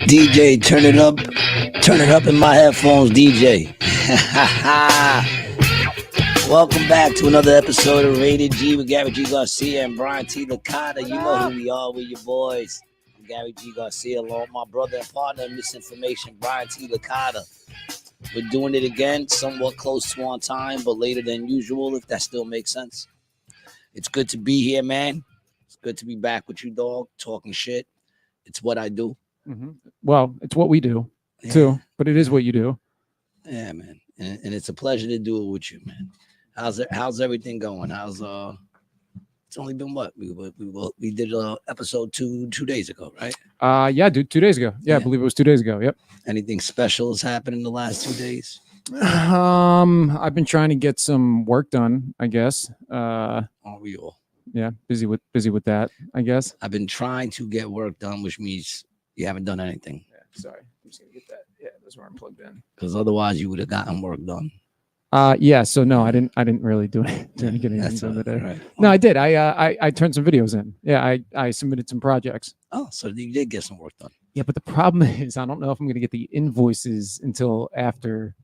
DJ, turn it up in my headphones, DJ. Welcome back to another episode of Rated G with Gary G. Garcia and Brian T. Licata. You know who we are, we're your boys. I'm Gary G. Garcia, along with my brother and partner in misinformation, Brian T. Licata. We're doing it again, somewhat close to on time, but later than usual, if that still makes sense. It's good to be here, man. It's good to be back with you, dog, talking shit. It's what I do. Mm-hmm. Well, it's what we do too, but it is what you do. Yeah, man, and it's a pleasure to do it with you, man. How's everything going? It's only been what we did episode 2 days ago, right? Yeah, dude, 2 days ago. Yeah, I believe it was 2 days ago. Yep. Anything special has happened in the last 2 days? I've been trying to get some work done, I guess. Aren't we all? Yeah, busy with that, I guess. I've been trying to get work done, which means you haven't done anything. Yeah, sorry, I'm just gonna get that. Yeah, that's where I'm plugged in. Because otherwise, you would have gotten work done. Yeah. So no, I didn't really do anything today. Right. No, I did. I turned some videos in. Yeah, I submitted some projects. Oh, so you did get some work done. Yeah, but the problem is I don't know if I'm gonna get the invoices until after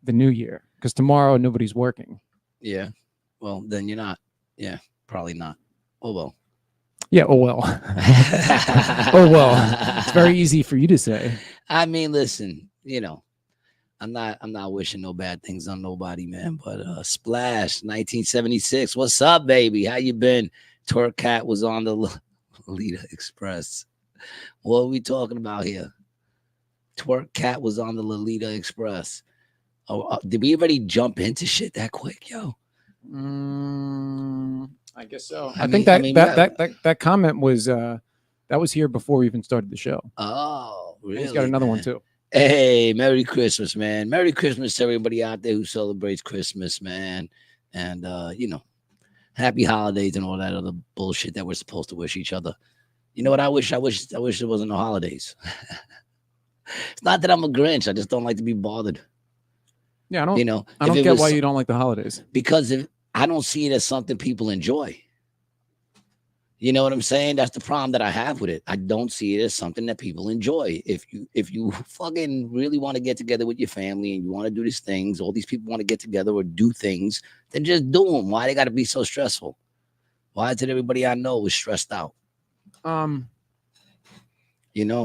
the new year, because tomorrow nobody's working. Yeah. Well, then you're not. Yeah, probably not. Oh well. Yeah. Oh well. Oh well. It's very easy for you to say. I mean, listen. I'm not wishing no bad things on nobody, man. But Splash 1976. What's up, baby? How you been? Twerk Cat was on the Lolita Express. What are we talking about here? Twerk Cat was on the Lolita Express. Oh, did we already jump into shit that quick, yo? I guess so. I think that comment was that was here before we even started the show. Oh, really? He's got another one too. Hey, Merry Christmas, man. Merry Christmas to everybody out there who celebrates Christmas, man. And happy holidays and all that other bullshit that we're supposed to wish each other. You know what I wish? I wish there wasn't no holidays. It's not that I'm a Grinch. I just don't like to be bothered. Yeah, I don't get why you don't like the holidays. Because I don't see it as something people enjoy. You know what I'm saying? That's the problem that I have with it. I don't see it as something that people enjoy. If you fucking really want to get together with your family and you want to do these things, all these people want to get together or do things, then just do them. Why they got to be so stressful? Why is it everybody I know is stressed out? I'm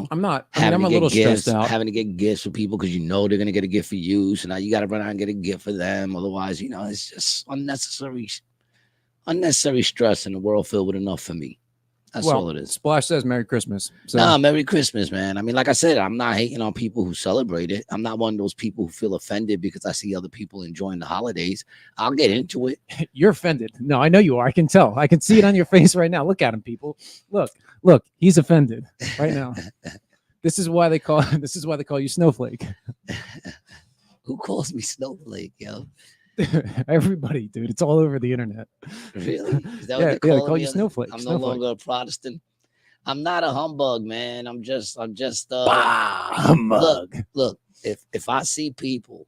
not. I'm a little stressed out. Having to get gifts for people because they're going to get a gift for you. So now you got to run out and get a gift for them. Otherwise, it's just unnecessary stress in a world filled with enough for me. That's all it is. Splash says Merry Christmas. So. No, Merry Christmas, man. I mean, like I said, I'm not hating on people who celebrate it. I'm not one of those people who feel offended because I see other people enjoying the holidays. I'll get into it. You're offended. No, I know you are. I can tell. I can see it on your face right now. Look at him, people. Look, he's offended right now. This is why they call you Snowflake. Who calls me Snowflake, yo? Everybody, dude. It's all over the internet. Really? Is that what they call you Snowflake. I'm no longer a Protestant. I'm not a humbug, man. I'm just humbug. Look, if I see people,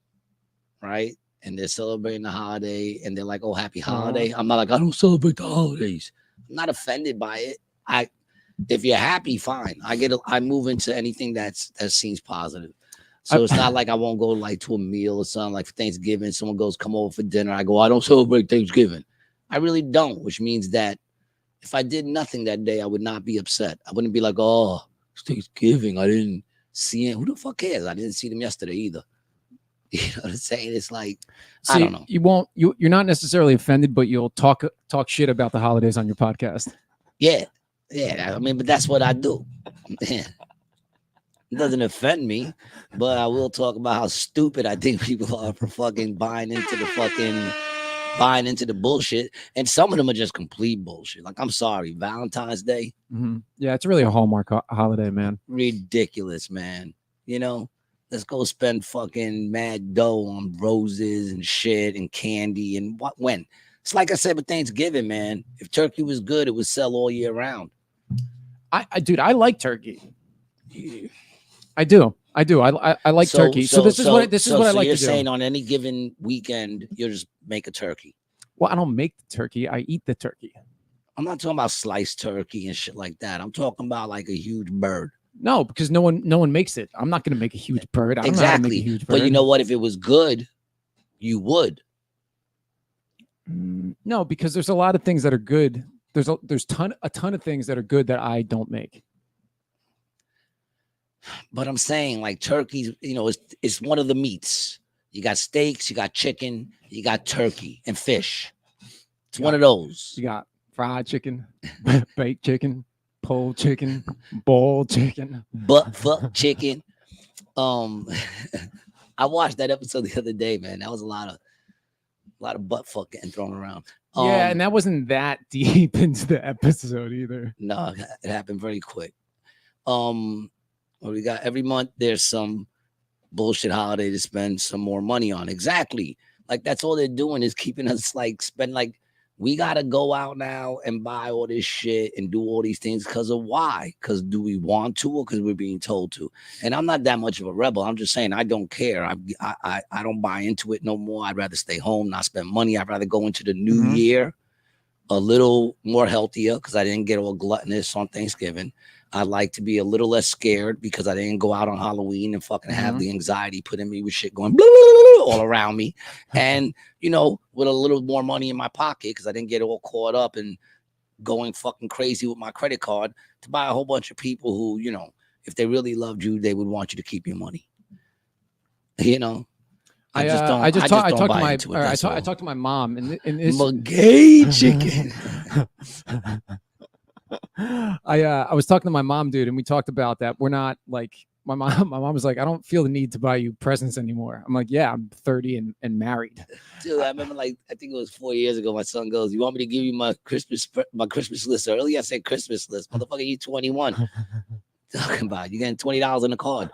right, and they're celebrating the holiday and they're like, oh, happy holiday. I'm not like, I don't celebrate the holidays. I'm not offended by it. If you're happy, fine. I move into anything that seems positive. So it's not like I won't go like to a meal or something like for Thanksgiving. Someone goes, come over for dinner. I go, I don't celebrate Thanksgiving. I really don't, which means that if I did nothing that day, I would not be upset. I wouldn't be like, oh, it's Thanksgiving. I didn't see it. Who the fuck cares? I didn't see them yesterday either. You know what I'm saying? It's like, I don't know. You're not necessarily offended, but you'll talk shit about the holidays on your podcast. Yeah. I mean, but that's what I do. It doesn't offend me, but I will talk about how stupid I think people are for fucking buying into the bullshit. And some of them are just complete bullshit. Like, I'm sorry, Valentine's Day. Mm-hmm. Yeah, it's really a Hallmark holiday, man. Ridiculous, man. Let's go spend fucking mad dough on roses and shit and candy and when. It's like I said with Thanksgiving, man. If turkey was good, it would sell all year round. Dude, I like turkey. I do. I like turkey. So this is what I like to do. You're saying on any given weekend, you'll just make a turkey. Well, I don't make the turkey. I eat the turkey. I'm not talking about sliced turkey and shit like that. I'm talking about like a huge bird. No, because no one makes it. I'm not going to make a huge bird. I don't know how to make a Exactly. huge bird. But you know what? If it was good, you would. No, because there's a lot of things that are good. There's a ton of things that are good that I don't make. But I'm saying, like, turkey's, you know, it's one of the meats. You got steaks, you got chicken, you got turkey and fish. It's one of those. You got fried chicken, baked chicken, pulled chicken, boiled chicken, butt fuck chicken. I watched that episode the other day, man. That was a lot of butt fuck getting thrown around. Yeah, and that wasn't that deep into the episode either. No, it happened very quick. Well, we got every month there's some bullshit holiday to spend some more money on. Exactly. Like that's all they're doing is keeping us like spend like we gotta go out now and buy all this shit and do all these things because of why? Because do we want to or because we're being told to? And I'm not that much of a rebel. I'm just saying I don't care. I don't buy into it no more. I'd rather stay home, not spend money. I'd rather go into the new year a little more healthier because I didn't get all gluttonous on Thanksgiving. I like to be a little less scared because I didn't go out on Halloween and fucking have the anxiety put in me with shit going blah, blah, blah, blah, all around me. And, you know, with a little more money in my pocket because I didn't get all caught up in going fucking crazy with my credit card to buy a whole bunch of people who, you know, if they really loved you, they would want you to keep your money. You know? I talked to my mom and this gay chicken. I was talking to my mom, dude, and we talked about that. We're not like my mom was like, I don't feel the need to buy you presents anymore. I'm like, yeah, I'm 30 and married. Dude, I remember like I think it was 4 years ago. My son goes, "You want me to give you my Christmas list early?" I said, "Christmas list, motherfucker. You 21." Talking about you getting $20 in the card.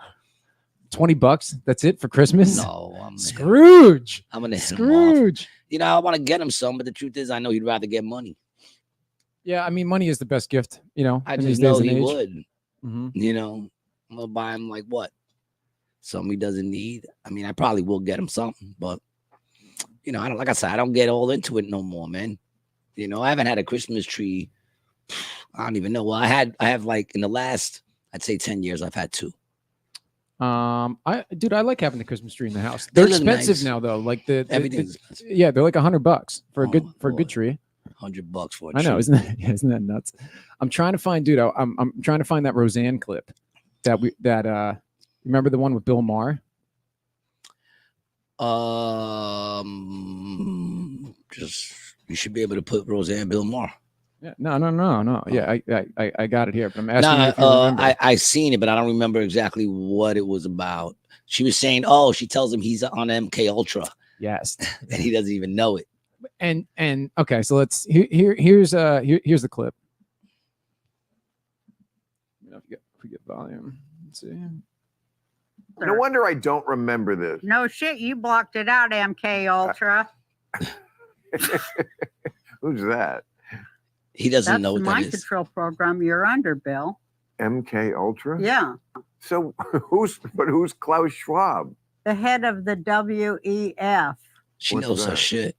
$20. That's it for Christmas? No, I'm Scrooge. I'm gonna hit Scrooge. Him off. You know, I want to get him some, but the truth is, I know he'd rather get money. Yeah, I mean, money is the best gift. You know, I just know he would. Mm-hmm. You know, I'm gonna buy him like what? Something he doesn't need. I mean, I probably will get him something, but you know, I don't. Like I said, I don't get all into it no more, man. You know, I haven't had a Christmas tree. I don't even know. Well, I have like in the last, I'd say 10 years, I've had 2. I like having the Christmas tree in the house. They're expensive now, though. Like everything's expensive. Yeah, they're like $100 for a good tree. $100 for a tree. I know, isn't that nuts? I'm trying to find, dude. I'm trying to find that Roseanne clip remember the one with Bill Maher? Just you should be able to put Roseanne Bill Maher. Yeah, no. Yeah, I got it here, but I'm asking you if you remember. I seen it, but I don't remember exactly what it was about. She was saying, "Oh, she tells him he's on MK Ultra." Yes, and he doesn't even know it. And okay, so let's here's the clip. If we get volume, let's see. No wonder I don't remember this. No shit, you blocked it out, MK Ultra. Who's that? He doesn't know what that is. That's the mind control program you're under, Bill. MK Ultra? Yeah. So who's Klaus Schwab? The head of the WEF. She knows her shit.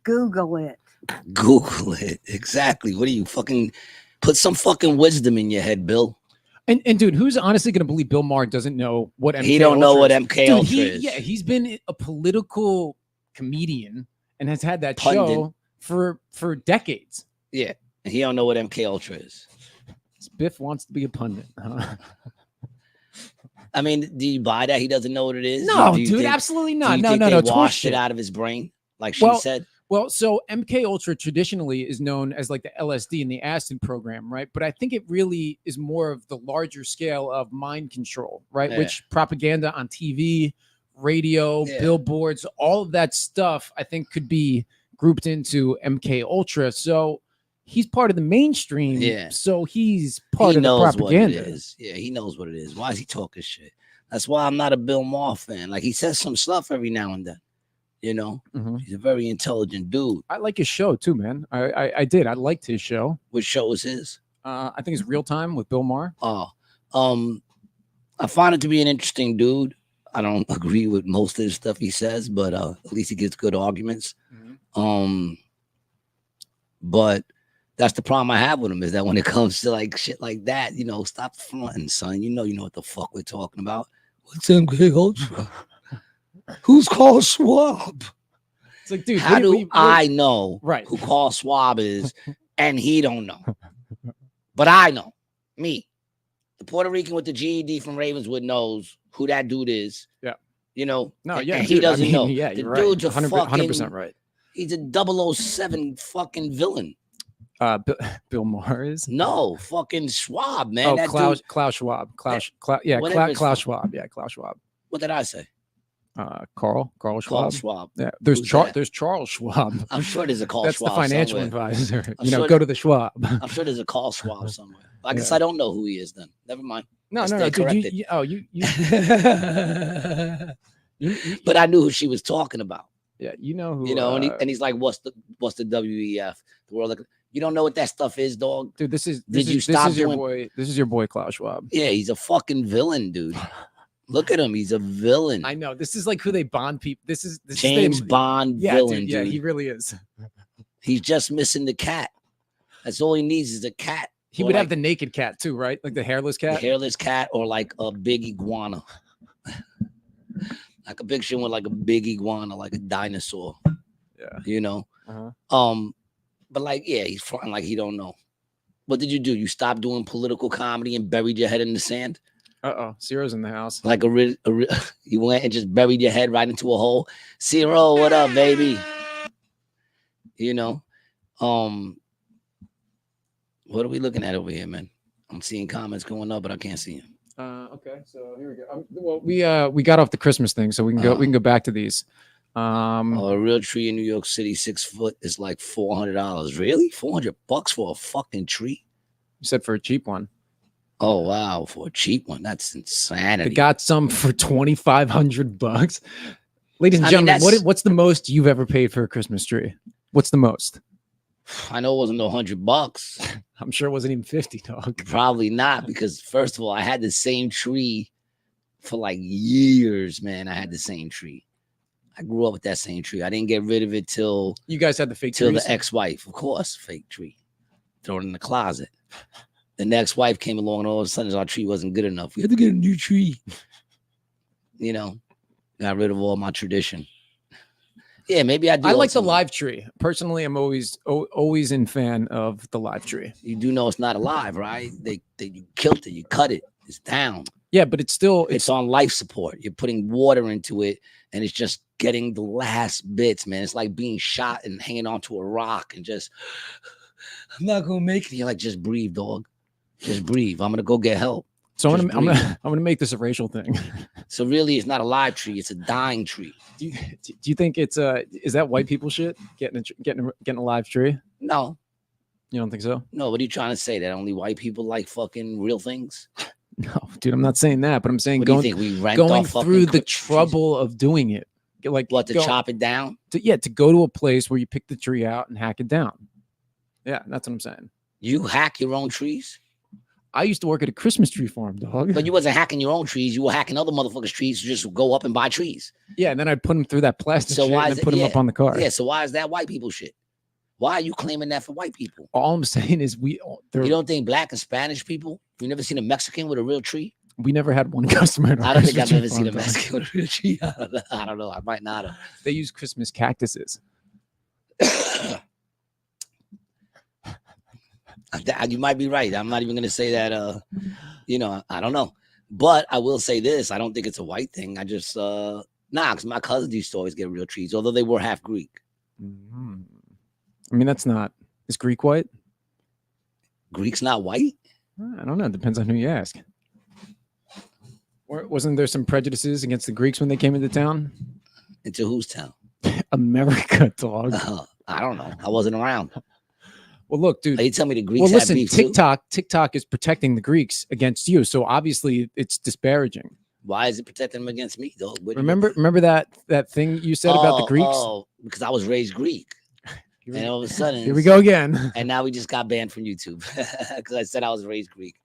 Google it. Google it. Exactly. What do you fucking put some fucking wisdom in your head, Bill? And dude, who's honestly going to believe Bill Maher doesn't know what MK He don't know what MK dude, Ultra is. Yeah, he's been a political comedian and has had that Pundit. show for decades. Yeah, he don't know what MK Ultra is. Biff wants to be a pundit. Huh? I mean, do you buy that? He doesn't know what it is? No, dude, absolutely not. No. They washed it out of his brain, like she said. Well, so MK Ultra traditionally is known as like the LSD and the acid program, right? But I think it really is more of the larger scale of mind control, right? Yeah. Which propaganda on TV, radio, billboards, all of that stuff, I think could be grouped into MK Ultra. So he's part of the mainstream. Yeah. So he's part of the propaganda. What it is. Yeah, he knows what it is. Why is he talking shit? That's why I'm not a Bill Maher fan. Like he says some stuff every now and then. You know, he's a very intelligent dude. I like his show too, man. I did. I liked his show. What show was his? I think it's Real Time with Bill Maher. Oh, I find it to be an interesting dude. I don't agree with most of the stuff he says, but at least he gives good arguments. But That's the problem I have with him is that when it comes to like shit like that, you know, stop fronting, son. You know what the fuck we're talking about. What's MK Ultra? Who's Carl Schwab? It's like, dude, How what do I know Right. who Carl Schwab is and he don't know? But I know. Me. The Puerto Rican with the GED from Ravenswood knows who that dude is. Yeah. You know? No, and, yeah, and dude, he doesn't know. Yeah, The you're dude's right. a 100% right. He's a 007 fucking villain. Bill Maher is? No, fucking Schwab, man. Oh, That Klaus dude, Schwab. Klaus whatever it's Klaus fuck- Schwab. Yeah, Klaus Schwab. what did I say? Carl Carl Schwab. Schwab. Yeah, Who's that? there's Charles Schwab. I'm sure there's a Carl That's Schwab the financial somewhere. advisor. I'm You know, sure go to the Schwab. I'm sure there's a Carl Schwab somewhere. I guess Yeah. I don't know who he is then. Never mind. No, Let's no, stay no, dude. corrected. You But I knew who she was talking about. yeah, you know who. You know, and he's like, "What's the WEF? The World? You don't know what that stuff is, dog? dude, this is Did this you is, stop this is your doing- boy. This is your boy Klaus Schwab. Yeah, he's a fucking villain, dude. Look at him. He's a villain. I know. This is like who they bond people. This is James Bond yeah, villain, dude, yeah, dude. he really is. He's just missing the cat. That's all he needs is a cat. He Or would like have the naked cat too, right? Like the hairless the cat. hairless cat or like a big iguana. Like a picture with like a big iguana, like a dinosaur. Yeah. You know? Uh-huh. But like, yeah, he's fronting like he don't know. What did you do? You stopped doing political comedy and buried your head in the sand? Uh-oh. Ciro's in the house. Like you went and just buried your head right into a hole. Ciro, what up, baby? You know, what are we looking at over here, man? I'm seeing comments going up, but I can't see them. Okay, so here we go. Well, we got off the Christmas thing, so we can go. We can go back to these. A real tree in New York City, 6 foot, is like $400. Really? $400 for a fucking tree? You said for a cheap one. Oh wow, for a cheap one, that's insanity. They got some for $2,500. Ladies and I mean, gentlemen, that's- what's the most you've ever paid for a Christmas tree? What's the most? I know it wasn't no $100. I'm sure it wasn't even 50, dog. Probably not, because first of all, I had the same tree for like years, man. I had the same tree. I grew up with that same tree. I didn't get rid of it till You guys had the fake till trees? the ex-wife, of course, fake tree. Throw it in the closet. The next wife came along, and all of a sudden our tree wasn't good enough. We had to get a new tree. You know, got rid of all my tradition. Yeah, maybe I do. I owe like the someone. live tree. Personally, I'm always in fan of the live tree. You do know it's not alive, right? They you killed it, you cut it, it's down. Yeah, but it's still It's on life support. You're putting water into it, and it's just getting the last bits, man. It's like being shot and hanging onto a rock and just, I'm not gonna make it. You're like, just breathe, dog. Just breathe. I'm gonna go get help. so just I'm gonna make this a racial thing. So really, it's not a live tree. It's a dying tree. Do you think it's is that white people shit getting a live tree? No, You don't think so? no. What are you trying to say? That only white people like fucking real things? No, dude, I'm not saying that, but I'm saying What do you going think? We rent going off fucking through the trees? trouble of doing it. Like What, to go- chop it down? to go to a place where you pick the tree out and hack it down. Yeah, that's what I'm saying. You hack your own trees? I used to work at a Christmas tree farm, dog. But you wasn't hacking your own trees. You were hacking other motherfuckers' trees to just go up and buy trees. Yeah, and then I'd put them through that plastic So shit why and is then it- put them up yeah, on the car. Yeah, so why is that white people shit? Why are you claiming that for white people? All I'm saying is You don't think black and Spanish people? You never seen a Mexican with a real tree? we never had one customer. at our I don't think Christmas I've tree ever seen a farm, dog. Mexican with a real tree. I don't know. I might not have. They use Christmas cactuses. You might be right. I'm not even gonna say that. I don't know. But I will say this: I don't think it's a white thing. I just because my cousins used to always get real trees, although they were half Greek. Mhm. I mean, that's not. Is Greek white? Greek's not white. I don't know. It depends on who you ask. Wasn't there some prejudices against the Greeks when they came into town? Into whose town? America, dog. I don't know. I wasn't around. Well, look, dude. Are you telling me the Greeks Well, had listen, beef too? TikTok is protecting the Greeks against you, so obviously it's disparaging. Why is it protecting them against me, though? What do you- Remember that thing you said about the Greeks? Oh, because I was raised Greek, Here and we- all of a sudden, Here we go again. And now we just got banned from YouTube because I said I was raised Greek.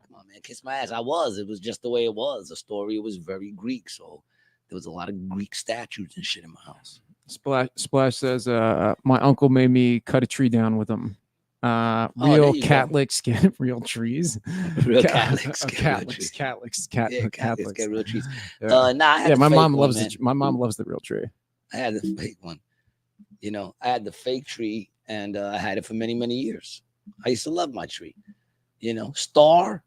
Come on, man, kiss my ass. I was. It was just the way it was. The story was very Greek, so there was a lot of Greek statues and shit in my house. Splash says, my uncle made me cut a tree down with him. there Real you go. Catholics get real trees. Real Ca- Catholics get real Catholics, trees. Catholics, Yeah, Catholics Catholics. get real trees. Yeah, Nah, I had yeah. the My fake mom one, loves man. my mom loves the real tree. I had the fake one. You know, I had the fake tree, and I had it for many, many years. I used to love my tree. You know, star,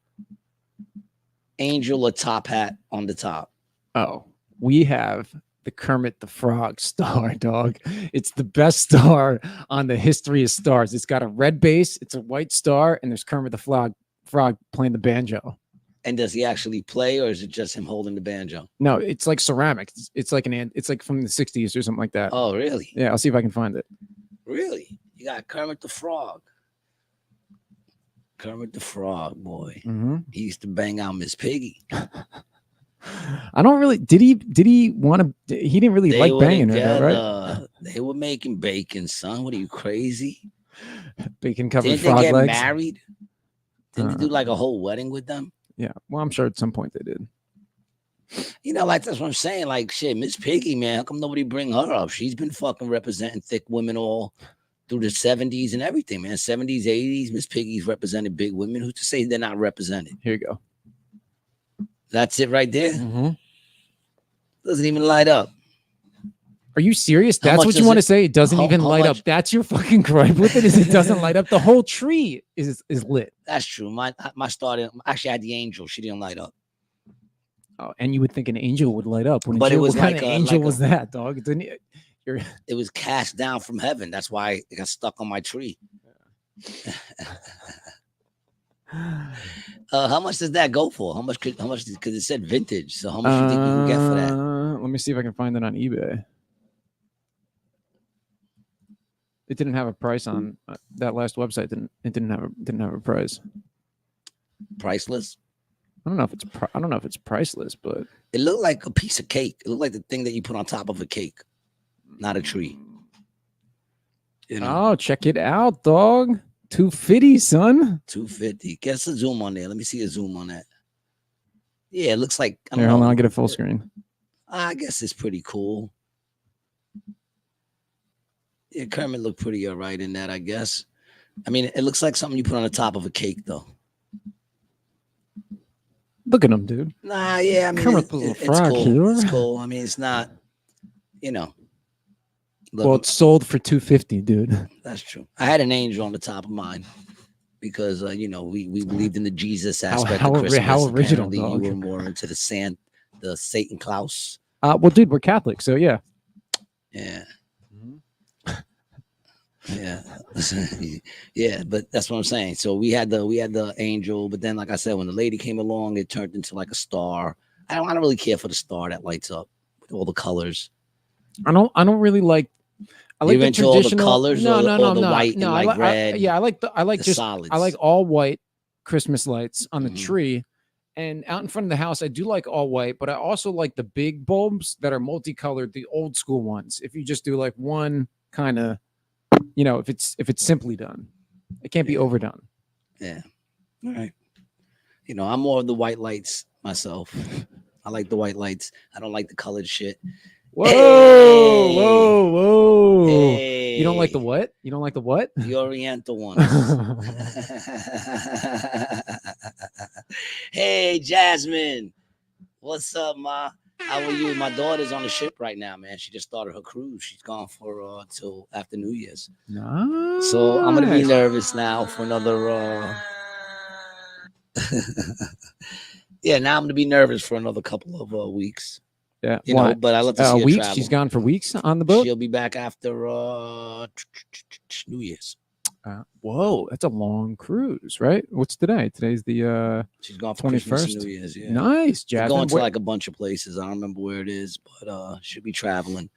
angel, or top hat on the top. Oh, we have the Kermit the Frog star, dog. It's the best star on the history of stars. It's got a red base, it's a white star, and there's Kermit the Frog playing the banjo. And does he actually play, or is it just him holding the banjo? No, it's like ceramic. It's like it's like from the 60s or something like that. Oh, really? Yeah, I'll see if I can find it. Really? You got Kermit the Frog. Kermit the Frog, boy. Mm-hmm. He used to bang out Miss Piggy. I don't really. Did he want to? He didn't really like were banging her, though, right? together. They were making bacon, son. What are you, crazy? Bacon covered Didn't frog they get legs. married? Didn't they do like a whole wedding with them? Yeah. Well, I'm sure at some point they did. You know, like that's what I'm saying. Like, shit, Miss Piggy, man, how come nobody bring her up? She's been fucking representing thick women all through the 70s and everything, man. 70s, 80s, Miss Piggy's represented big women. Who's to say they're not represented? Here you go. That's it right there. Mm-hmm. Doesn't even light up. Are you serious? How That's much what you does want to it- say? It doesn't how- even how light up. much- That's your fucking gripe with it. Is it doesn't light up? The whole tree is lit. That's true. My star actually I had the angel. She didn't light up. Oh, and you would think an angel would light up. But it was what kind like of a- angel like a- was that, dog? It didn't. It was cast down from heaven. That's why it got stuck on my tree. How much does that go for? How much? Because it said vintage. So how much do you think you can get for that? Let me see if I can find it on eBay. It didn't have a price on that last website. Didn't have a price. Priceless. I don't know if it's priceless, but It looked like a piece of cake. It looked like the thing that you put on top of a cake, not a tree. You know, oh, check it out, dog. 250, son. 250. Get us a zoom on there. Let me see a zoom on that. Yeah, it looks like. I don't Here, hold know. on, I'll get a full screen. I guess it's pretty cool. Yeah, Kermit looked pretty all right in that, I guess. I mean, it looks like something you put on the top of a cake, though. Look at him, dude. Nah, yeah, I mean, Kermit the little it's frog cool. here. It's cool. I mean, it's not, you know. Look, Well, it's sold for 250, dude. that's true. I had an angel on the top of mine because, you know, we believed in the Jesus aspect how of Christmas. how original, Apparently, dog. you were more into the Satan Claus. Well, dude, we're Catholic, so yeah. Yeah. Yeah. Yeah, but that's what I'm saying. So we had the angel, but then like I said, when the lady came along, it turned into like a star. I don't really care for the star that lights up with all the colors. I don't really like. I like You're the into all the traditional colors No, or no, the- no, or the no, white and no. like red, I like the just solids. I like all white Christmas lights on the Mhm. tree, and out in front of the house, I do like all white, but I also like the big bulbs that are multicolored, the old school ones. If you just do like one kind of, you know, if it's simply done, it can't be Yeah. overdone. Yeah. All right. You know, I'm more of the white lights myself. I like the white lights. I don't like the colored shit. Whoa, Hey! whoa. Hey, You don't like the what? You don't like the what? The Oriental ones. Hey, Jasmine. What's up, Ma? How are you? My daughter's on the ship right now, man. She just started her cruise. She's gone for till after New Year's. Nice. So I'm gonna be nervous now for another yeah, now I'm gonna be nervous for another couple of weeks. Yeah. You know, Why? but I love to see her Weeks. travel. She's gone for weeks on the boat. She'll be back after New Year's. Whoa, that's a long cruise, right? What's today? Today's the She's gone for Christmas and 21st. New Year's. Yeah. nice, We're Jasmine. going to Where- like a bunch of places. I don't remember where it is, but she'll be traveling.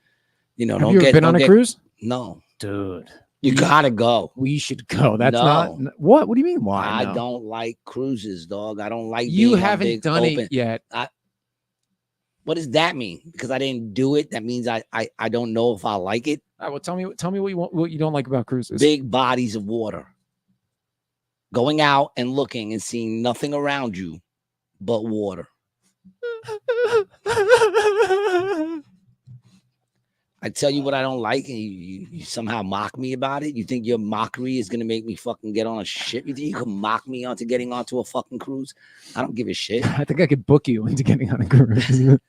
You know, have you ever been on a cruise? No, Dude, you gotta go. we should go. That's No. not what? What do you mean? Why? I no? don't like cruises, dog. I don't like. You being on haven't big done open. it yet. What does that mean? Because I didn't do it, that means I don't know if I like it. All right, well, tell me what you want. What you don't like about cruises? Big bodies of water. Going out and looking and seeing nothing around you but water. I tell you what I don't like, and you somehow mock me about it. You think your mockery is gonna make me fucking get on a ship? You think you can mock me onto getting onto a fucking cruise? I don't give a shit. I think I could book you into getting on a cruise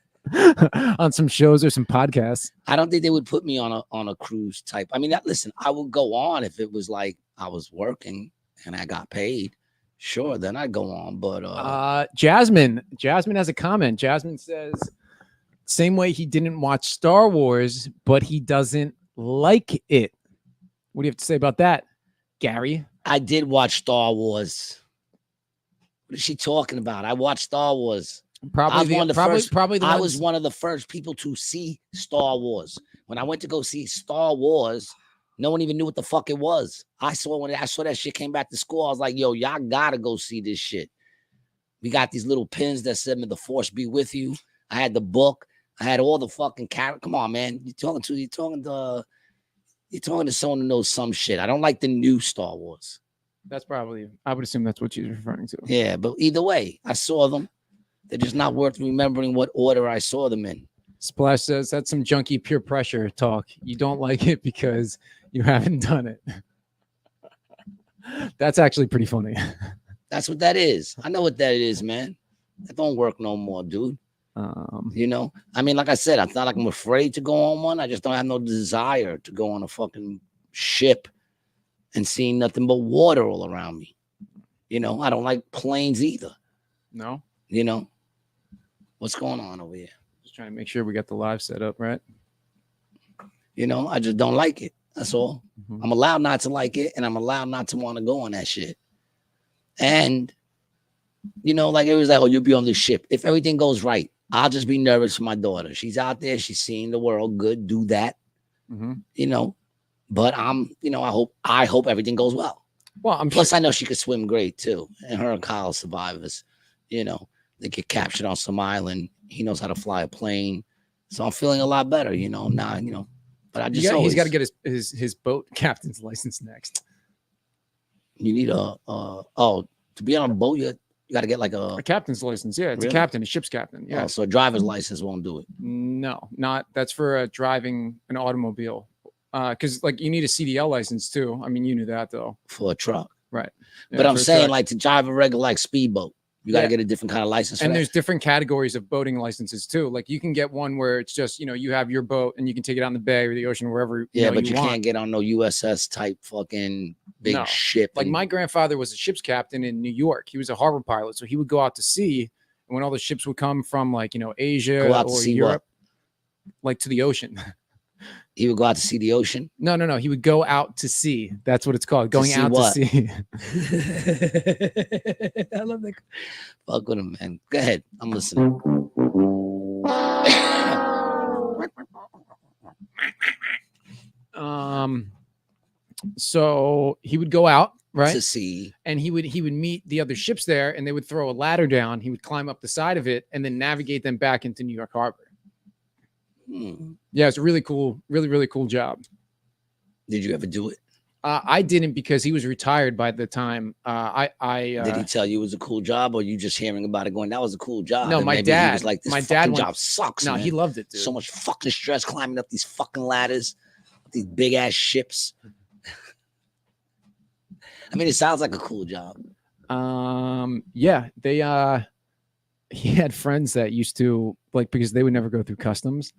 on some shows or some podcasts. I don't think they would put me on a cruise type. I mean, listen, I would go on if it was like I was working and I got paid. Sure, then I'd go on. But Jasmine has a comment. Jasmine says, same way he didn't watch Star Wars, but he doesn't like it. What do you have to say about that, Gary? I did watch Star Wars. What is she talking about? I watched Star Wars. I was one of the first people to see Star Wars. When I went to go see Star Wars, no one even knew what the fuck it was. When I saw that shit came back to school, I was like, yo, y'all gotta go see this shit. We got these little pins that said, "May the Force be with you." I had the book. I had all the fucking characters. Come on, man. You're talking to someone who knows some shit. I don't like the new Star Wars. That's probably, I would assume that's what she's referring to. Yeah, but either way, I saw them. They're just not worth remembering what order I saw them in. Splash says that's some junky peer pressure talk. You don't like it because you haven't done it. That's actually pretty funny. That's what that is. I know what that is, man. That don't work no more, dude. You know, I mean, like I said, it's not like I'm afraid to go on one. I just don't have no desire to go on a fucking ship and seeing nothing but water all around me. You know, I don't like planes either. No. You know, what's going on over here? Just trying to make sure we got the live set up, right? You know, I just don't like it. That's all. Mm-hmm. I'm allowed not to like it, and I'm allowed not to want to go on that shit. And, you know, like it was like, oh, you'll be on this ship. If everything goes right, I'll just be nervous for my daughter. She's out there. She's seeing the world. Good. Do that. Mm-hmm. You know, but I hope everything goes well. Well, Plus, I know she could swim great too. And her and Kyle survivors, you know, they get captured on some island. He knows how to fly a plane. So I'm feeling a lot better, you know, now, you know, but I just, he's got to get his boat captain's license next. You need to be on a boat, you got to get like a captain's license. Yeah, it's really? a captain, a ship's captain. Yeah. Oh, so a driver's license won't do it. No, that's for driving an automobile. Because like you need a CDL license too. I mean, you knew that though. For a truck, right? Yeah, but I'm saying like to drive a regular like speedboat, you got to get a different kind of license. And there's different categories of boating licenses too. Like you can get one where it's just, you know, you have your boat and you can take it on the bay or the ocean, wherever. But you can't get on no USS type fucking big ship. Like my grandfather was a ship's captain in New York. He was a harbor pilot, so he would go out to sea, and when all the ships would come from like, you know, Asia or Europe, like to the ocean. He would go out to see the ocean. No. He would go out to sea. That's what it's called. Going out to sea. I love that. Fuck with him, man. Go ahead. I'm listening. So he would go out, right, to sea, and he would meet the other ships there, and they would throw a ladder down. He would climb up the side of it and then navigate them back into New York Harbor. Yeah, it's a really cool, really cool job. Did you ever do it? I didn't, because he was retired by the time. Did he tell you it was a cool job, or you just hearing about it going, that was a cool job? No, my dad was like, this my fucking dad job sucks. No, man. he loved it, dude. So much fucking stress climbing up these fucking ladders, these big ass ships. I mean, it sounds like a cool job. Yeah, he had friends that used to, like, because they would never go through customs,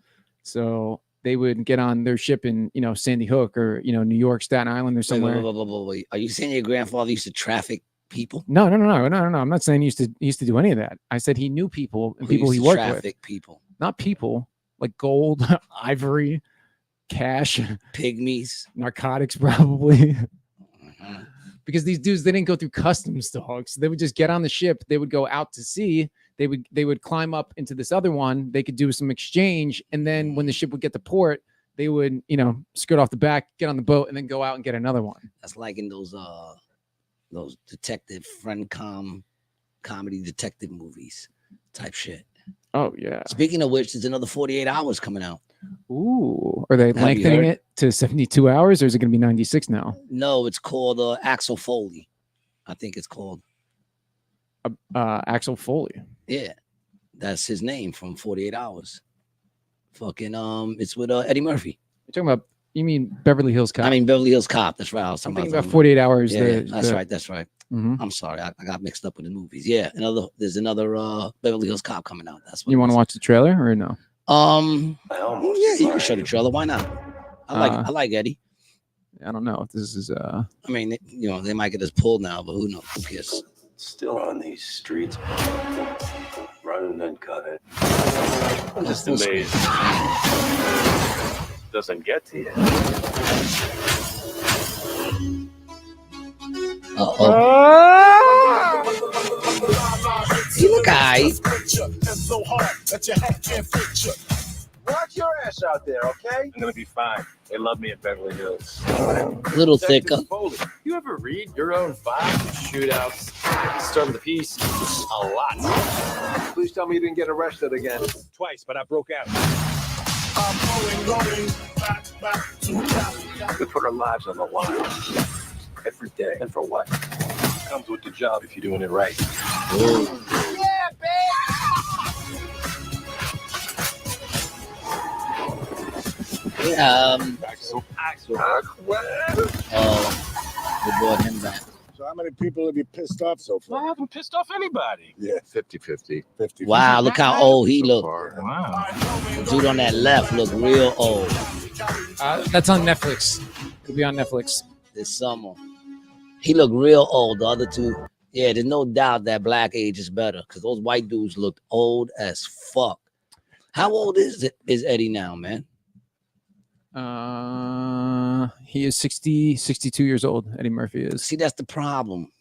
so they would get on their ship in, you know, Sandy Hook or, you know, New York, Staten Island or somewhere. Wait. Are you saying your grandfather used to traffic people? No. I'm not saying he used to do any of that. I said he knew people and people he worked with. Traffic people, not people like gold, ivory, cash, pygmies, narcotics, probably. Because these dudes, they didn't go through customs, dogs. They would just get on the ship. They would go out to sea. They would climb up into this other one. They could do some exchange, and then when the ship would get to port, they would, you know, skirt off the back, get on the boat, and then go out and get another one. That's like in those detective comedy detective movies type shit. Oh yeah. Speaking of which, there's another 48 hours coming out. Ooh, are they lengthening it to 72 hours, or is it going to be 96 now? No, it's called Axel Foley. I think it's called Axel Foley. Yeah, that's his name from 48 Hours. Fucking it's with Eddie Murphy. You're talking about, you mean Beverly Hills Cop? I mean Beverly Hills Cop. That's right. I was I'm talking thinking about 48 Hours. Yeah, that's right. That's right. Mhm. I'm sorry. I got mixed up with the movies. Yeah, there's another Beverly Hills Cop coming out. That's what You want to watch the trailer or no? Yeah, you can show the trailer. Why not? I like Eddie. I don't know if this is I mean, they might get us pulled now, but who knows? Who cares? Still on these streets, running and cutting. I'm just Full screen. amazed. Doesn't get to you. You look alright. Watch your ass out there, okay? I'm gonna be fine. They love me at Beverly Hills. A little thicker. Foley, you ever read your own files? Shootouts, start of the piece, a lot. Please tell me you didn't get arrested again. Twice, but I broke out. We put our lives on the line every day. And for what? Comes with the job if you're doing it right. Oh, we brought him back. So how many people have you pissed off so I far? haven't pissed off anybody. Yeah, 50-50. 50. Wow, look how old he look. Wow. The dude on that left look real old that's on Netflix. It'll be on Netflix. this summer. He look real old. The other two, yeah, there's no doubt that black age is better because those white dudes looked old as fuck. How old is Eddie now, man? He is 62 years old. Eddie Murphy is. See, that's the problem.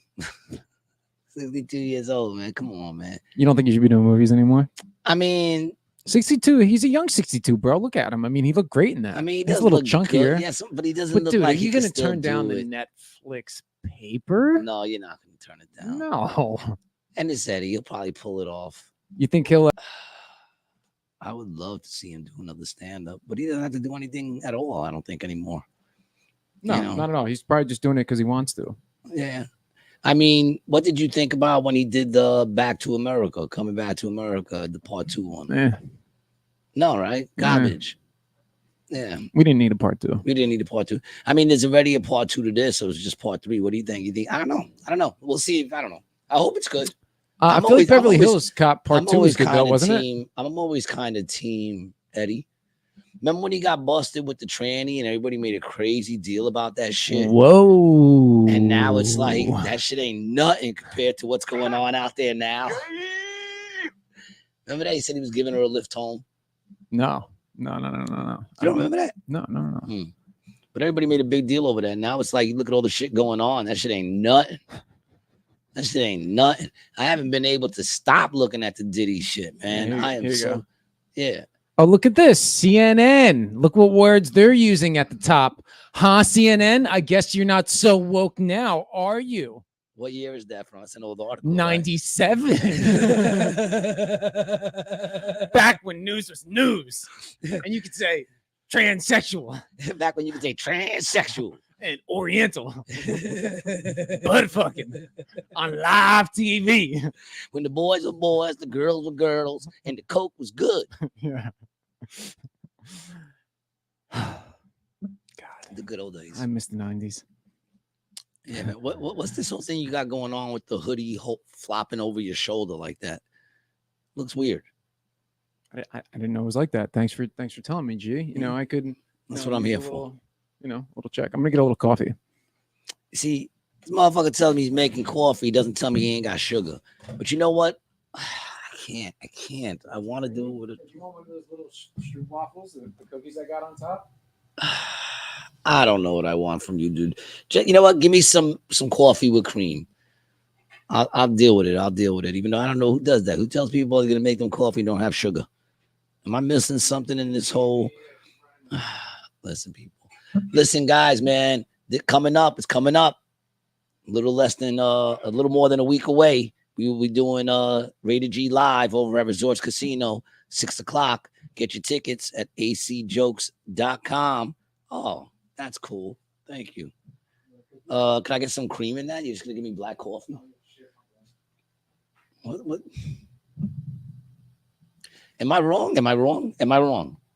62 years old, man. Come on, man. You don't think he should be doing movies anymore? I mean, 62. He's a young 62, bro. Look at him. I mean, he looked great in that. I mean, he he's does a little look chunkier. good. Yes, but he doesn't But look dude, like are he you can gonna still turn down do the it. Netflix paper? No, you're not gonna turn it down. No. And it's Eddie. He'll probably pull it off. You think he'll? I would love to see him do another stand-up, but he doesn't have to do anything at all. I don't think anymore. No, You know? not at all. He's probably just doing it because he wants to. Yeah. I mean, what did you think about when he did the Back to America, Coming Back to America, the part 2 one? Eh, No, right? Garbage. Yeah. we didn't need a part 2. We didn't need a part 2. I mean, there's already a part 2 to this, so it's just part 3. What do you think? You think? I don't know. We'll see. I don't know. I hope it's good. I I'm feel always- like Beverly I'm always- Hills Cop part 2 was good though, wasn't it? I'm always kind of team Eddie. Remember when he got busted with the tranny and everybody made a crazy deal about that shit? Whoa. And now it's like that shit ain't nothing compared to what's going on out there now. Remember that he said he was giving her a lift home? No. You don't remember that? No. But everybody made a big deal over that. Now it's like, look at all the shit going on. That shit ain't nothing. That shit ain't nothing. I haven't been able to stop looking at the Diddy shit, man. Here- I am here you so, go. yeah. Oh, look at this. CNN. Look what words they're using at the top. Huh, CNN? I guess you're not so woke now, are you? What year is that from? It's an old article. right? 97. Back when news was news. And you could say transsexual Back when you could say transsexual. and oriental. Butt fucking on live TV. When the boys were boys, the girls were girls, and the coke was good. Yeah. The good old days. I miss the 90s. Yeah, man. What's this whole thing you got going on with the hoodie flopping over your shoulder like that? Looks weird. I didn't know it was like that. Thanks for telling me, G. You know, I could. That's you what I'm use here a for. little, a little check. I'm gonna get a little coffee. See, this motherfucker tells me he's making coffee. He doesn't tell me he ain't got sugar. But you know what? I can't. I want to do it with it. You want one of those little waffles, the cookies I got on top? I don't know what I want from you, dude. You know what? Give me some coffee with cream. I'll deal with it. Even though I don't know who does that. Who tells people they're gonna make them coffee and don't have sugar? Am I missing something in this whole? Listen, people. Listen, guys, man. It's coming up. A little less than a little more than a week away. We will be doing Rated G Live over at Resorts Casino, 6 o'clock. Get your tickets at acjokes.com. Oh, that's cool. Thank you. Can I get some cream in that? You're just gonna give me black coffee? What? Am I wrong?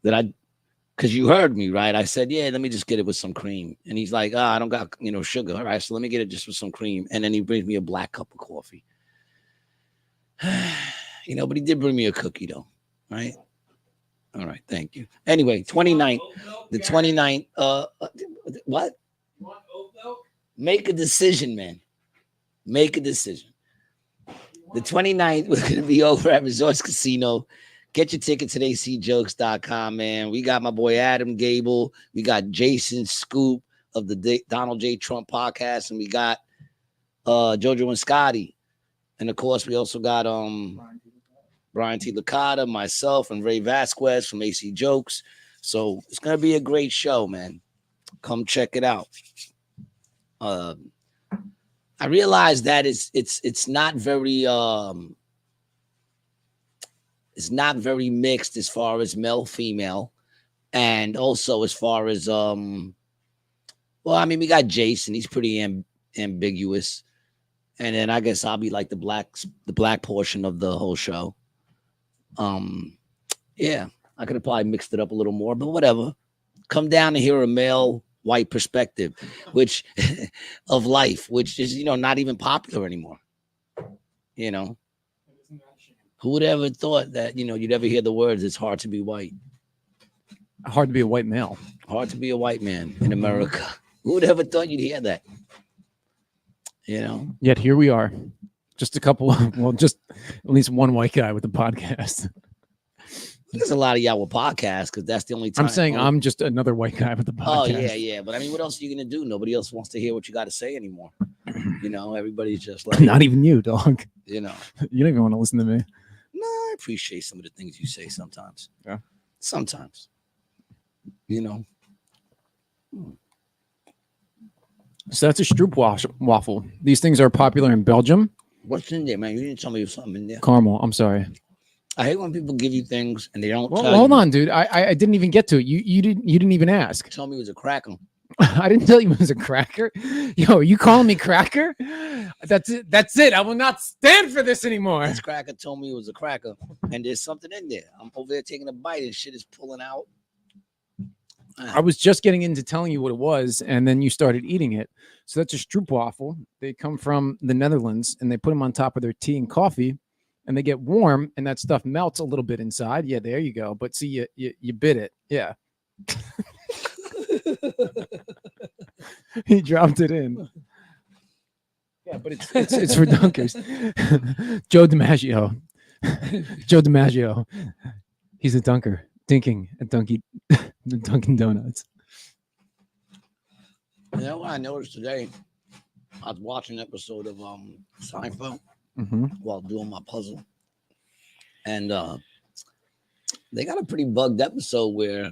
Did I because you heard me, right? I said, yeah, let me just get it with some cream. And he's like, I don't got, sugar. All right, so let me get it just with some cream. And then he brings me a black cup of coffee. But he did bring me a cookie though, right? All right, thank you. Anyway, 29th, the 29th, what? You want oat milk? Make a decision, man. Make a decision. The 29th, we're going to be over at Resorts Casino. Get your tickets at acjokes.com, man. We got my boy Adam Gable. We got Jason Scoop of the Donald J. Trump podcast. And we got Jojo and Scotty. And, of course, we also got Brian T. Licata, myself, and Ray Vasquez from AC Jokes. So it's going to be a great show, man. Come check it out. I realize that it's not very mixed as far as male female, and also as far as we got Jason. He's pretty ambiguous, and then I guess I'll be like the black portion of the whole show. Yeah, I could have probably mixed it up a little more, but whatever. Come down to hear a male white perspective, which of life, which is not even popular anymore. Who would ever thought that you'd ever hear the words "it's hard to be white"? Hard to be a white male. Hard to be a white man in America. Who would ever thought you'd hear that? Yet here we are. Just a couple. Well, just at least one white guy with the podcast. There's a lot of y'all with podcasts because that's the only time. I'm saying I'm just another white guy with the podcast. Oh yeah. But I mean, what else are you gonna do? Nobody else wants to hear what you got to say anymore. Everybody's just like, not even you, dog. You don't even want to listen to me. No, I appreciate some of the things you say sometimes. Yeah. Sometimes. So that's a Stroop waffle. These things are popular in Belgium. What's in there, man? You didn't tell me something in there. Caramel. I'm sorry. I hate when people give you things and they don't. Well, tell hold you. on, dude. I didn't even get to it. You didn't even ask. Tell me it was a cracker. I didn't tell you it was a cracker. Yo, you calling me cracker? That's it. That's it. I will not stand for this anymore. This cracker told me it was a cracker, and there's something in there. I'm over there taking a bite, and shit is pulling out. I was just getting into telling you what it was, and then you started eating it. So that's a stroopwafel. They come from the Netherlands, and they put them on top of their tea and coffee, and they get warm, and that stuff melts a little bit inside. Yeah, there you go. But see, you bit it. Yeah. He dropped it in. Yeah, but it's for dunkers. Joe DiMaggio. Joe DiMaggio. He's a dunker. Dinking at Dunkin' Donuts. You know what I noticed today? I was watching an episode of Seinfeld while doing my puzzle. And they got a pretty bugged episode where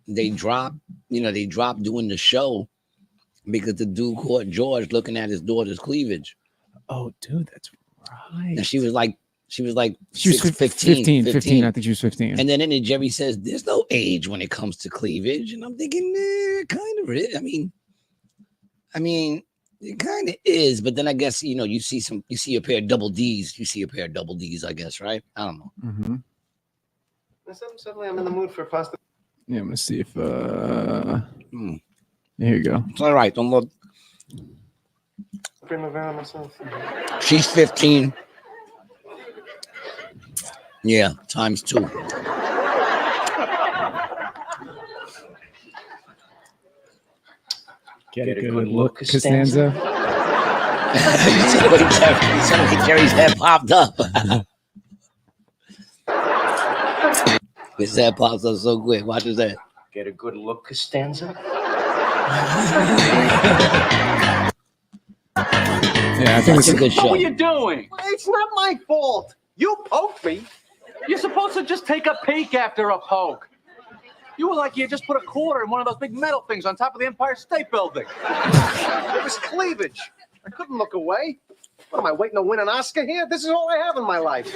they dropped doing the show because the dude caught George looking at his daughter's cleavage. Oh, dude, that's right. And she was like She was 15. 15. I think she was 15. And then in it, Jerry says, there's no age when it comes to cleavage. And I'm thinking, kind of is. I mean, it kind of is. But then I guess, you see a pair of double Ds. You see a pair of double Ds, I guess, right? I don't know. Mm-hmm. Suddenly I'm in the mood for pasta. Yeah, I'm going to see if... There you go. It's all right. Don't look. Primavera myself. She's 15. Yeah, times 2. Get a good look, Costanza. Suddenly Jerry's head popped up. His head pops up so quick. Watch his head. Get a good look, Costanza. Yeah, I think That's it's a good What show. were you doing? It's not my fault. You poked me. You're supposed to just take a peek after a poke. You were like you just put a quarter in one of those big metal things on top of the Empire State Building. It was cleavage. I couldn't look away. What am I waiting to win an Oscar here? This is all I have in my life.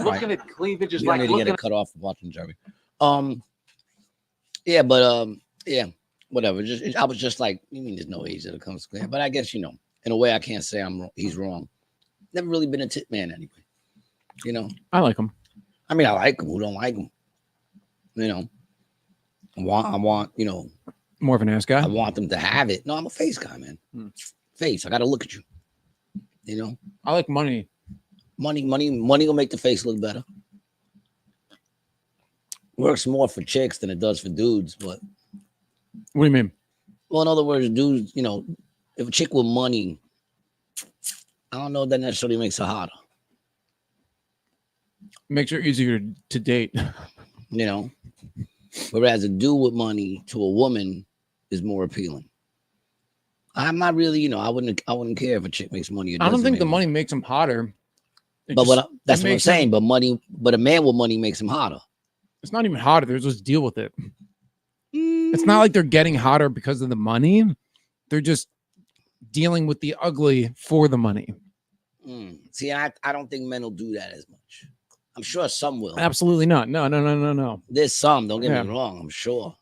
Looking at cleavage is You don't like need to get looking it cut off from watching Jerry. Yeah, whatever. I was just like, you mean there's no age that it comes to, but I guess in a way I can't say he's wrong. Never really been a tit man anyway. I like him. I mean, I like him. Who don't like him? I want, you know, More of an ass guy. I want them to have it. No, I'm a face guy, man. Face. I got to look at you. You know, I like money. money will make the face look better. Works more for chicks than it does for dudes. But What do you mean? well, in other words, dudes, you know, if a chick with money, I don't know if that necessarily makes her hotter. Makes her easier to date. You know, whereas a dude with money to a woman is more appealing. I'm not really, you know, I wouldn't care if a chick makes money. Or I don't doesn't think make the money makes him hotter. It But just- that's it what I'm makes him- saying. But a man with money makes him hotter. It's not even hotter. They're just deal with it. It's not like they're getting hotter because of the money. They're just dealing with the ugly for the money. See, I don't think men will do that as much. I'm sure some will. Absolutely not. No. There's some. Don't get Yeah. me wrong. I'm sure.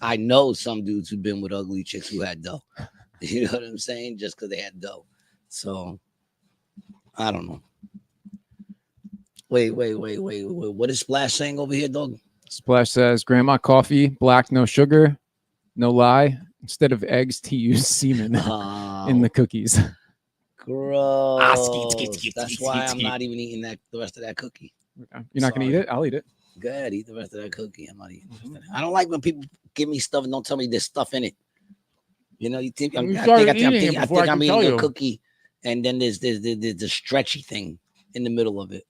I know some dudes who've been with ugly chicks who had dough. You know what I'm saying? Just because they had dough. So I don't know. Wait. What is Splash saying over here, dog? Splash says, "Grandma coffee, black, no sugar, no lie. Instead of eggs, to use semen in the cookies." Gross. skeet, That's skeet, why skeet, I'm not even eating the rest of that cookie. You're not gonna eat Sorry. it? I'll eat it. Go ahead, eat the rest of that cookie. I'm not eating the rest of that. I don't like when people give me stuff and don't tell me there's stuff in it. You know, you think I'm, You I started think, I eating it think, I before think I I'm could tell eating a you. cookie, and then there's the stretchy thing in the middle of it.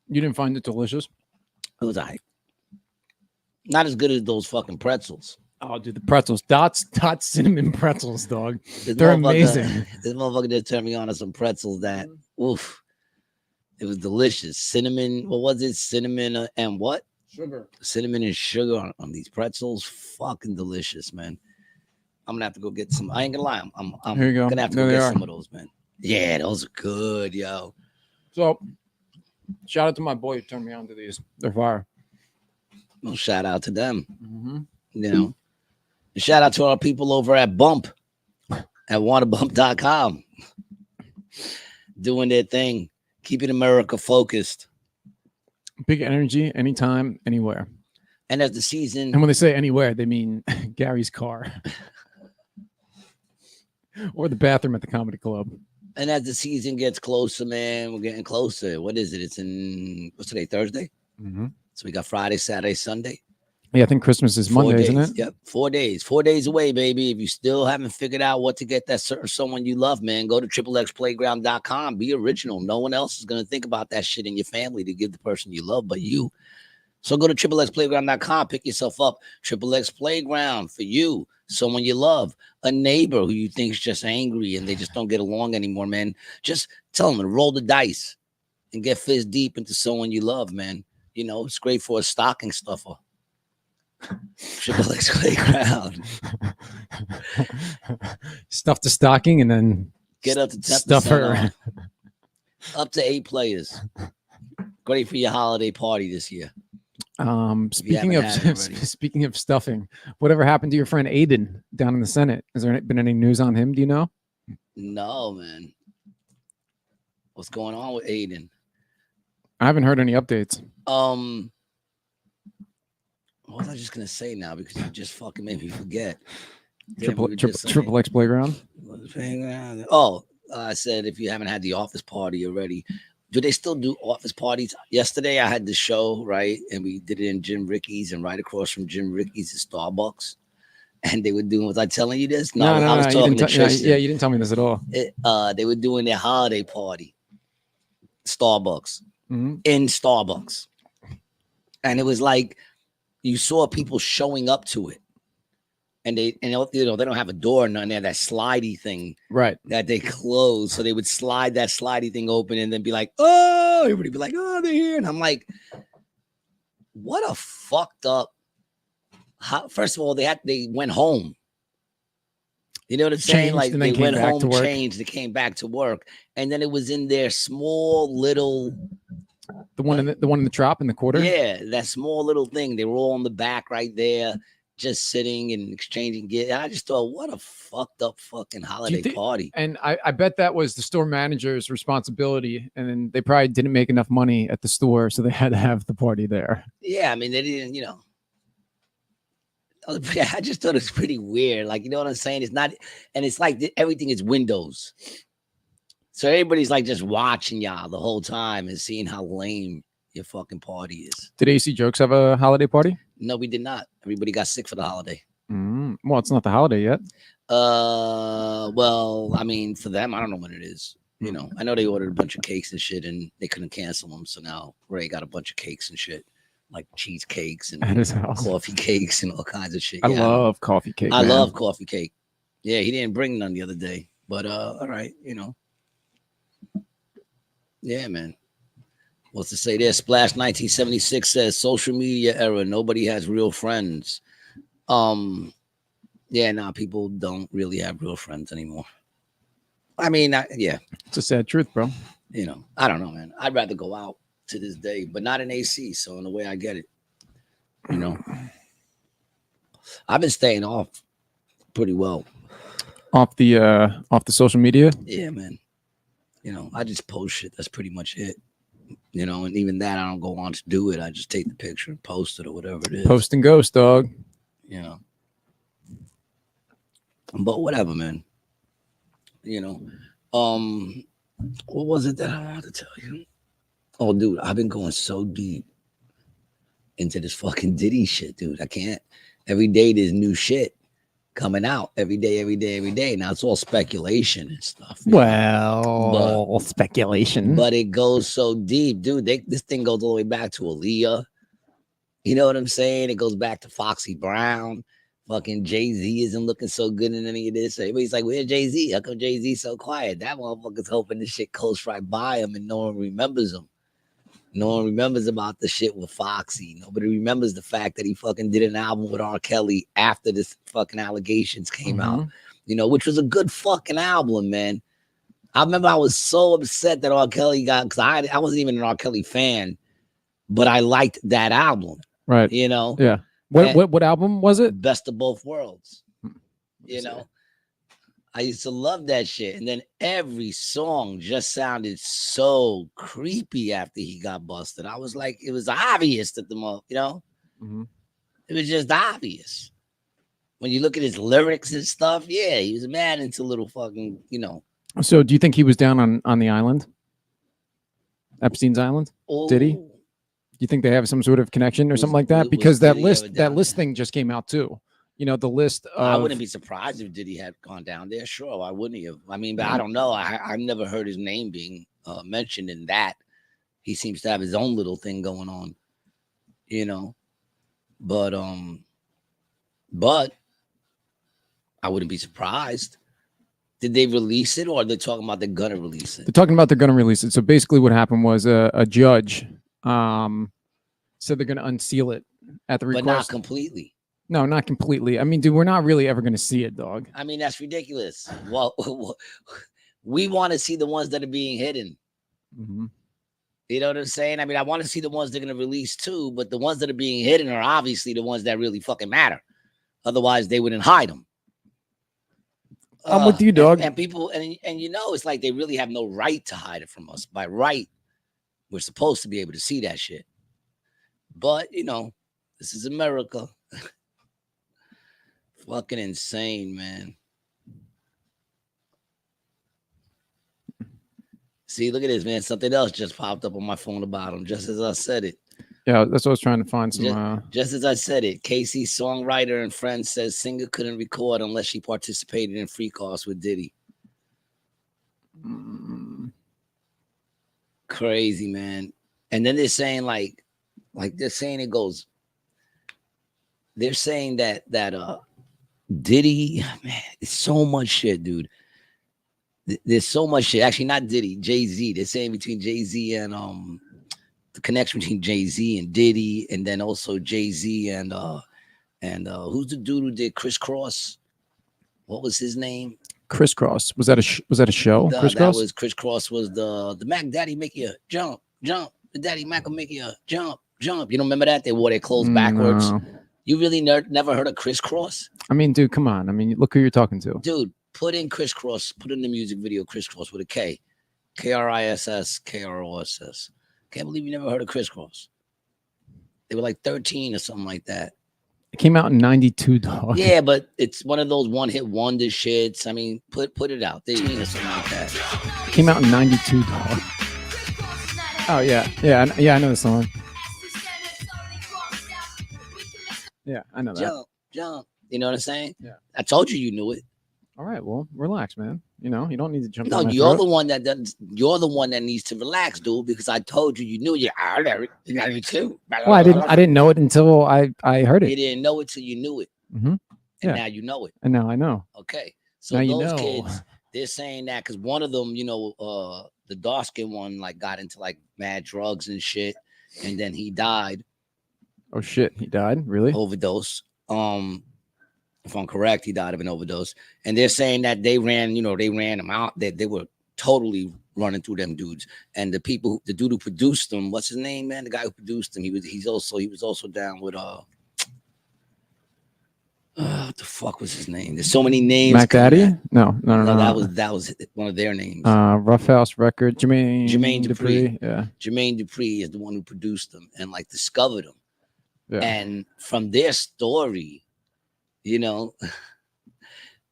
You didn't find it delicious? It was alright. Not as good as those fucking pretzels. Oh, dude, the pretzels, Dot cinnamon pretzels, dog. This They're motherfucker- amazing. This motherfucker just turned me on to some pretzels that, oof, it was delicious. Cinnamon, what was it? Cinnamon and what? Sugar. Cinnamon and sugar on these pretzels. Fucking delicious, man. I'm gonna have to go get some. I ain't gonna lie. I'm Here you go. gonna have to There go they get are. some of those, man. Yeah, those are good, yo. So, shout out to my boy who turned me on to these. They're fire. Well, shout out to them. Mm-hmm. You know, and shout out to our people over at Bump at wantabump.com doing their thing, keeping America focused. Big energy, anytime, anywhere. And as the season, And when they say anywhere, they mean Gary's car or the bathroom at the comedy club. and as the season gets closer, man, we're getting closer. What is it? It's in what's today? Thursday. Mm-hmm. So we got Friday, Saturday, Sunday. Yeah, I think Christmas is 4 Monday, days. isn't it? Yep, 4 days. 4 days away, baby. If you still haven't figured out what to get that certain someone you love, man, go to xxplayground.com. Be original. No one else is gonna think about that shit in your family to give the person you love, but you. So go to xxplayground.com. Pick yourself up. XXX Playground for you, someone you love, a neighbor who you think is just angry and they just don't get along anymore, man. Just tell them to roll the dice and get fist deep into someone you love, man. You know, it's great for a stocking stuffer. XXX Playground. Stuff the stocking and then Get up to 10% stuff her. off. Up to 8 players. Great for your holiday party this year. Speaking haven't had it of already. speaking of stuffing, whatever happened to your friend Aiden down in the Senate? Has there been any news on him? Do you know? No, man. What's going on with Aiden? I haven't heard any updates. What was I just gonna say now? Because you just fucking made me forget. Damn, we were just saying- Triple X Playground. Oh, I said if you haven't had the office party already, do they still do office parties? Yesterday I had the show, right? And we did it in Jim Ricky's, and right across from Jim Ricky's is Starbucks. And they were doing, was I telling you this? No, I was you talking didn't to tell- Tristan. yeah, you didn't tell me this at all. They were doing their holiday party, Starbucks, Mhm. in Starbucks. And it was like you saw people showing up to it. And they don't have a door or nothing. They have that slidey thing Right. that they close. So they would slide that slidey thing open and then be like, oh, everybody be like, oh, they're here. And I'm like, what a fucked up. First of all, they went home. You know what I'm saying? Changed Like and then they came went back home, to work. changed, they came back to work. And then it was in their small little, The one in the drop in the quarter. yeah, that small little thing. They were all on the back right there, just sitting and exchanging gifts. I just thought, what a fucked up fucking holiday think- party. And I bet that was the store manager's responsibility. And then they probably didn't make enough money at the store, so they had to have the party there. Yeah, I mean, they didn't, I just thought it was pretty weird. Like, you know what I'm saying? It's not, and it's like everything is windows. So everybody's like just watching y'all the whole time and seeing how lame your fucking party is. Did AC Jokes have a holiday party? No, we did not. Everybody got sick for the holiday. Well, it's not the holiday yet. Well, I mean, for them, I don't know when it is. You know, I know they ordered a bunch of cakes and shit, and they couldn't cancel them. So now Ray got a bunch of cakes and shit, like cheesecakes and At his house. coffee cakes and all kinds of shit. I Yeah, love coffee cake. I man. love coffee cake. Yeah, he didn't bring none the other day, but all right, you know. Yeah, man. What's to say there? Splash 1976 says social media era. Nobody has real friends. Yeah, nah, people don't really have real friends anymore. I mean, yeah, It's a sad truth, bro. you know, I don't know, man. I'd rather go out to this day, but not in AC. So in a way, I get it. You know, I've been staying off pretty well. Off the social media. Yeah, man. You know, I just post shit. That's pretty much it. You know, and even that, I don't go on to do it. I just take the picture and post it or whatever it is. Post and ghost, dog. You know. But whatever, man. You know. What was it that I wanted to tell you? Oh, dude, I've been going so deep into this fucking Diddy shit, dude. I can't. Every day there's new shit coming out. Every day. Now it's all speculation and stuff. you know? Well, speculation. But it goes so deep, dude. This thing goes all the way back to Aaliyah. You know what I'm saying? It goes back to Foxy Brown. Fucking Jay-Z isn't looking so good in any of this. Everybody's like, where's Jay-Z? How come Jay-Z so quiet? That motherfucker's hoping this shit goes right by him and no one remembers him. No one remembers about the shit with Foxy. Nobody remembers the fact that he fucking did an album with R. Kelly after this fucking allegations came out. You know, which was a good fucking album, man. I remember I was so upset that R. Kelly got, because I wasn't even an R. Kelly fan, but I liked that album. Right. You know? Yeah. What album was it? Best of Both Worlds. You know? I used to love that shit. And then every song just sounded so creepy after he got busted. I was like, it was obvious that you know? It was just obvious. When you look at his lyrics and stuff, yeah, he was mad into little fucking, you know. So do you think he was down on the island? Epstein's Island? Did he? Oh, You think they have some sort of connection or something like that? was Because that Diddy ever list down thing just came out too. You know, the list of, I wouldn't be surprised if Diddy had gone down there. Sure, why wouldn't he have? I mean, but I don't know. I've never heard his name being mentioned in that. He seems to have his own little thing going on, you know. But I wouldn't be surprised. Did they release it, or are they talking about they're gonna release it? they're talking about they're going to release it. So basically what happened was a judge said they're going to unseal it at the But request. not completely. No, not completely. I mean, dude, we're not really ever going to see it, dog. I mean, that's ridiculous. Well, we want to see the ones that are being hidden. You know what I'm saying? I mean, I want to see the ones they're going to release too, but the ones that are being hidden are obviously the ones that really fucking matter. Otherwise, they wouldn't hide them. I'm with you, dog. And people, and you know, it's like they really have no right to hide it from us. By right, we're supposed to be able to see that shit. But, you know, this is America. Fucking insane, man. See, look at this, man. Something else just popped up on my phone about him, just as I said it. Yeah, that's what I was trying to find some. Just as I said it, Casey, songwriter and friend, says singer couldn't record unless she participated in Free Calls with Diddy. Crazy, man. And then they're saying like they're saying it goes. They're saying that Diddy, man, it's so much shit, dude. There's so much shit. Actually, not Diddy, Jay-Z. They're saying between Jay-Z and the connection between Jay-Z and Diddy, and then also Jay-Z and who's the dude who did Crisscross? What was his name? Crisscross. Was that a show? Crisscross? That was Crisscross. Was the Mac Daddy make you jump? The Daddy Mac will make you jump. You don't remember that? They wore their clothes backwards. No. You really never heard of Crisscross? I mean, dude, come on. I mean, look who you're talking to. Dude, put in Crisscross. Put in the music video Crisscross with a K. Kriss, KROSS. Can't believe you never heard of Crisscross. They were like 13 or something like that. It came out in '92, dog. Yeah, but it's one of those one-hit wonder shits. I mean, put it out there, you know, something like that. It came out in '92, dog. Oh yeah. I know the song. Yeah, I know that. Jump. You know what I'm saying? Yeah. I told you knew it. All right, well, relax, man. You know, you don't need to jump. No, down my you're throat. the one that does. You're the one that needs to relax, dude. Because I told you knew it. I know it. You know it too. Well, I didn't know it until I heard You it, didn't know it till you knew it, Mhm. and Yeah. now you know it. and now I know. Okay, so Now you those know. kids, they're saying that because one of them, the dark skin one, like got into like mad drugs and shit, and then he died Oh shit, he died. Really? overdose. If I'm correct, he died of an overdose, and they're saying that they ran them out. That they were totally running through them dudes, and the dude who produced them, what's his name, man? The guy who produced them, he was also down with what the fuck was his name? There's so many names. Mac coming Daddy? at- No. That was one of their names. Rough House Record. Jermaine Dupri. Yeah. Jermaine Dupri is the one who produced them and like discovered them. Yeah. And from their story,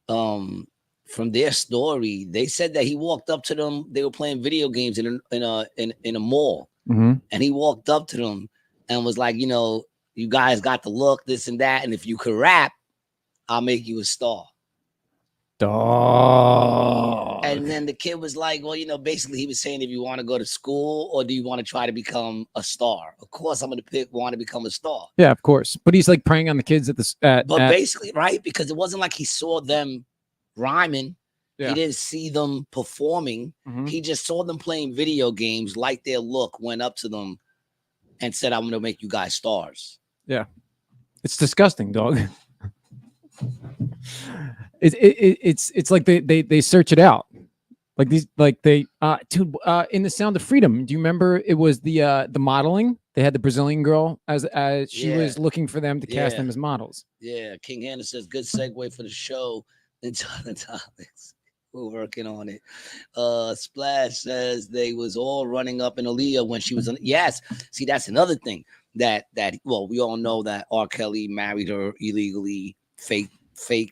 from their story, they said that he walked up to them. They were playing video games in a mall, hmm and he walked up to them and was like, you guys got the look, this and that, and if you could rap, I'll make you a star. Dog. And then the kid was like, well, basically he was saying, if you want to go to school or do you want to try to become a star? Of course, I'm going to want to become a star. Yeah, of course. But he's like preying on the kids But basically, right? Because it wasn't like he saw them rhyming. Yeah. He didn't see them performing. Mhm. He just saw them playing video games, liked their look, went up to them and said, I'm going to make you guys stars. It's disgusting, dog. It's like they search it out. Like these, like they dude, in The Sound of Freedom, do you remember it was the modeling? They had the Brazilian girl as she was looking for them to cast them as models. Yeah, King Hannah says, good segue for the show into the topics. We're working on it. Splash says they was all running up in Aaliyah when she was on. Yes, see, that's another thing that we all know that R. Kelly married her illegally, faked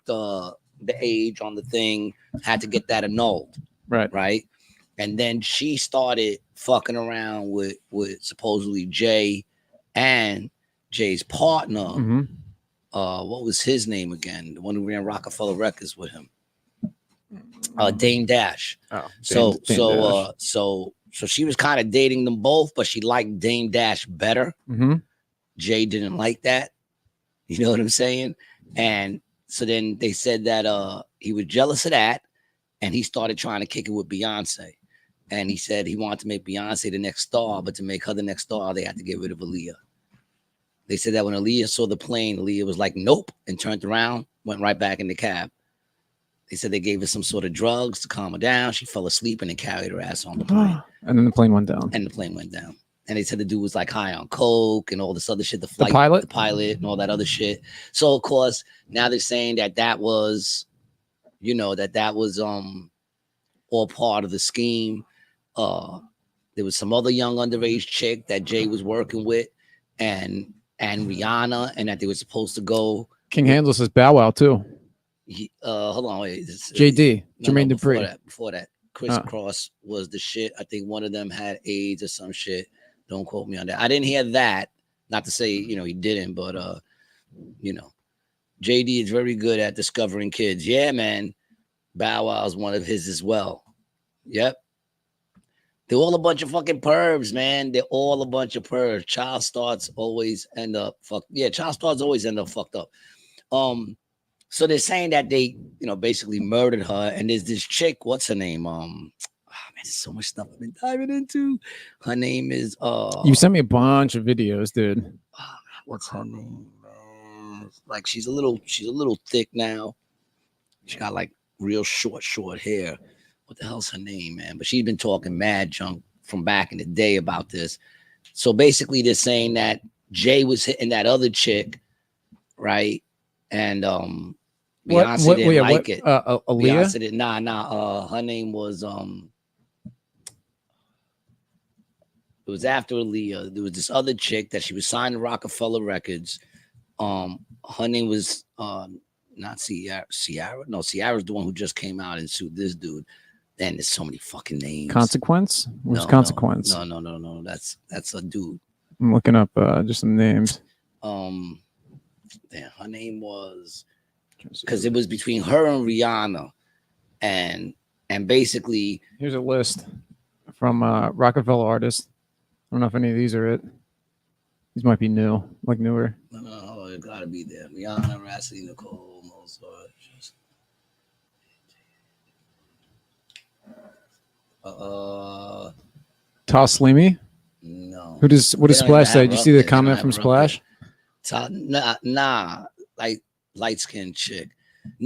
the age on the thing, had to get that annulled. Right. And then she started fucking around with supposedly Jay and Jay's partner. Mm-hmm. What was his name again? The one who ran Rockefeller Records with him. Dame Dash. Oh, So she was kind of dating them both, but she liked Dame Dash better. Mm-hmm. Jay didn't like that. You know what I'm saying? And so then they said that he was jealous of that, and he started trying to kick it with Beyonce. And he said he wanted to make Beyonce the next star, but to make her the next star, they had to get rid of Aaliyah. They said that when Aaliyah saw the plane, Aaliyah was like, nope, and turned around, went right back in the cab. They said they gave her some sort of drugs to calm her down. She fell asleep and they carried her ass on the plane. And then the plane went down. And the plane went down. And they said the dude was like high on coke and all this other shit. The pilot and all that other shit. So of course, now they're saying that was, that was all part of the scheme. There was some other young underage chick that Jay was working with, and Rihanna, and that they were supposed to go. King Handel says Bow Wow too. Hold on, wait. JD, Jermaine Dupri. Before that, Chris Cross was the shit. I think one of them had AIDS or some shit. Don't quote me on that. I didn't hear that. Not to say, he didn't, but JD is very good at discovering kids. Yeah, man. Bow Wow is one of his as well. Yep. They're all a bunch of fucking pervs, man. They're all a bunch of pervs. Child stars always end up fucked up. So they're saying that they, basically murdered her. And there's this chick, what's her name? Man, there's so much stuff I've been diving into. Her name is You sent me a bunch of videos, dude. What's her name, man? Like she's a little thick now. She got like real short hair. What the hell's her name, man? But she's been talking mad junk from back in the day about this. So basically they're saying that Jay was hitting that other chick, right? And Beyonce didn't like it. Aaliyah? Beyonce did her name was it was after Aaliyah. There was this other chick that she was signed to Rockefeller Records. Her her name was not Sierra. Sierra? No, Sierra's the one who just came out and sued this dude. And there's so many fucking names. Consequence? What's No, Consequence? No. That's a dude. I'm looking up just some names. Damn, her name was because it was between her and Rihanna, and basically here's a list from Rockefeller artists. I don't know if any of these are it. These might be new, like newer. no, it gotta be there. Rihanna, Rhapsody, Nicole, Mozart. Taslimi? No. What does They don't even Splash say? have Did you her see up the there. They don't comment have from her up there. Splash? Nah, like light skinned chick. See,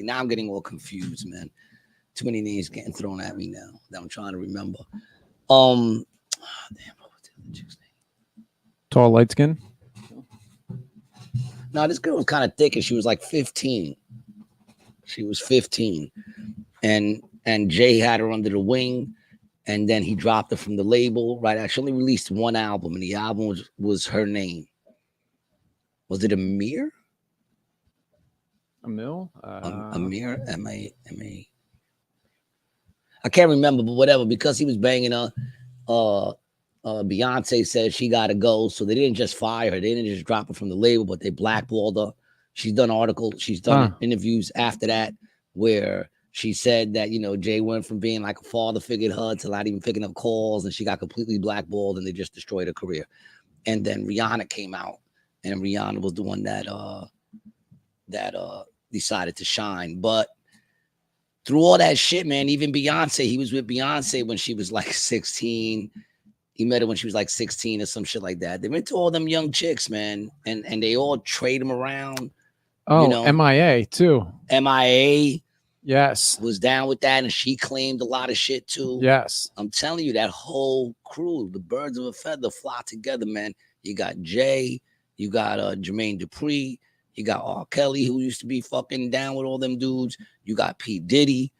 now I'm getting all confused, man. Too many names getting thrown at me now that I'm trying to remember. Damn, what was the other chick's name? Tall, light skin? No, this girl was kind of thick, and she was like 15. She was 15, and Jay had her under the wing, and then he dropped her from the label. Right, she only released one album, and the album was her name. Was it Amir? Emil? Amir? M-A. I can't remember, but whatever. Because he was banging her, Beyonce said she got to go, so they didn't just fire her. They didn't just drop her from the label, but they blackballed her. She's done articles. She's done interviews after that where she said that, Jay went from being like a father figure to her to not even picking up calls, and she got completely blackballed, and they just destroyed her career. And then Rihanna came out, and Rihanna was the one that decided to shine. But through all that shit, man, even Beyonce, he was with Beyonce when she was like 16. He met her when she was like 16 or some shit like that. They went to all them young chicks, man, and they all trade them around. Oh, MIA too. MIA Yes. was down with that, and she claimed a lot of shit too. Yes. I'm telling you, that whole crew, the birds of a feather, fly together, man. You got Jay, you got Jermaine Dupri, you got R. Kelly, who used to be fucking down with all them dudes. You got P. Diddy.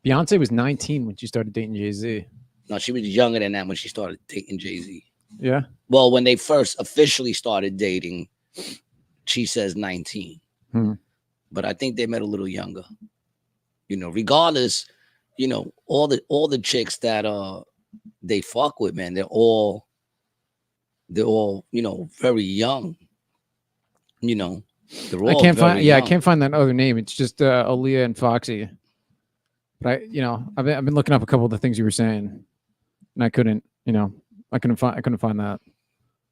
Beyonce was 19 when she started dating Jay-Z. No, she was younger than that when she started dating Jay-Z. Yeah. Well, when they first officially started dating, she says 19. But I think they met a little younger. Regardless, all the chicks that they fuck with, man, they're all very young. They're all I can't find that other name. It's just Aaliyah and Foxy. But I've been looking up a couple of the things you were saying, and I couldn't find that.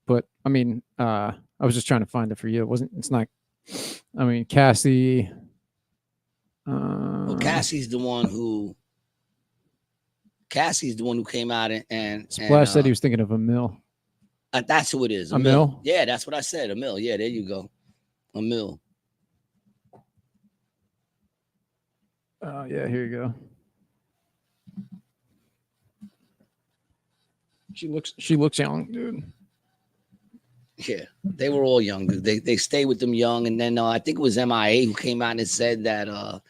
But I mean, I was just trying to find it for you. It's not. I mean, Cassie. Well, Cassie's the one who came out and Splash said he was thinking of Emil. That's who it is. Emil? Yeah, that's what I said. Emil. Yeah, there you go. Emil. Yeah, here you go. She looks young, dude. Yeah, they were all young. They stay with them young, and then I think it was MIA who came out and said that I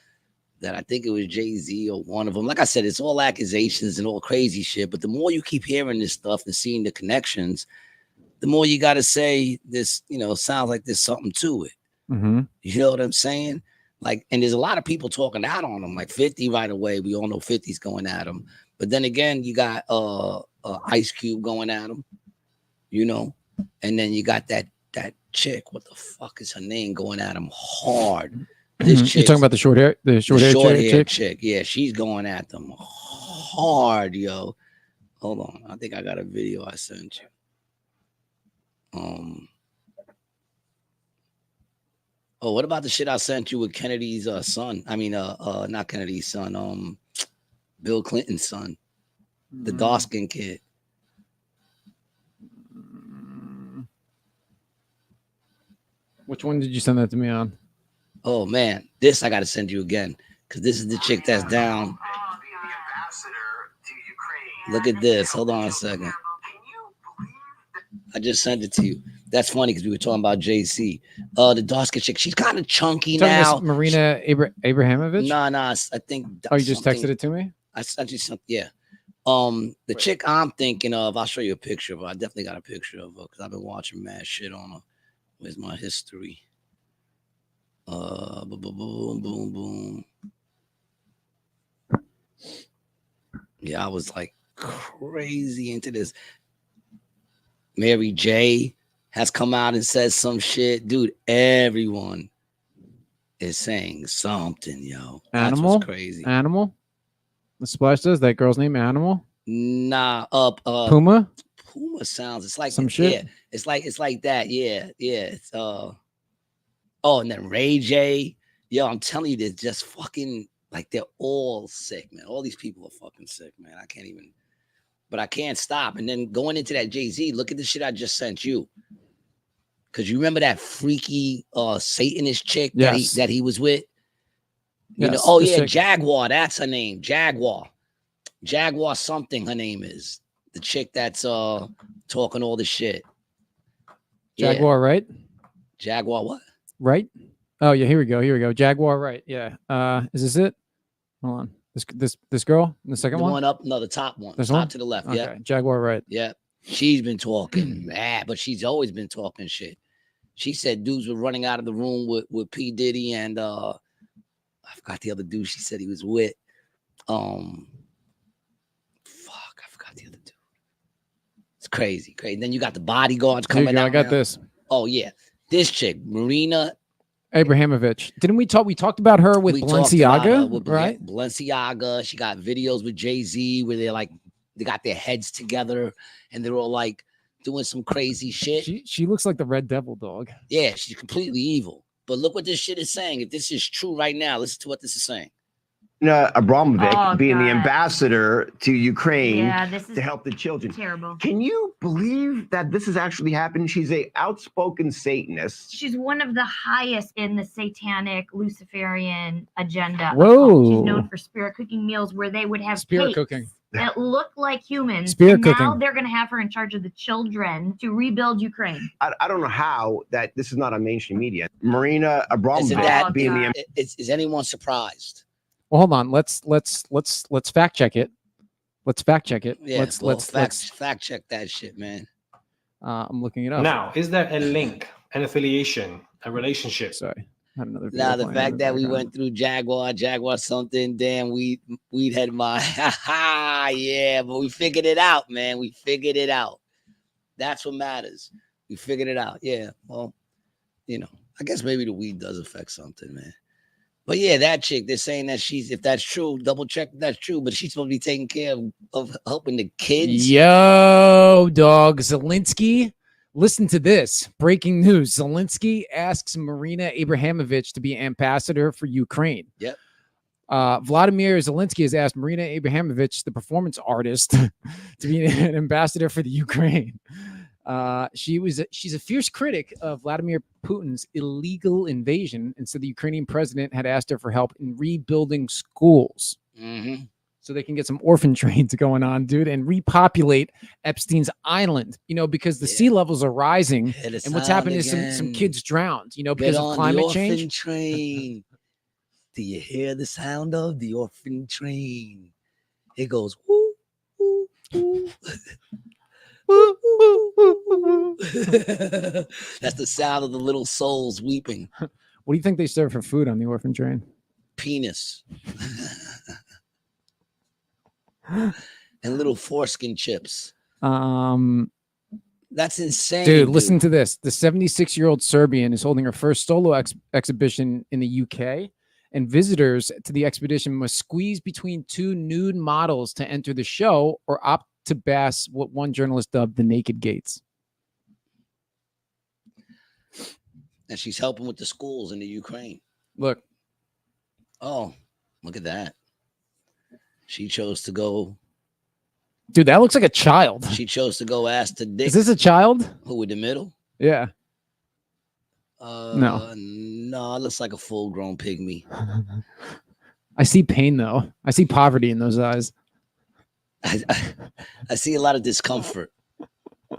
think it was Jay-Z or one of them. Like I said, it's all accusations and all crazy shit. But the more you keep hearing this stuff and seeing the connections, the more you got to say this. Sounds like there's something to it. Mm-hmm. You know what I'm saying? Like, and there's a lot of people talking out on him, like 50 right away. We all know 50's going at him. But then again, you got Ice Cube going at him, and then you got that chick. What the fuck is her name? Going at him hard. This chick. You're talking about the short hair chick. Yeah, she's going at them hard, yo. Hold on, I think I got a video I sent you. Oh, what about the shit I sent you with Kennedy's son? I mean, not Kennedy's son. Bill Clinton's son, the dark skinned kid. Which one did you send that to me on? Oh man, this I got to send you again because this is the chick that's down. Look at this. Hold on a second. I just sent it to you. That's funny because we were talking about JC. The dark-skinned chick, she's kind of chunky now. Marina Abrahamovich? Nah. I think. Oh, you just texted it to me? I sent you something. Yeah. The chick I'm thinking of, I'll show you a picture of her. I definitely got a picture of her because I've been watching mad shit on her. Where's my history? Boom, boom, boom, boom, boom. Yeah, I was like crazy into this. Mary J has come out and said some shit. Dude, everyone is saying something, yo. That's Animal? what's crazy. Animal? The Splash does that girl's name Animal? Nah, Puma? Puma sounds. It's like Some shit? Yeah, it's like that. Yeah. It's oh, and then Ray J. Yo, I'm telling you, they're just fucking like they're all sick, man. All these people are fucking sick, man. I can't even, but I can't stop. And then going into that Jay-Z, look at the shit I just sent you. Cause you remember that freaky Satanist chick Yes. that he was with? You know, Yes, oh the yeah, chick. Jaguar, that's her name. Jaguar something her name is. The chick that's talking all the shit. Yeah. Jaguar, right? Jaguar what? Right? Oh yeah, here we go. Jaguar, right? Yeah. Is this it? Hold on. This girl, the second The one. one up, no, the top one. This Top one? to the left. Okay, Yeah. Jaguar, right? Yeah. She's been talking mad, but she's always been talking shit. She said dudes were running out of the room with P. Diddy and I forgot the other dude she said he was with. Fuck, I forgot the other dude. It's crazy. Then you got the bodyguards Here you coming go. out. I got now. this. Oh yeah. This chick, Marina Abramovich. Didn't we talk? We talked about her with we talked about her Balenciaga, with right? Balenciaga. She got videos with Jay-Z where they got their heads together and they're all like doing some crazy shit. She looks like the Red Devil dog. Yeah, she's completely evil. But look what this shit is saying. If this is true right now, listen to what this is saying. Abramovich Oh, being the God. ambassador to Ukraine Yeah, this is to help the children. terrible. Can you believe that this has actually happened? She's a outspoken Satanist. She's one of the highest in the satanic Luciferian agenda. Whoa. She's known for spirit cooking meals where they would have Spirit cakes cooking. that look like humans. Spirit and Now cooking. they're going to have her in charge of the children to rebuild Ukraine. I don't know how that this is not on mainstream media. Marina Isn't Abramovich that being the God. is anyone surprised? Well, hold on. Let's fact check it. Let's fact check it. Yeah, let's fact check that shit, man. I'm looking it up. Now, is there a link, an affiliation, a relationship? Sorry. I had another Now video the playing in fact the that we background. went through Jaguar something, damn, we'd had my yeah, but we figured it out, man. We figured it out. That's what matters. We figured it out. Yeah. Well, you know, I guess maybe the weed does affect something, man. But yeah, that chick, they're saying that if that's true, double check if that's true, but she's supposed to be taking care of helping the kids. Yo, dog. Zelensky. Listen to this. Breaking news. Zelensky asks Marina Abramovich to be ambassador for Ukraine. Yep. Vladimir Zelensky has asked Marina Abramovich, the performance artist, to be an ambassador for the Ukraine. She's a fierce critic of Vladimir Putin's illegal invasion, and so the Ukrainian president had asked her for help in rebuilding schools. Mm-hmm. So they can get some orphan trains going on, dude, and repopulate Epstein's Island, because the sea levels are rising. And what's happened is some kids drowned, because of climate change. Train. Do you hear the sound of the orphan train? It goes woo, woo, woo. Woo, woo, woo, woo. That's the sound of the little souls weeping. What do you think they serve for food on the orphan train? Penis. And little foreskin chips. That's insane. Dude, listen to this. The 76-year-old Serbian is holding her first solo exhibition in the UK, and visitors to the expedition must squeeze between two nude models to enter the show or opt to pass what one journalist dubbed the naked gates. And she's helping with the schools in the Ukraine. Look. Oh, look at that. She chose to go. Dude, that looks like a child. She chose to go ass to dick. Is this a child? Who in the middle? Yeah. No, it looks like a full-grown pygmy. I see pain though. I see poverty in those eyes. I see a lot of discomfort.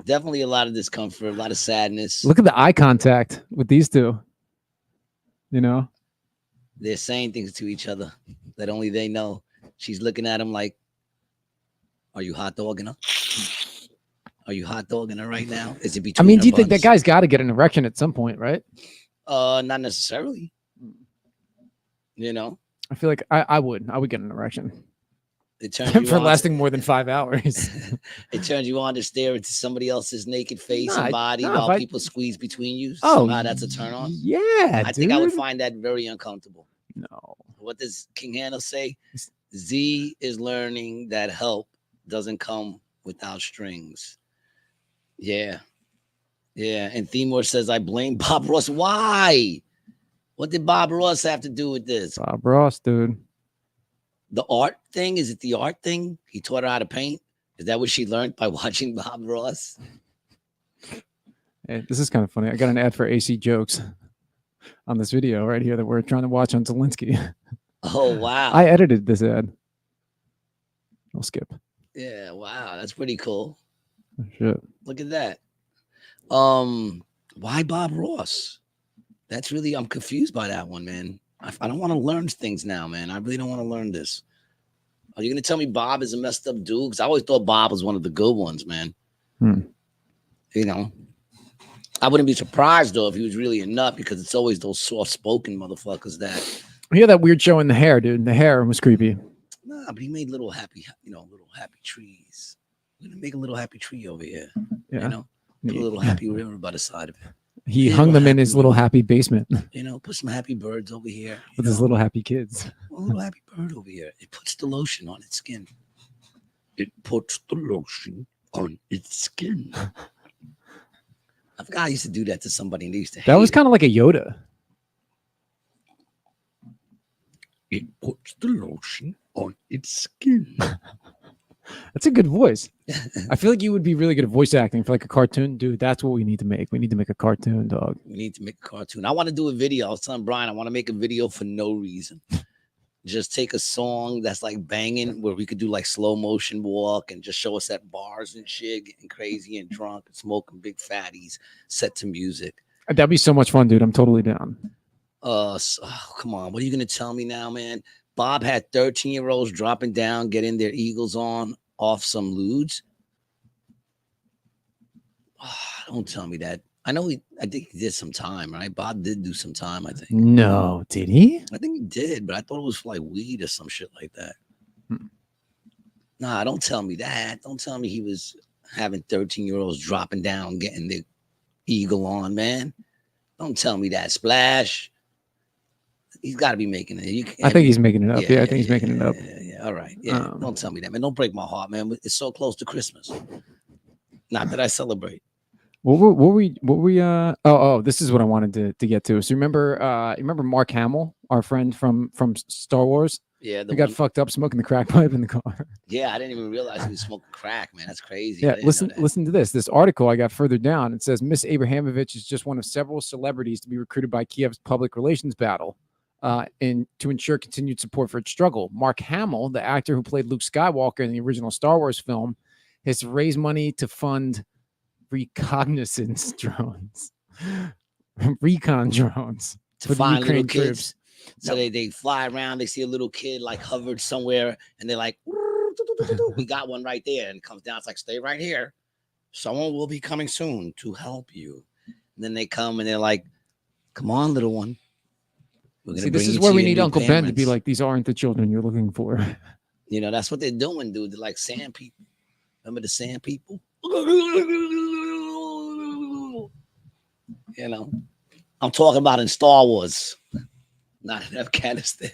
Definitely a lot of discomfort, a lot of sadness. Look at the eye contact with these two. They're saying things to each other that only they know. She's looking at him like, "Are you hot dogging her?" Are you hot dogging her right now? Is it I between? mean, her do you think that buns? guy's got to get an erection at some point, right? Not necessarily. You know, I feel like I would get an erection it turns you for on lasting more than 5 hours. It turns you on to stare into somebody else's naked face Nah, and body nah, while if I- people squeeze between you. Oh, Somehow that's a turn on. Yeah, I think I would dude. find that very uncomfortable. No. What does King Handel say? Z is learning that help doesn't come without strings. Yeah. Yeah. And Themor says, I blame Bob Ross. Why? What did Bob Ross have to do with this? Bob Ross, dude. The art thing? Is it the art thing? He taught her how to paint? Is that what she learned by watching Bob Ross? Hey, this is kind of funny. I got an ad for AC Jokes on this video right here that we're trying to watch on Zelensky. Oh, wow. I edited this ad. I'll skip. Yeah, wow. That's pretty cool. Shit. Look at that. Why Bob Ross? That's really, I'm confused by that one, man. I don't want to learn things now, man. I really don't want to learn this. Are you going to tell me Bob is a messed up dude? Because I always thought Bob was one of the good ones, man. Hmm. You know, I wouldn't be surprised, though, if he was really a nut, because it's always those soft-spoken motherfuckers that. You hear that weird show in the hair, dude? The hair was creepy. Nah, but he made little happy, little happy trees. We're going to make a little happy tree over here. Yeah. You know, put a little happy river by the side of it. He Yeah, hung little them in happy his little river. happy basement You know, put some happy birds over here. with his little happy kids. A little happy bird over here. It puts the lotion on its skin. It puts the lotion on its skin. I forgot I used to do that to somebody and they used to That was hate kind of like a Yoda. it. It puts the lotion on its skin. That's a good voice. I feel like you would be really good at voice acting for like a cartoon. Dude, that's what we need to make. We need to make a cartoon, dog. We need to make a cartoon. I want to do a video. I was telling Brian, I want to make a video for no reason. Just take a song that's like banging where we could do like slow motion walk and just show us at bars and shit, getting crazy and drunk and smoking big fatties set to music. That'd be so much fun, dude. I'm totally down. Come on. What are you going to tell me now, man? Bob had 13-year-olds dropping down, getting their eagles on off some lewds. Don't tell me that. I think he did some time, right? Bob did do some time, I think. No, did he? I think he did, but I thought it was for like weed or some shit like that. Nah, don't tell me that. Don't tell me he was having 13-year-olds dropping down, getting their eagle on, man. Don't tell me that. Splash. He's got to be making it. I think he's making it up. Yeah, I think he's making it up. Yeah. All right. Yeah. Don't tell me that, man. Don't break my heart, man. It's so close to Christmas. Not that I celebrate. What were we this is what I wanted to get to. So remember Mark Hamill, our friend from Star Wars? Yeah, we got fucked up smoking the crack pipe in the car. Yeah, I didn't even realize he was smoking crack, man. That's crazy. Yeah, listen to this article I got further down. It says Miss Abramovich is just one of several celebrities to be recruited by Kiev's public relations battle to ensure continued support for its struggle. Mark Hamill, the actor who played Luke Skywalker in the original Star Wars film, has raised money to fund reconnaissance drones, recon drones to find little kids. So they fly around, they see a little kid like hovered somewhere, and they're like, we got one right there, and it comes down. It's like, stay right here. Someone will be coming soon to help you. And then they come and they're like, come on, little one. See, this is where we need Uncle Ben to be like, these aren't the children you're looking for. You know, that's what they're doing, dude. They're like sand people. Remember the sand people? You know, I'm talking about in Star Wars, not in Afghanistan.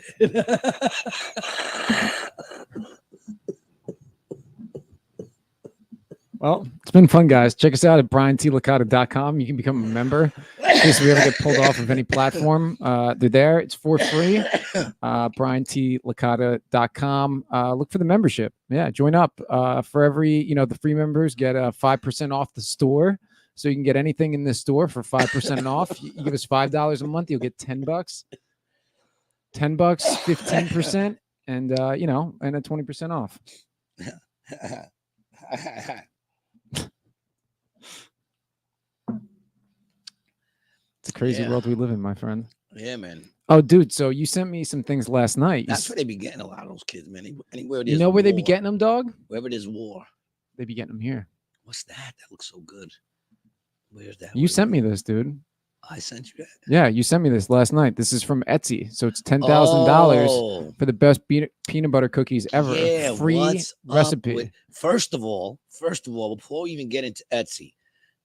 Well, it's been fun, guys. Check us out at briantlicata.com. You can become a member in case we ever get pulled off of any platform. They're there. It's for free. briantlicata.com. Look for the membership. Yeah, join up. For every, the free members get 5% off the store. So you can get anything in this store for 5% off. You give us $5 a month, you'll get $10. $10, 15%, and and a 20% off. It's a crazy world we live in, my friend. Yeah, man. Oh, dude. So you sent me some things last night. That's where they be getting a lot of those kids, man. Anywhere you know where they be getting them, dog? Wherever there's war. They be getting them here. What's that? That looks so good. Where's that? You sent me this, dude. I sent you that. Yeah, you sent me this last night. This is from Etsy, so it's $10,000 Oh, for the best peanut butter cookies ever. yeah. Free What's up recipe. with- First of all, before we even get into Etsy,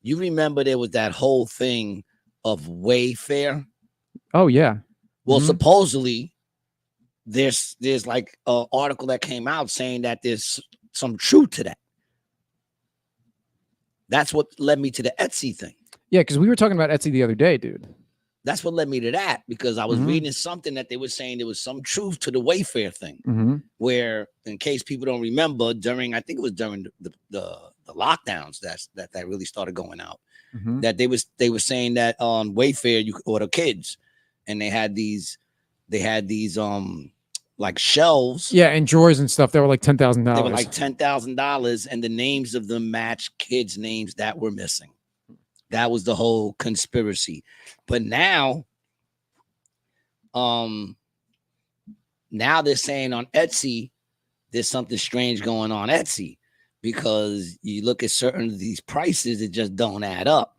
you remember there was that whole thing of Wayfair? Oh yeah. Well, Mhm. supposedly there's like an article that came out saying that there's some truth to that. That's what led me to the Etsy thing. Yeah, because we were talking about Etsy the other day, dude. That's what led me to that, because I was Mhm. reading something that they were saying there was some truth to the Wayfair thing, Mm-hmm. where, in case people don't remember, during I think it was during the lockdowns that really started going out, Mm-hmm. that they were saying that on Wayfair you could order kids, and they had these like shelves. Yeah, and drawers and stuff. They were like $10,000. They were like $10,000, and the names of them matched kids' names that were missing. That was the whole conspiracy. But now they're saying on Etsy, there's something strange going on Etsy, because you look at certain of these prices, it just don't add up.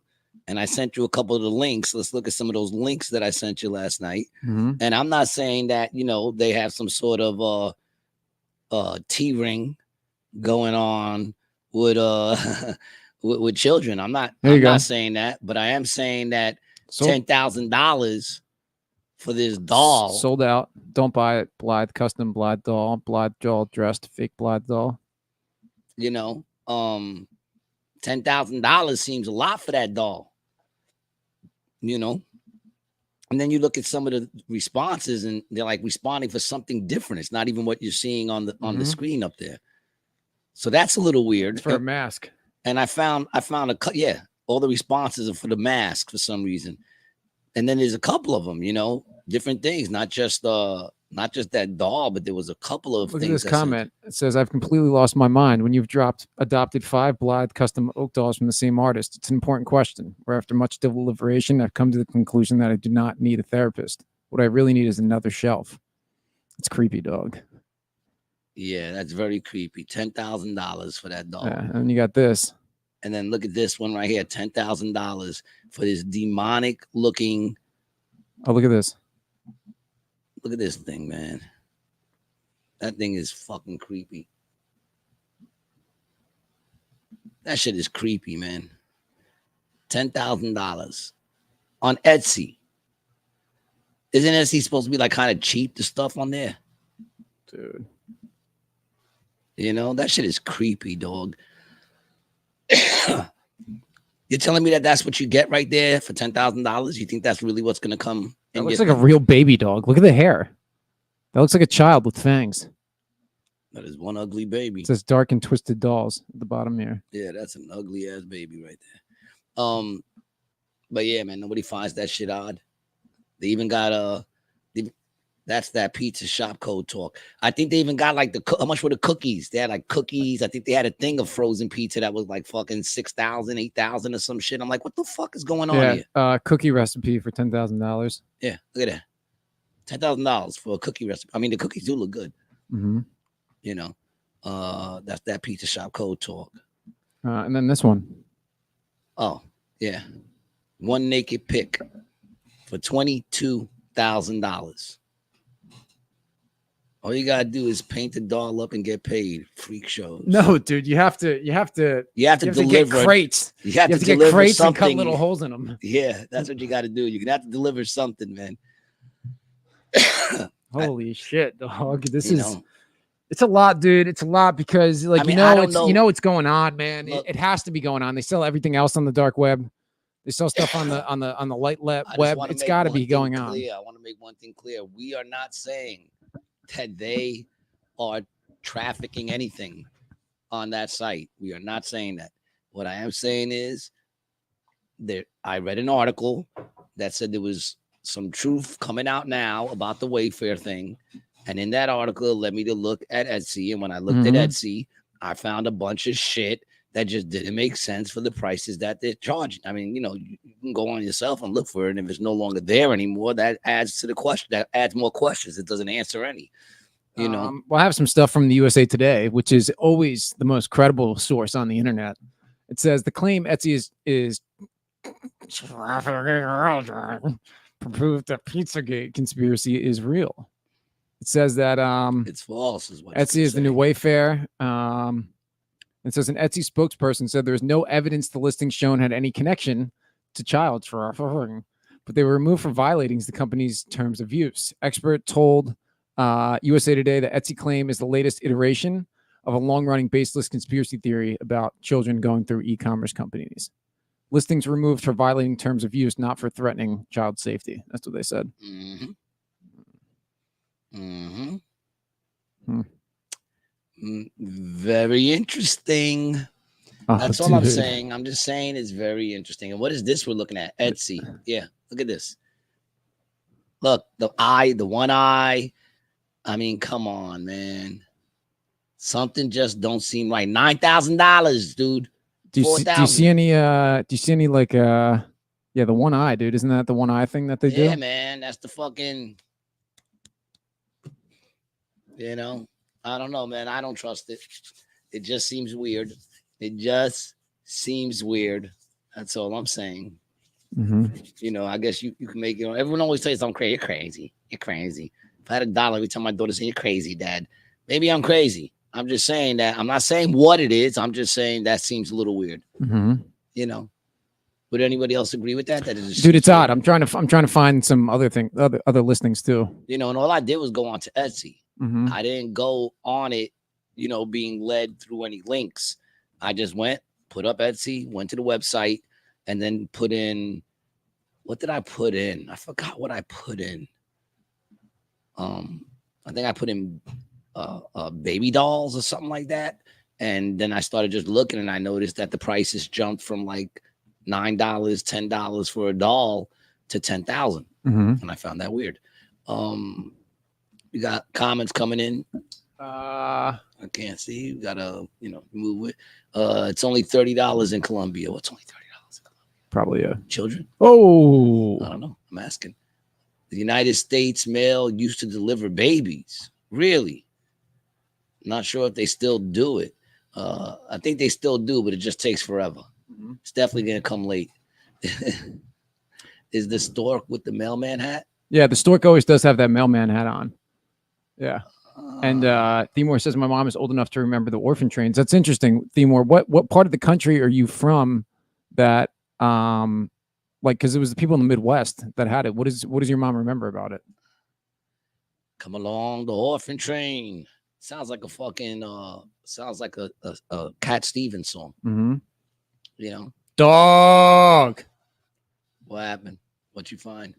And I sent you a couple of the links. Let's look at some of those links that I sent you last night. Mhm. And I'm not saying that, they have some sort of T-ring going on with with children. I'm not saying that, but I am saying that $10,000 for this doll. Sold out. Don't buy it. Blythe custom Blythe doll. Blythe doll dressed fake Blythe doll. $10,000 seems a lot for that doll. And then you look at some of the responses, and they're like responding for something different. It's not even what you're seeing on the screen up there. So that's a little weird. It's for a mask. And I found all the responses are for the mask for some reason. And then there's a couple of them, different things, not just that doll, but there was a couple of Look things. at this comment. It says, I've completely lost my mind. When you've adopted 5 Blythe custom oak dolls from the same artist, it's an important question. Where after much deliberation, I've come to the conclusion that I do not need a therapist. What I really need is another shelf. It's creepy, dog. Yeah, that's very creepy. $10,000 for that doll. Yeah, and you got this. And then look at this one right here, $10,000 for this demonic looking. Oh, look at this. Look at this thing, man. That thing is fucking creepy. That shit is creepy, man. $10,000 on Etsy. Isn't Etsy supposed to be like kind of cheap, the stuff on there? Dude. That shit is creepy, dog. You're telling me that that's what you get right there for $10,000? You think that's really what's going to come? That looks like a real baby dog. Look at the hair. That looks like a child with fangs. That is one ugly baby. It says dark and twisted dolls at the bottom here. Yeah, that's an ugly ass baby right there. But yeah, man, nobody finds that shit odd. They even got that's that pizza shop code talk. I think they even got like how much were the cookies? They had like cookies. I think they had a thing of frozen pizza that was like fucking 6,000, 8,000 or some shit. I'm like, what the fuck is going on here? Cookie recipe for $10,000. Yeah, look at that. $10,000 for a cookie recipe. I mean, the cookies do look good. Mm-hmm. That's that pizza shop code talk. And then this one. Oh, yeah. One naked pic for $22,000. All you gotta do is paint the doll up and get paid. Freak shows. No, dude, you have to deliver. get crates. You have to get deliver crates something. and cut little holes in them. Yeah, that's what you got to do. You're gonna have to deliver something, man. Holy shit, dog! It's a lot, dude. It's a lot because, like, I mean, what's going on, man. It has to be going on. They sell everything else on the dark web. They sell stuff on the light web. It's got to be going on. I want to make one thing clear. We are not saying that they are trafficking anything on that site. We are not saying that. What I am saying is I read an article that said there was some truth coming out now about the Wayfair thing. And in that article, it led me to look at Etsy. And when I looked at Etsy, I found a bunch of shit that just didn't make sense for the prices that they're charging. I mean, you can go on yourself and look for it. And if it's no longer there anymore, that adds to the question. That adds more questions. It doesn't answer any. Well, I have some stuff from the USA Today, which is always the most credible source on the internet. It says the claim Etsy is proof that Pizzagate conspiracy is real. It says that It's false, is what Etsy is the new Wayfair. It says an Etsy spokesperson said there is no evidence the listings shown had any connection to child trafficking, but they were removed for violating the company's terms of use. Expert told USA Today that Etsy claim is the latest iteration of a long-running baseless conspiracy theory about children going through e-commerce companies. Listings removed for violating terms of use, not for threatening child safety. That's what they said. Very interesting. That's all I'm saying. I'm just saying it's very interesting. And what is this we're looking at? Etsy. Yeah, look at this. Look, the one eye. I mean, come on, man. Something just don't seem right. $9,000, dude. Do you see any like the one eye, dude? Isn't that the one eye thing that they do? Yeah, man. That's the fucking, I don't know, man. I don't trust it. It just seems weird. It just seems weird. That's all I'm saying. I guess you can make, everyone always says I'm crazy. You're crazy. You're crazy. If I had $1 every time my daughter said, you're crazy, Dad. Maybe I'm crazy. I'm just saying that. I'm not saying what it is. I'm just saying that seems a little weird. Would anybody else agree with that? Dude, it's odd. I'm trying to find some other listings too. And all I did was go on to Etsy. I didn't go on it, being led through any links. I just went, put up Etsy, went to the website, and then put in, what did I put in? I forgot what I put in. I think I put in baby dolls or something like that. And then I started just looking, and I noticed that the prices jumped from like $9, $10 for a doll to $10,000. And I found that weird. We got comments coming in. I can't see. We gotta, move it. It's only $30 in Colombia. What's only $30 in Colombia? Probably children. Oh, I don't know. I'm asking. The United States mail used to deliver babies. Really? Not sure if they still do it. I think they still do, but it just takes forever. It's definitely gonna come late. Is the stork with the mailman hat? Yeah, the stork always does have that mailman hat on. Yeah. And Themor says my mom is old enough to remember the orphan trains. That's interesting, Themor. What part of the country are you from that because it was the people in the Midwest that had it. What does your mom remember about it? Come along the orphan train. Sounds like a fucking sounds like a Cat Stevens song. Dog. What happened? What you find?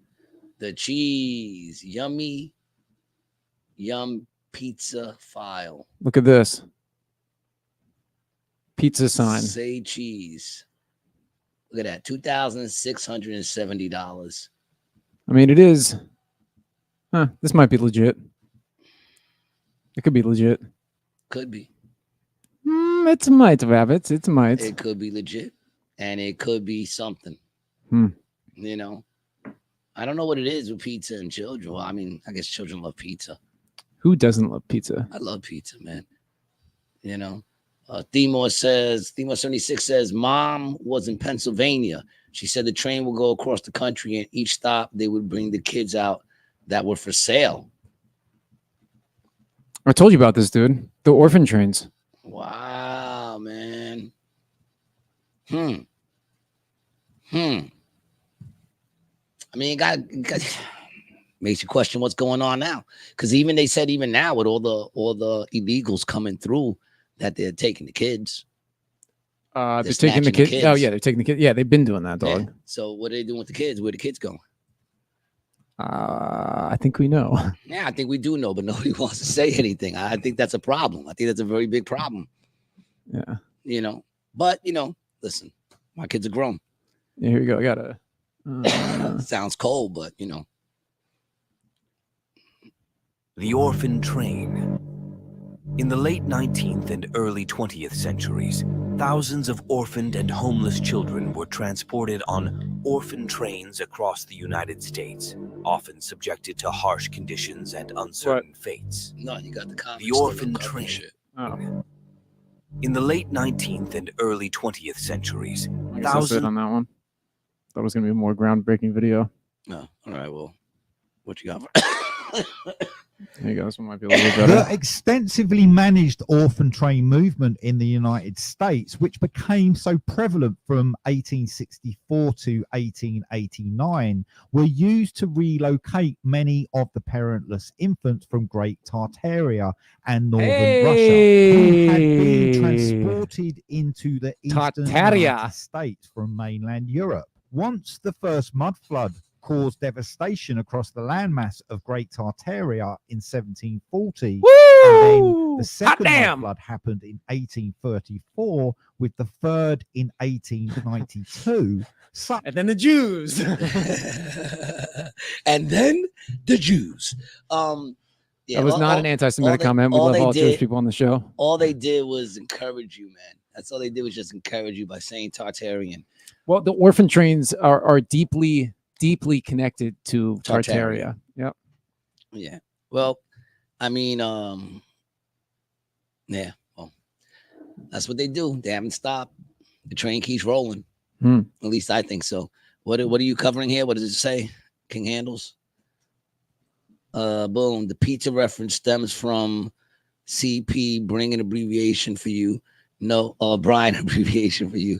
The cheese, yum pizza file. Look at this. Pizza sign. Say cheese. Look at that. $2,670. I mean, it is. This might be legit. It could be legit. Could be. It's might have habits. It's might. It could be legit, and it could be something. I don't know what it is with pizza and children. Well, I mean, I guess children love pizza. Who doesn't love pizza? I love pizza, man. Themor 76 says, Mom was in Pennsylvania. She said the train will go across the country, and each stop they would bring the kids out that were for sale. I told you about this, dude. The orphan trains. Wow, man. I mean, it makes you question what's going on now. Because they said even now with all the illegals coming through that they're taking the kids. They're taking the kids. Oh yeah, they're taking the kids. Yeah, they've been doing that, dog. Yeah. So what are they doing with the kids? Where the kids going? I think we know. Yeah, I think we do know, but nobody wants to say anything. I think that's a problem. I think that's a very big problem. Yeah. But listen, my kids are grown. Yeah, here we go. I gotta. Sounds cold, but The orphan train. In the late 19th and early 20th centuries, thousands of orphaned and homeless children were transported on orphan trains across the United States, often subjected to harsh conditions and uncertain fates. No, you got the orphan train. In the late 19th and early 20th centuries, I guess that's it on that one. Thought it was going to be a more groundbreaking video. No. All right. Well, what you got? There you go. This one might be a little bit The better. extensively managed orphan train movement in the United States, which became so prevalent from 1864 to 1889, were used to relocate many of the parentless infants from Great Tartaria and northern Russia, who had been transported into the eastern Tartaria. United States from mainland Europe. Once the first mud flood caused devastation across the landmass of Great Tartaria in 1740. And then the second mud flood happened in 1834, with the third in 1892. And then the Jews. And then the Jews. Yeah, That was not an anti-Semitic comment. We love all Jewish people on the show. All they did was encourage you, man. That's all they did was just encourage you by saying Tartarian. Well, the orphan trains are deeply connected to Tartaria. Yep. Yeah. Well, I mean, yeah. Well, that's what they do. They haven't stopped. The train keeps rolling. At least I think so. What are you covering here? What does it say? King Handles. Boom. The pizza reference stems from CP. Bring an abbreviation for you. No, Brian abbreviation for you.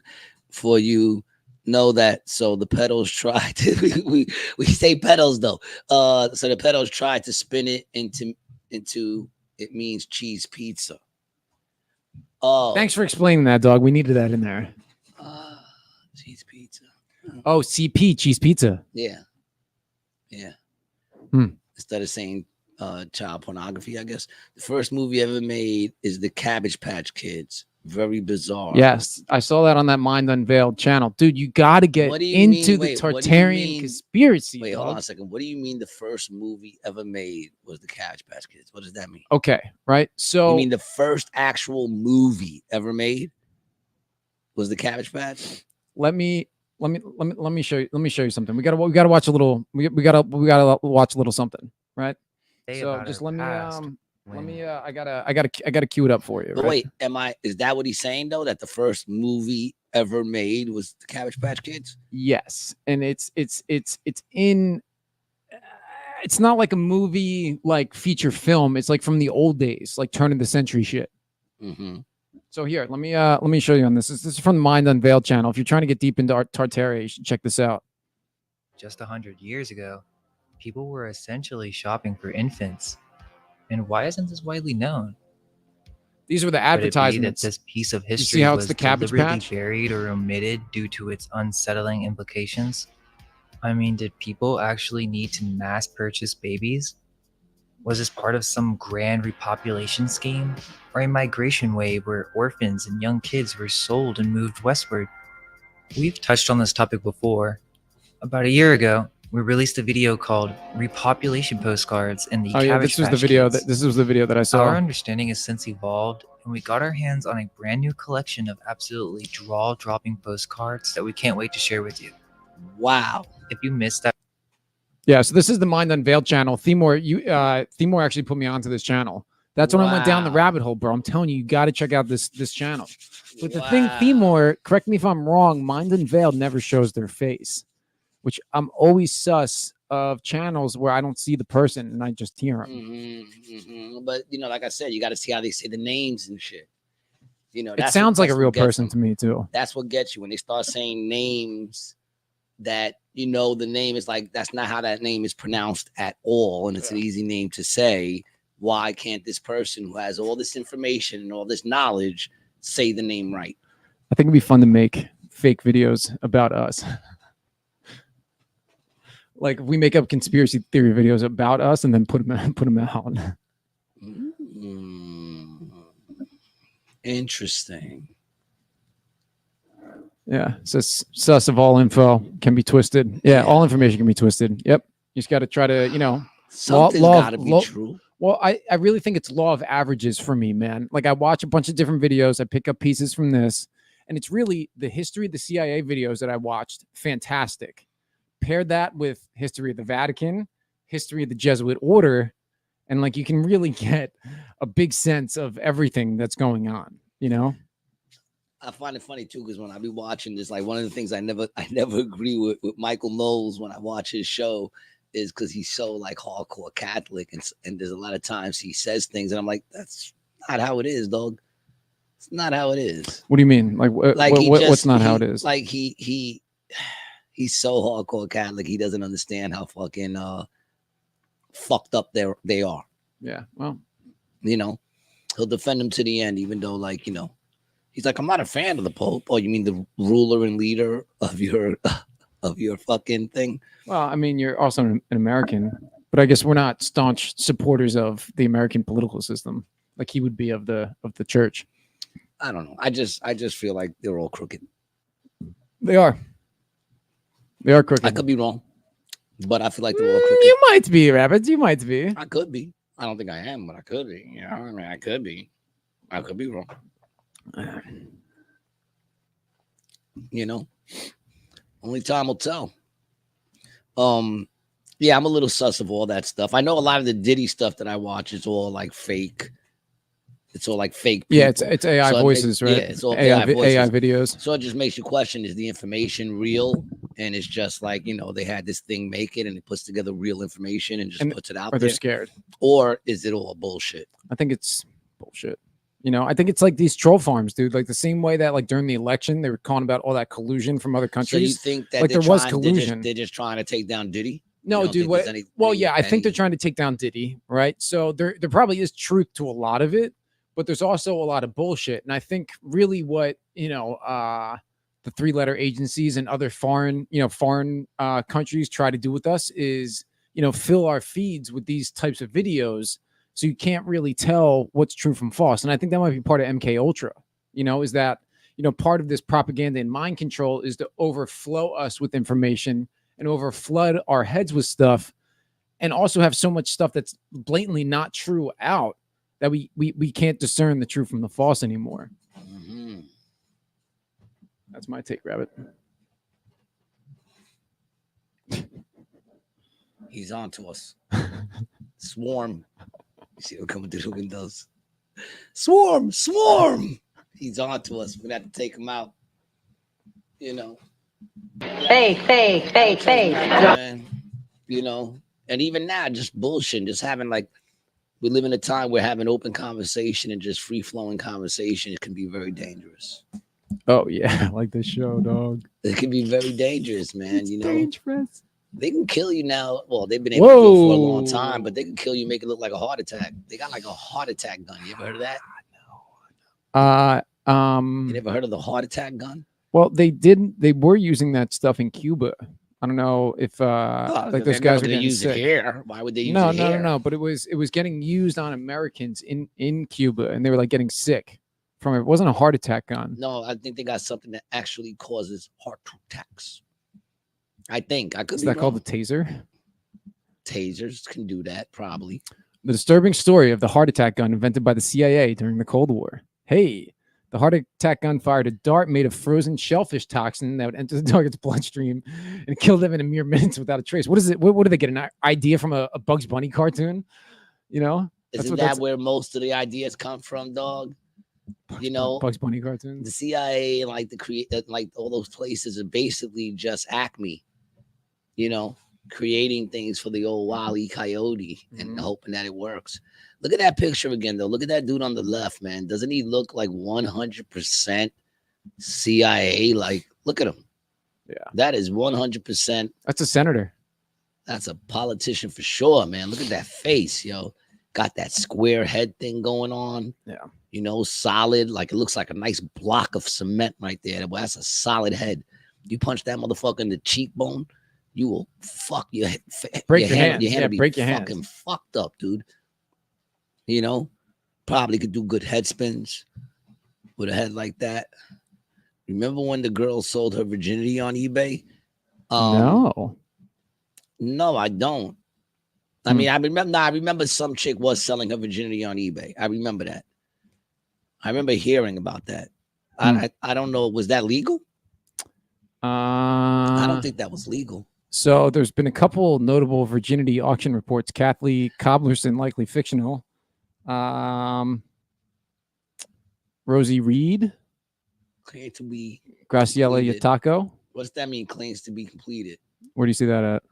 For you. Know that. So the pedals tried to we say pedals though. So the pedals tried to spin it into it means cheese pizza. Oh, Thanks for explaining that, dog. We needed that in there. Cheese pizza. Oh, CP cheese pizza. Yeah. Instead of saying child pornography, I guess the first movie ever made is the Cabbage Patch Kids. Very bizarre. Yes, I saw that on that Mind Unveiled channel, dude. You got to get into the Tartarian conspiracy. Wait, dog. hold on a second. What do you mean the first movie ever made was the Cabbage Patch Kids? What does that mean? Okay, right. So you mean the first actual movie ever made was the Cabbage Patch? let me show you. Let me show you something. We gotta watch a little. We gotta watch a little something, right? So just let me I gotta cue it up for you. But right? wait, is that what he's saying though? That the first movie ever made was the Cabbage Patch Kids? Yes, and it's in. It's not like a movie like feature film. It's like from the old days, like turn of the century shit. So here, let me show you on this. This is from the Mind Unveiled channel. If you're trying to get deep into Tartaria, you should check this out. Just 100 years ago, people were essentially shopping for infants. And why isn't this widely known? These were the Could it be advertisements. that this piece of You see history how was it's the Cabbage deliberately Patch? buried or omitted due to its unsettling implications? I mean, did people actually need to mass purchase babies? Was this part of some grand repopulation scheme? Or a migration wave where orphans and young kids were sold and moved westward? We've touched on this topic before. About a year ago, we released a video called Repopulation Postcards in the Oh yeah, Cabbage this was the Patch video Kids. this was the video that I saw. Our understanding has since evolved, and we got our hands on a brand new collection of absolutely jaw-dropping postcards that we can't wait to share with you. Wow. If you missed that, Yeah, so this is the Mind Unveiled channel. Themor actually put me onto this channel. That's when I went down the Wow. rabbit hole, bro. I'm telling you, you got to check out this channel. But the thing, Themor, correct me if I'm wrong, Mind Unveiled never shows their face, which I'm always sus of channels where I don't see the person and I just hear them. But like I said, you got to see how they say the names and shit. It sounds like a real person to me too. That's what gets you when they start saying names that the name is like that's not how that name is pronounced at all, and it's an easy name to say. Why can't this person who has all this information and all this knowledge say the name right? I think it'd be fun to make fake videos about us. Like we make up conspiracy theory videos about us and then put them out. Interesting. Yeah, it says sus of all info can be twisted. Yeah, all information can be twisted. Yep. You just got to try to, Something's gotta be true. Well, I really think it's law of averages for me, man. Like I watch a bunch of different videos. I pick up pieces from this. And it's really the history of the CIA videos that I watched. Fantastic. Paired that with history of the Vatican, history of the Jesuit order. And like you can really get a big sense of everything that's going on. You know, I find it funny too because when I be watching this, like one of the things I never agree with Michael Knowles when I watch his show is because he's so like hardcore Catholic, and there's a lot of times he says things, and I'm like, that's not how it is, dog. It's not how it is. what do you mean? Like, what's not how it is? Like he's so hardcore Catholic, he doesn't understand how fucking fucked up they are. Yeah, well, you know, he'll defend him to the end, even though, like, you know, he's like, I'm not a fan of the Pope. Oh, you mean the ruler and leader of your fucking thing? well, I mean, you're also an American, but I guess we're not staunch supporters of the American political system, like he would be of the church. I don't know. I just feel like they're all crooked. They are. They are crooked. I could be wrong, but I feel like they're all crooked. You might be, Rabbit. You might be. I could be. I don't think I am, but I could be. You know, I mean, I could be. I could be wrong. You know, only time will tell. Yeah, I'm a little sus of all that stuff. I know a lot of the Diddy stuff that I watch is all like fake. It's all like fake people. Yeah, it's AI voices, right? Yeah, it's all AI voices. videos. So it just makes you question, is the information real? And it's just like, you know, they had this thing make it and it puts together real information and just puts it out Or there. they're scared. Or is it all bullshit? I think it's bullshit. You know, I think it's like these troll farms, dude. Like the same way that like during the election, they were calling about all that collusion from other So countries. you think that like there was collusion. They're just trying to take down Diddy? No, dude. Well, yeah, I think they're trying to take down Diddy, right? So there probably is truth to a lot of it, but there's also a lot of bullshit. And I think really what, you know, the three-letter agencies and other foreign countries try to do with us is, you know, fill our feeds with these types of videos. So you can't really tell what's true from false. And I think that might be part of MK Ultra, you know, is that, you know, part of this propaganda and mind control is to overflow us with information and overflood our heads with stuff, and also have so much stuff that's blatantly not true out that we can't discern the true from the false anymore. Mm-hmm. That's my take, Rabbit. He's on to us. Swarm. You see him coming through the windows. Swarm. He's on to us. We're going to have to take him out. You know. Hey. Man, you know, and even now, just bullshit, just having like, we live in a time where having open conversation and just free flowing conversation, it can be very dangerous. Oh yeah, like this show, dog. It can be very dangerous, man. It's you know, dangerous. They can kill you now. Well, they've been able to do it for a long time, but they can kill you, make it look like a heart attack. They got like a heart attack gun. You ever heard of that? You never heard of the heart attack gun? Well, they were using that stuff in Cuba. I don't know if like those guys were getting use sick. it here. Why would they use No, it here? no. But it was getting used on Americans in Cuba, and they were like getting sick from it. It wasn't a heart attack gun. No, I think they got something that actually causes heart attacks. I think I could. Is that called the taser? Tasers can do that, probably. The disturbing story of the heart attack gun invented by the CIA during the Cold War. Hey, the heart attack gun fired a dart made of frozen shellfish toxin that would enter the target's bloodstream and kill them in a mere minutes without a trace. What is it? What do they get? An idea from a Bugs Bunny cartoon? You know? Isn't that where most of the ideas come from, dog? You know, Bugs Bunny cartoons. The CIA, like like all those places, are basically just Acme. You know, creating things for the old Wile E. Coyote and hoping that it works. Look at that picture again, though. Look at that dude on the left, man. Doesn't he look like 100% CIA? Like, look at him. Yeah, that is 100%. That's a senator. That's a politician for sure, man. Look at that face, yo. Got that square head thing going on. Yeah. You know, solid. Like, it looks like a nice block of cement right there. Well, that's a solid head. You punch that motherfucker in the cheekbone, you will fuck your head. Break your hand. Your hand Yeah, will be break your fucking hand. fucked up, dude. You know, probably could do good head spins with a head like that. Remember when the girl sold her virginity on eBay? No, I don't. I mean, I remember some chick was selling her virginity on eBay. I remember that. I remember hearing about that. I don't know. Was that legal? I don't think that was legal. So there's been a couple notable virginity auction reports. Kathleen Coblerson, likely fictional. Rosie Reed, Claim to be Graciela completed. Yataco. What's that mean? Claims to be completed. Where do you see that at?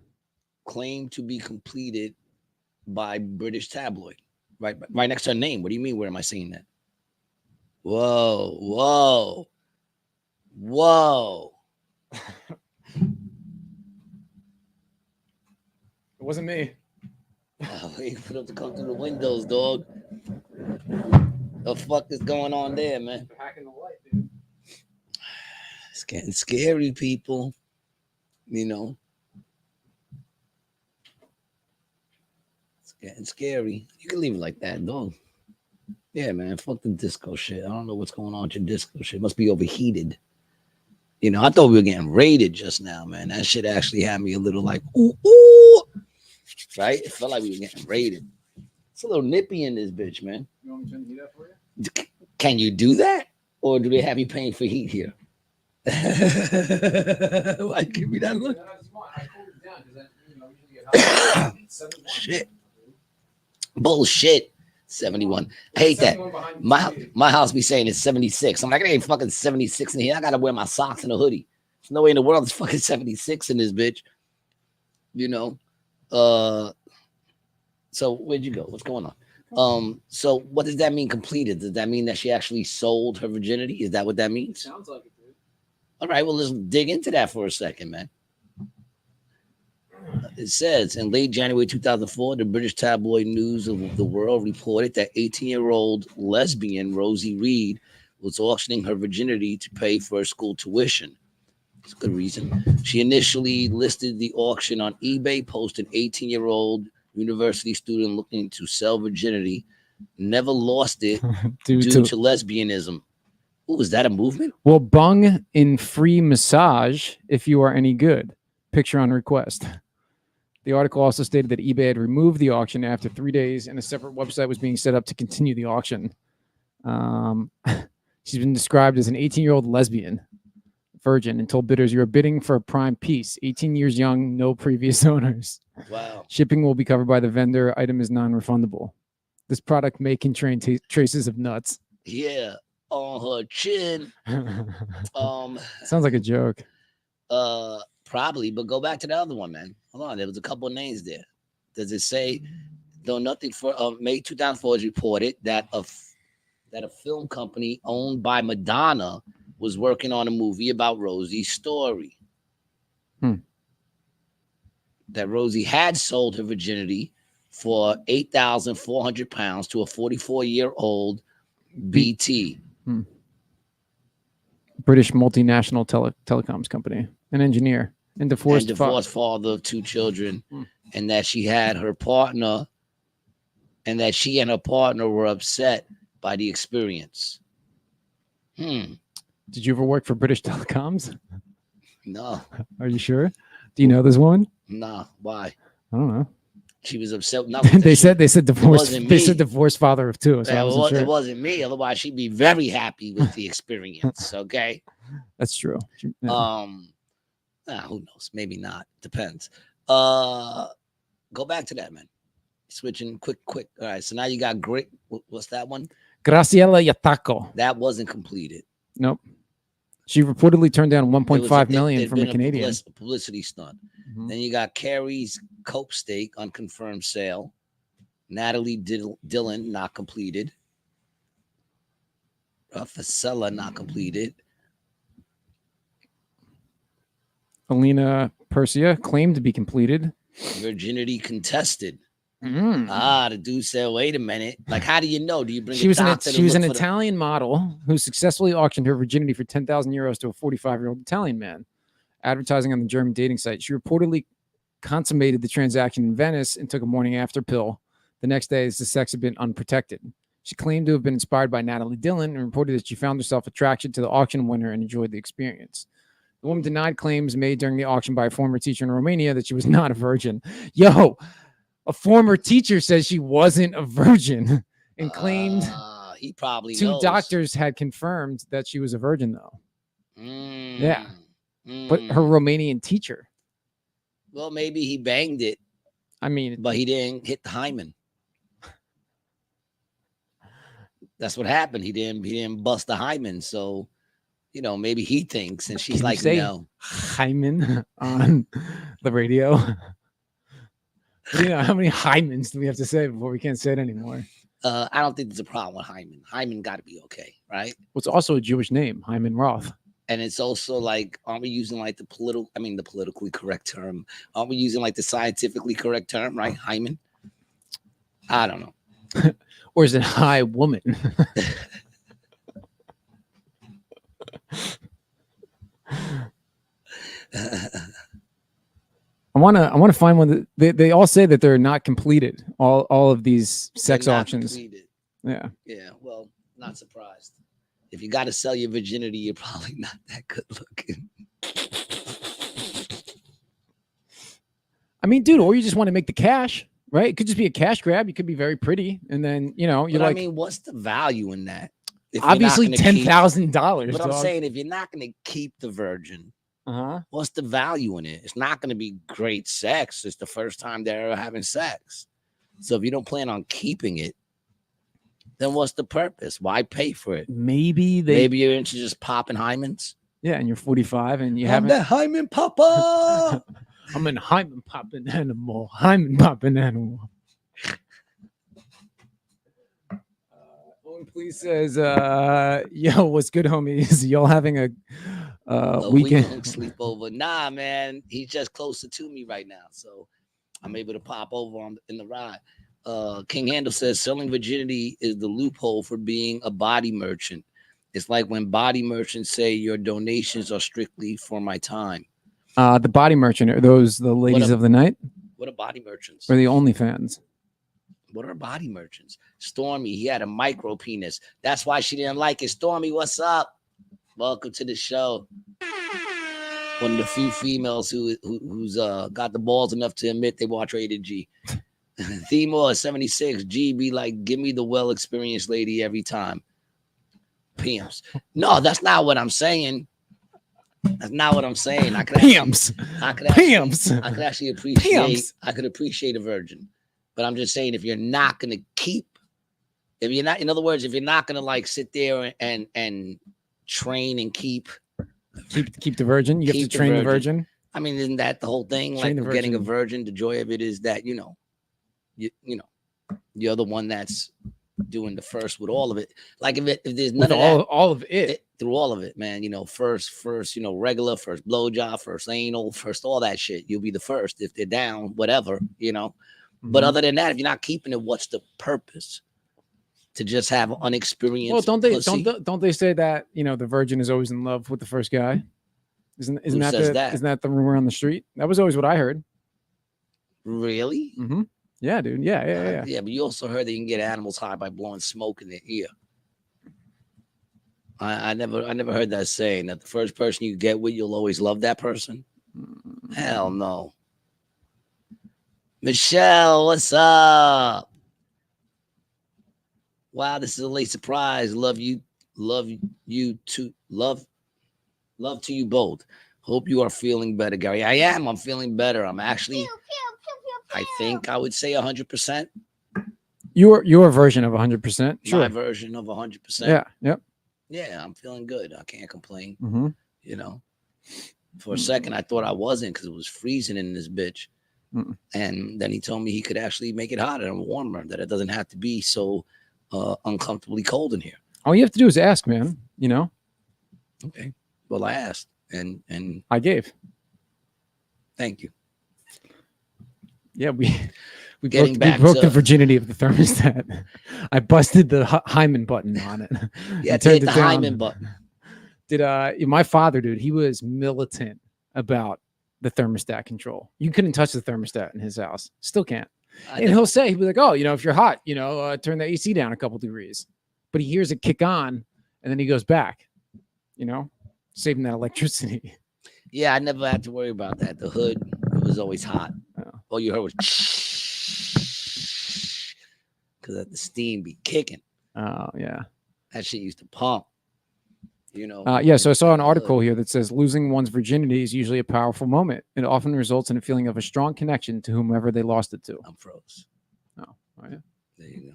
Claim to be completed by British tabloid. Right next to her name. What do you mean? Where am I seeing that? Whoa. It wasn't me. Oh, you put up to come through the windows, dog. The fuck is going on there, man? Hacking the light, dude. It's getting scary, people. You know. It's getting scary. You can leave it like that, dog. Yeah, man. Fuck the disco shit. I don't know what's going on with your disco shit. It must be overheated. You know, I thought we were getting raided just now, man. That shit actually had me a little like, ooh. Right? It felt like we were getting raided. It's a little nippy in this bitch, man. You want me to turn the heat up for you? Can you do that? Or do they have you paying for heat here? Why give me that look? Shit. Bullshit. 71. I hate that. My house be saying it's 76. I'm like, it ain't fucking 76 in here. I gotta wear my socks and a hoodie. There's no way in the world it's fucking 76 in this bitch. You know. So where'd you go? What's going on? So what does that mean completed? Does that mean that she actually sold her virginity? Is that what that means? Sounds like it, dude. All right, well, let's dig into that for a second, man. It says in late January 2004, the British tabloid News of the World reported that 18-year-old lesbian Rosie Reed was auctioning her virginity to pay for her school tuition. It's a good reason. She initially listed the auction on eBay, posted 18-year-old university student looking to sell virginity, never lost it due to lesbianism. Oh, is that a movement? Well, bung in free massage if you are any good. Picture on request. The article also stated that eBay had removed the auction after 3 days and a separate website was being set up to continue the auction. She's been described as an 18-year-old lesbian virgin and told bidders, "You are bidding for a prime piece. 18 years young, no previous owners. Wow. Shipping will be covered by the vendor. Item is non-refundable. This product may contain traces of nuts." Yeah, on her chin. Sounds like a joke. Probably, but go back to the other one, man. Hold on, there was a couple of names there. Does it say, though nothing for May 2004 is reported that a film company owned by Madonna was working on a movie about Rosie's story. That Rosie had sold her virginity for £8,400 to a 44-year-old BT. British multinational telecoms company, an engineer, and divorced father of 2 children, and that she had her partner, and that she and her partner were upset by the experience. Did you ever work for British Telecoms? No. Are you sure? Do you know this woman? Nah. Why? I don't know. She was upset. They said divorce. They said divorced father of 2. So it wasn't me. Otherwise, she'd be very happy with the experience. Okay. That's true. Who knows? Maybe not. Depends. Go back to that, man. Switching quick. All right. So now you got great. What's that one? Graciela Yataco. That wasn't completed. Nope. She reportedly turned down 1.5 million from a Canadian publicity stunt. Then you got Carrie's Cope Steak unconfirmed sale. Natalie Dillon not completed. Facella not completed. Alina Persia claimed to be completed. Virginity contested. The dude said, "Wait a minute! Like, how do you know? Do you bring?" She was an Italian model who successfully auctioned her virginity for 10,000 euros to a 45-year-old Italian man, advertising on the German dating site. She reportedly consummated the transaction in Venice and took a morning after pill. The next day, as the sex had been unprotected. She claimed to have been inspired by Natalie Dillon and reported that she found herself attracted to the auction winner and enjoyed the experience. The woman denied claims made during the auction by a former teacher in Romania that she was not a virgin. Yo, a former teacher says she wasn't a virgin and claimed he probably 2 knows. doctors had confirmed that she was a virgin, though. Yeah. But her Romanian teacher. Well, maybe he banged it. I mean, but he didn't hit the hymen. That's what happened. He didn't bust the hymen. So, you know, maybe he thinks, and she's Can you like, say no. hymen on the radio? You know, how many hymens do we have to say before we can't say it anymore? I don't think there's a problem with hymen. Hymen got to be okay, right? What's also a Jewish name, Hyman Roth. And it's also like, aren't we using like the politically correct term? Aren't we using like the scientifically correct term, right? Hymen? I don't know. Or is it high woman? I want to find one that they all say that they're not completed. All of these sex They're not auctions. completed. Yeah. Yeah. Well, not surprised. If you got to sell your virginity, you're probably not that good looking. I mean, dude, or you just want to make the cash, right? It could just be a cash grab. You could be very pretty, and then you're But like, I mean, what's the value in that? If you're not obviously gonna keep- $10,000. But I'm saying, if you're not going to keep the virgin, what's the value in it? It's not going to be great sex. It's the first time they're ever having sex. So if you don't plan on keeping it, then what's the purpose? Why pay for it? Maybe you're into just popping hymens. Yeah, and you're 45 and you I'm haven't. the hymen papa. I'm an hymen popping animal. Hymen popping animal. Owen Please says, yo, what's good, homies? Y'all having a weekend sleepover? Nah, man. He's just closer to me right now. So I'm able to pop over in the ride. King Handel says selling virginity is the loophole for being a body merchant. It's like when body merchants say your donations are strictly for my time. The body merchant, are those the ladies of the night? What are body merchants? Or the OnlyFans? What are body merchants? Stormy, he had a micro penis. That's why she didn't like it. Stormy, what's up? Welcome to the show. One of the few females who's got the balls enough to admit they watch Rated G. Themore 76 G be like, give me the well-experienced lady every time. Pimps. No, that's not what I'm saying. That's not what I'm saying. I could Pimps. I could actually appreciate a virgin. But I'm just saying, if you're not gonna in other words, if you're not gonna like sit there and train and keep the virgin, you have to train the virgin. I mean, isn't that the whole thing? Train Like the getting a virgin. virgin, the joy of it is that you're the one that's doing the first with all of it. Like if there's none With of that, all of it, through all of it, man. First, regular, first blowjob, first anal, first all that shit. You'll be the first if they're down, whatever, But other than that, if you're not keeping it, what's the purpose? To just have unexperienced. Well, pussy? don't they say that the virgin is always in love with the first guy? Isn't Who that says that? isn't that the rumor on the street? That was always what I heard. Really? Mm-hmm. Yeah, dude. Yeah. Yeah, but you also heard that you can get animals high by blowing smoke in their ear. I never heard that saying that the first person you get with, you'll always love that person. Hell no. Michelle, what's up? Wow, this is a late surprise. Love you too. Love to you both. Hope you are feeling better, Gary. I am. I'm feeling better. I'm actually. I think I would say 100%. Your version of 100%. Sure. My version of 100%. Yeah. Yep. Yeah, I'm feeling good. I can't complain. Mm-hmm. For a second, I thought I wasn't because it was freezing in this bitch. Mm-mm. And then he told me he could actually make it hotter and warmer, that it doesn't have to be so uncomfortably cold in here. All you have to do is ask, man. Okay. Well, I asked and I gave. Thank you. Yeah, we Getting back broke to- the virginity of the thermostat. I busted the hymen button on it. Yeah, and hit turned the it down. hymen button. My father, dude, he was militant about the thermostat control. You couldn't touch the thermostat in his house. Still can't. And he'll say, be like, oh, if you're hot, turn the AC down a couple degrees. But he hears it kick on and then he goes back, saving that electricity. Yeah, I never had to worry about that. The hood, it was always hot. All you heard was because the steam be kicking. Oh, yeah. That shit used to pump. Yeah, so I saw an article here that says losing one's virginity is usually a powerful moment. It often results in a feeling of a strong connection to whomever they lost it to. I'm froze. Oh, yeah. There you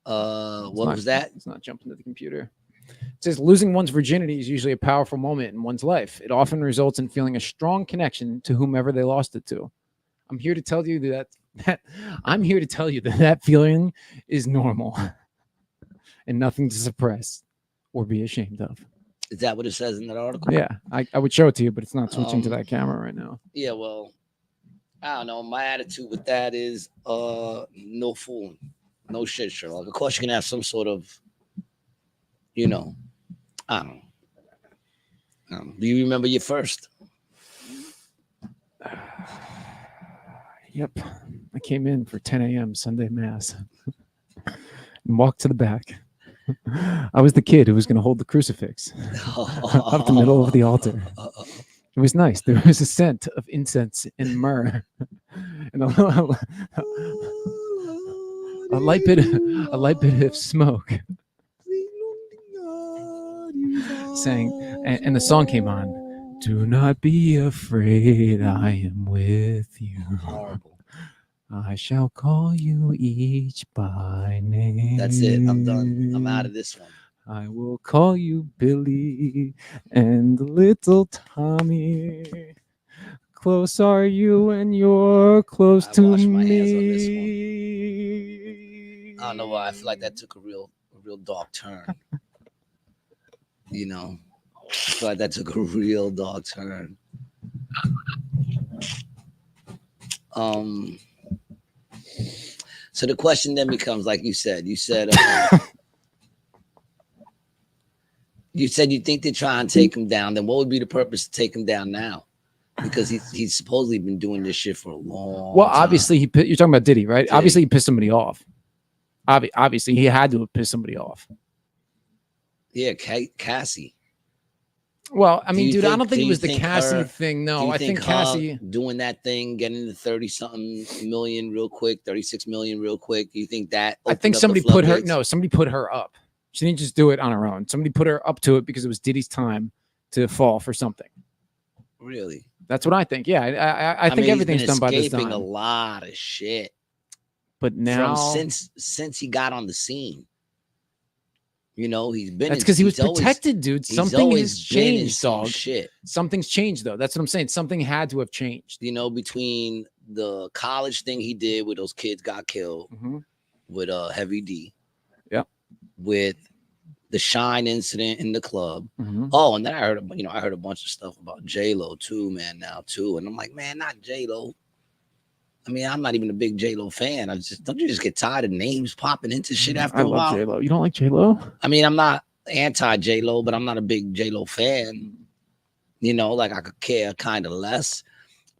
What was that? It's not jumping to the computer. It says losing one's virginity is usually a powerful moment in one's life. It often results in feeling a strong connection to whomever they lost it to. I'm here to tell you that feeling is normal and nothing to suppress or be ashamed of. Is that what it says in that article? Yeah, I would show it to you, but it's not switching to that camera right now. Yeah, well, I don't know. My attitude with that is no fooling. No shit, Sherlock. Of course, you can have some sort of, I don't know. Do you remember your first? Yep. I came in for 10 a.m. Sunday Mass and walked to the back. I was the kid who was going to hold the crucifix up the middle of the altar. It was nice. There was a scent of incense and myrrh, and a light bit of smoke. Sang, and the song came on. Do not be afraid, I am with you. Horrible. I shall call you each by name. That's it. I'm done. I'm out of this one. I will call you Billy and little Tommy. Close are you when you're close to me. I don't know why. I feel like that took a real dark turn. I feel like that took a real dark turn. So the question then becomes, like you said, you said you think they're trying to take him down. Then what would be the purpose to take him down now? Because he's supposedly been doing this shit for a long time. Obviously you're talking about Diddy, right? Diddy. Obviously he pissed somebody off. Obviously he had to have pissed somebody off. Yeah, Cassie. Well, I mean, dude, I don't think it was the Cassie thing. No, I think Cassie doing that thing, getting to 30-something million real quick, 36 million real quick. Do you think that? I think somebody put her up. She didn't just do it on her own. Somebody put her up to it because it was Diddy's time to fall for something. Really? That's what I think. Yeah, I think everything's done by this time. A lot of shit. But now, since he got on the scene. He's been. That's because he was protected, dude. Something has changed, dog. Shit. Something's changed, though. That's what I'm saying. Something had to have changed. Between the college thing he did with those kids got killed, with Heavy D. Yep. With the Shine incident in the club. Oh, and then I heard a bunch of stuff about J-Lo too, man. Now too, and I'm like, man, not J-Lo. I mean, I'm not even a big J-Lo fan. Don't you just get tired of names popping into shit after a while? I love J-Lo. You don't like J-Lo? I mean, I'm not anti J-Lo, but I'm not a big J-Lo fan. Like I could care kind of less.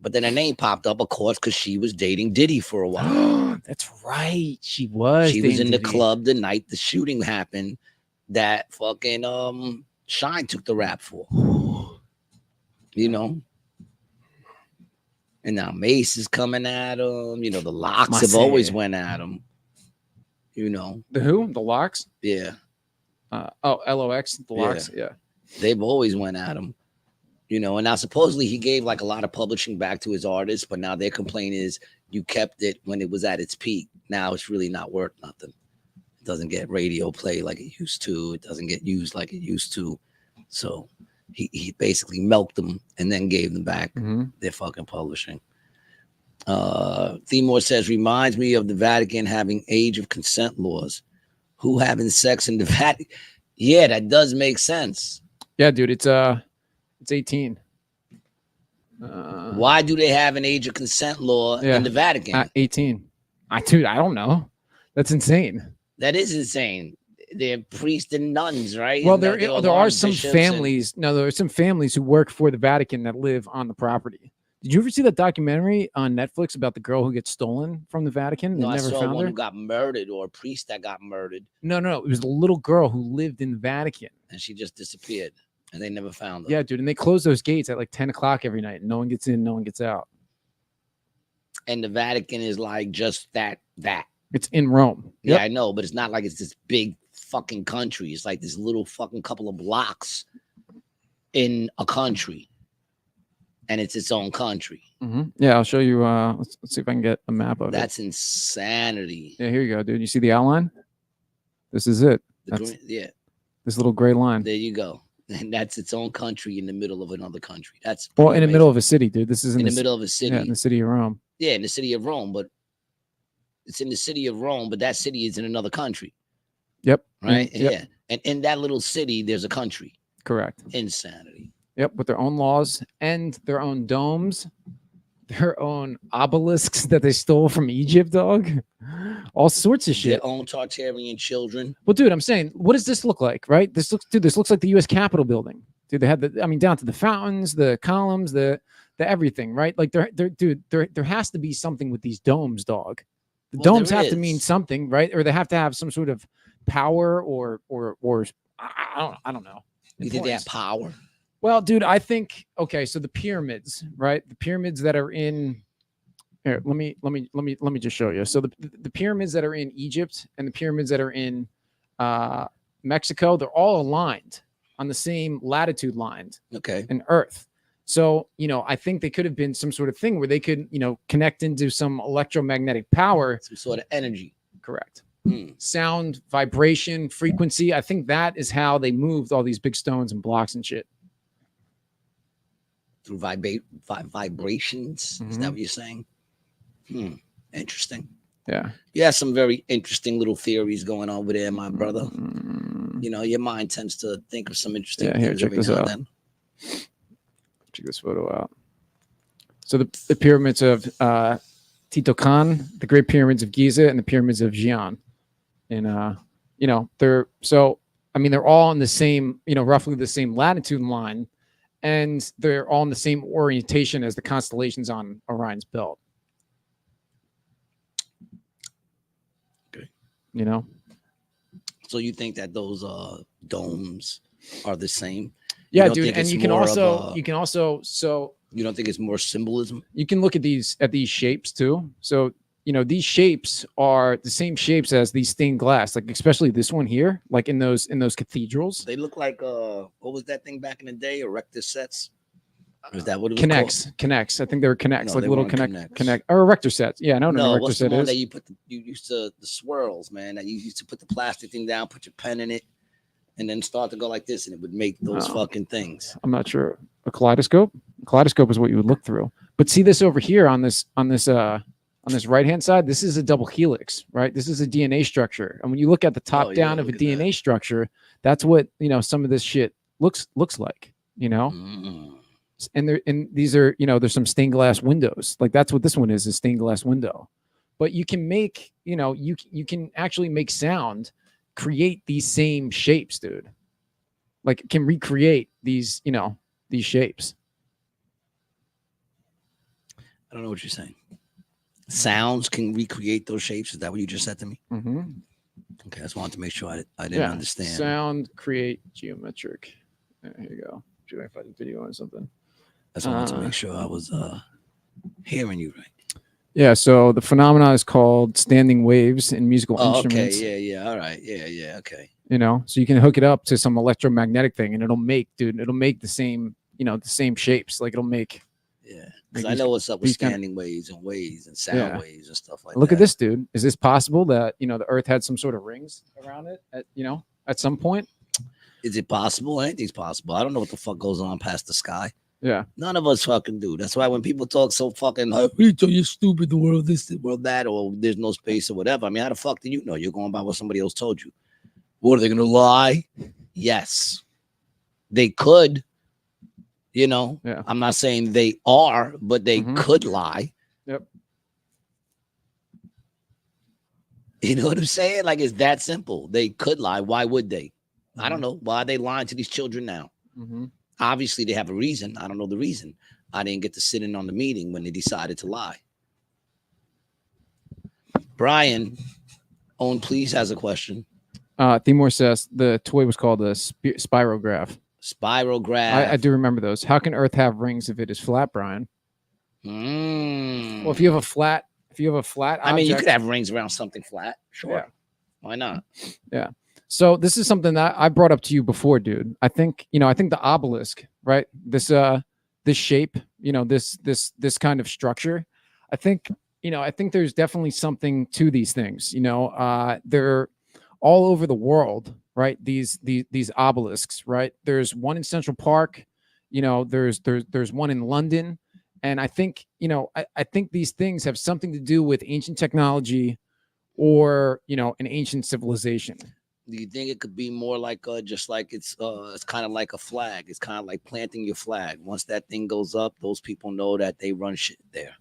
But then her name popped up, of course, because she was dating Diddy for a while. That's right. She was. She was in the club the night the shooting happened that fucking Shine took the rap for. And now Mace is coming at him. The Locks have always went at him. The who? The Locks? Yeah. LOX, the Locks. Yeah. They've always went at him. And now supposedly he gave like a lot of publishing back to his artists, but now their complaint is you kept it when it was at its peak. Now it's really not worth nothing. It doesn't get radio play like it used to. It doesn't get used like it used to. So he basically milked them and then gave them back their fucking publishing. Themore says, reminds me of the Vatican having age of consent laws. Who having sex in the Vatican? Yeah, that does make sense. Yeah, dude, it's 18. Why do they have an age of consent law in the Vatican? 18. Dude, I don't know. That's insane. That is insane. They're priests and nuns, right? Well, there are some families. No, there are some families who work for the Vatican that live on the property. Did you ever see that documentary on Netflix about the girl who gets stolen from the Vatican? No, I never saw found one her? who got murdered or a priest that got murdered. No. It was a little girl who lived in the Vatican. And she just disappeared. And they never found her. Yeah, dude. And they close those gates at like 10 o'clock every night. And no one gets in, no one gets out. And the Vatican is like just that. It's in Rome. Yeah, I know. But it's not like it's this big fucking country. It's like this little fucking couple of blocks in a country. And it's its own country. Yeah, I'll show you. Let's see if I can get a map of it. That's insanity. Yeah, here you go, dude. You see the outline? This is it. The That's green, yeah, this little gray line. there you go. And that's its own country in the middle of another country. That's Well, pretty in the amazing. middle of a city, dude. This is in the c- middle of a city. Yeah, in the city of Rome. Yeah, in the city of Rome, but it's in the city of Rome, but that city is in another country, Yep. right? Yep. Yeah. And in that little city, there's a country. Correct. Insanity. Yep. With their own laws and their own domes, their own obelisks that they stole from Egypt, dog. All sorts of shit. Their own Tartarian children. Well, dude, I'm saying, what does this look like, right? This looks like the U.S. Capitol building. Dude, they had down to the fountains, the columns, the everything, right? Like, there has to be something with these domes, dog. The Well, domes there have to mean is. something, right? Or they have to have some sort of power or I don't know. You think they have importance. power? Well, dude, I think okay. So the pyramids, right? The pyramids that are in here. Let me just show you. So the pyramids that are in Egypt and the pyramids that are in Mexico, they're all aligned on the same latitude lines Okay. in Earth. So I think they could have been some sort of thing where they could connect into some electromagnetic power. Some sort of energy. Correct. Hmm. Sound, vibration, frequency. I think that is how they moved all these big stones and blocks and shit. Through vibrations. Is Mhm. that what you're saying? Interesting. Yeah. You have some very interesting little theories going on over there, my brother. Mm, Your mind tends to think of some interesting Yeah, here, things check every this now out. and then. check this photo out. So the pyramids of Titocan, the Great Pyramids of Giza, and the pyramids of Xi'an. And they're all in the same, roughly the same latitude line, and they're all in the same orientation as the constellations on Orion's belt. Okay. So you think that those domes are the same? yeah, don't dude, think and it's you can more of also so You don't think it's more symbolism? you can look at these shapes too. So these shapes are the same shapes as these stained glass, like especially this one here, like in those cathedrals. They look like what was that thing back in the day? Erector sets? Is that what it was Connects. I think they were connects, No, like they little weren't connect or erector sets. Yeah, I know what an No, erector what's the set one is. that you used to the swirls, man? That you used to put the plastic thing down, put your pen in it, and then start to go like this, and it would make those Oh. fucking things. I'm not sure. A kaleidoscope? A kaleidoscope is what you would look through. But see this over here on this right hand side, this is a double helix, right? This is a DNA structure. And when you look at the top Oh, yeah, down of a look at that. DNA structure, that's what some of this shit looks like, Mm. and these are there's some stained glass windows. Like that's what this one is, a stained glass window. But you can make, you can actually make sound, create these same shapes, dude. Like it can recreate these, these shapes. I don't know what you're saying. Sounds can recreate those shapes. Is that what you just said to me? Mm-hmm. Okay, I just wanted to make sure I didn't understand. Sound create geometric. Here you go. Should I find a video on something? I just wanted to make sure I was hearing you right. Yeah, so the phenomena is called standing waves in musical Oh, okay, instruments. yeah, all right, yeah, okay. So you can hook it up to some electromagnetic thing, and it'll make the same, the same shapes. Like it'll make. Yeah, Like because I these- know what's up with these kind of- standing waves and sound Yeah. waves and stuff like Look that. at this, dude. Is this possible that the Earth had some sort of rings around it at some point? Is it possible? Anything's possible. I don't know what the fuck goes on past the sky. Yeah. None of us fucking do. That's why when people talk so fucking, like, you're stupid, the world this, the world that, or there's no space or whatever. I mean, how the fuck do you know? You're going by what somebody else told you. What, are they gonna lie? Yes, they could. Yeah. I'm not saying they are, but they Mhm. could lie. Yep. You know what I'm saying? Like it's that simple. They could lie. Why would they? I Mm-hmm. don't know. Why are they lying to these children now? Mm-hmm. Obviously, they have a reason. I don't know the reason. I didn't get to sit in on the meeting when they decided to lie. Brian, Owen, please, has a question. Timur says the toy was called a spirograph. Spirograph. I do remember those. How can Earth have rings if it is flat, Brian? Mm. Well, if you have a flat I mean, you object- could have rings around something flat. Sure. Yeah. Why not? Yeah. So this is something that I brought up to you before, dude. I think the obelisk, right? This shape, this kind of structure. I think there's definitely something to these things. They're all over the world, right? These obelisks, right? There's one in Central Park, you know, there's one in London. And I think, you know, I think these things have something to do with ancient technology or, you know, an ancient civilization. Do you think it could be more like just like it's kind of like a flag? It's kind of like planting your flag. Once that thing goes up, those people know that they run shit there.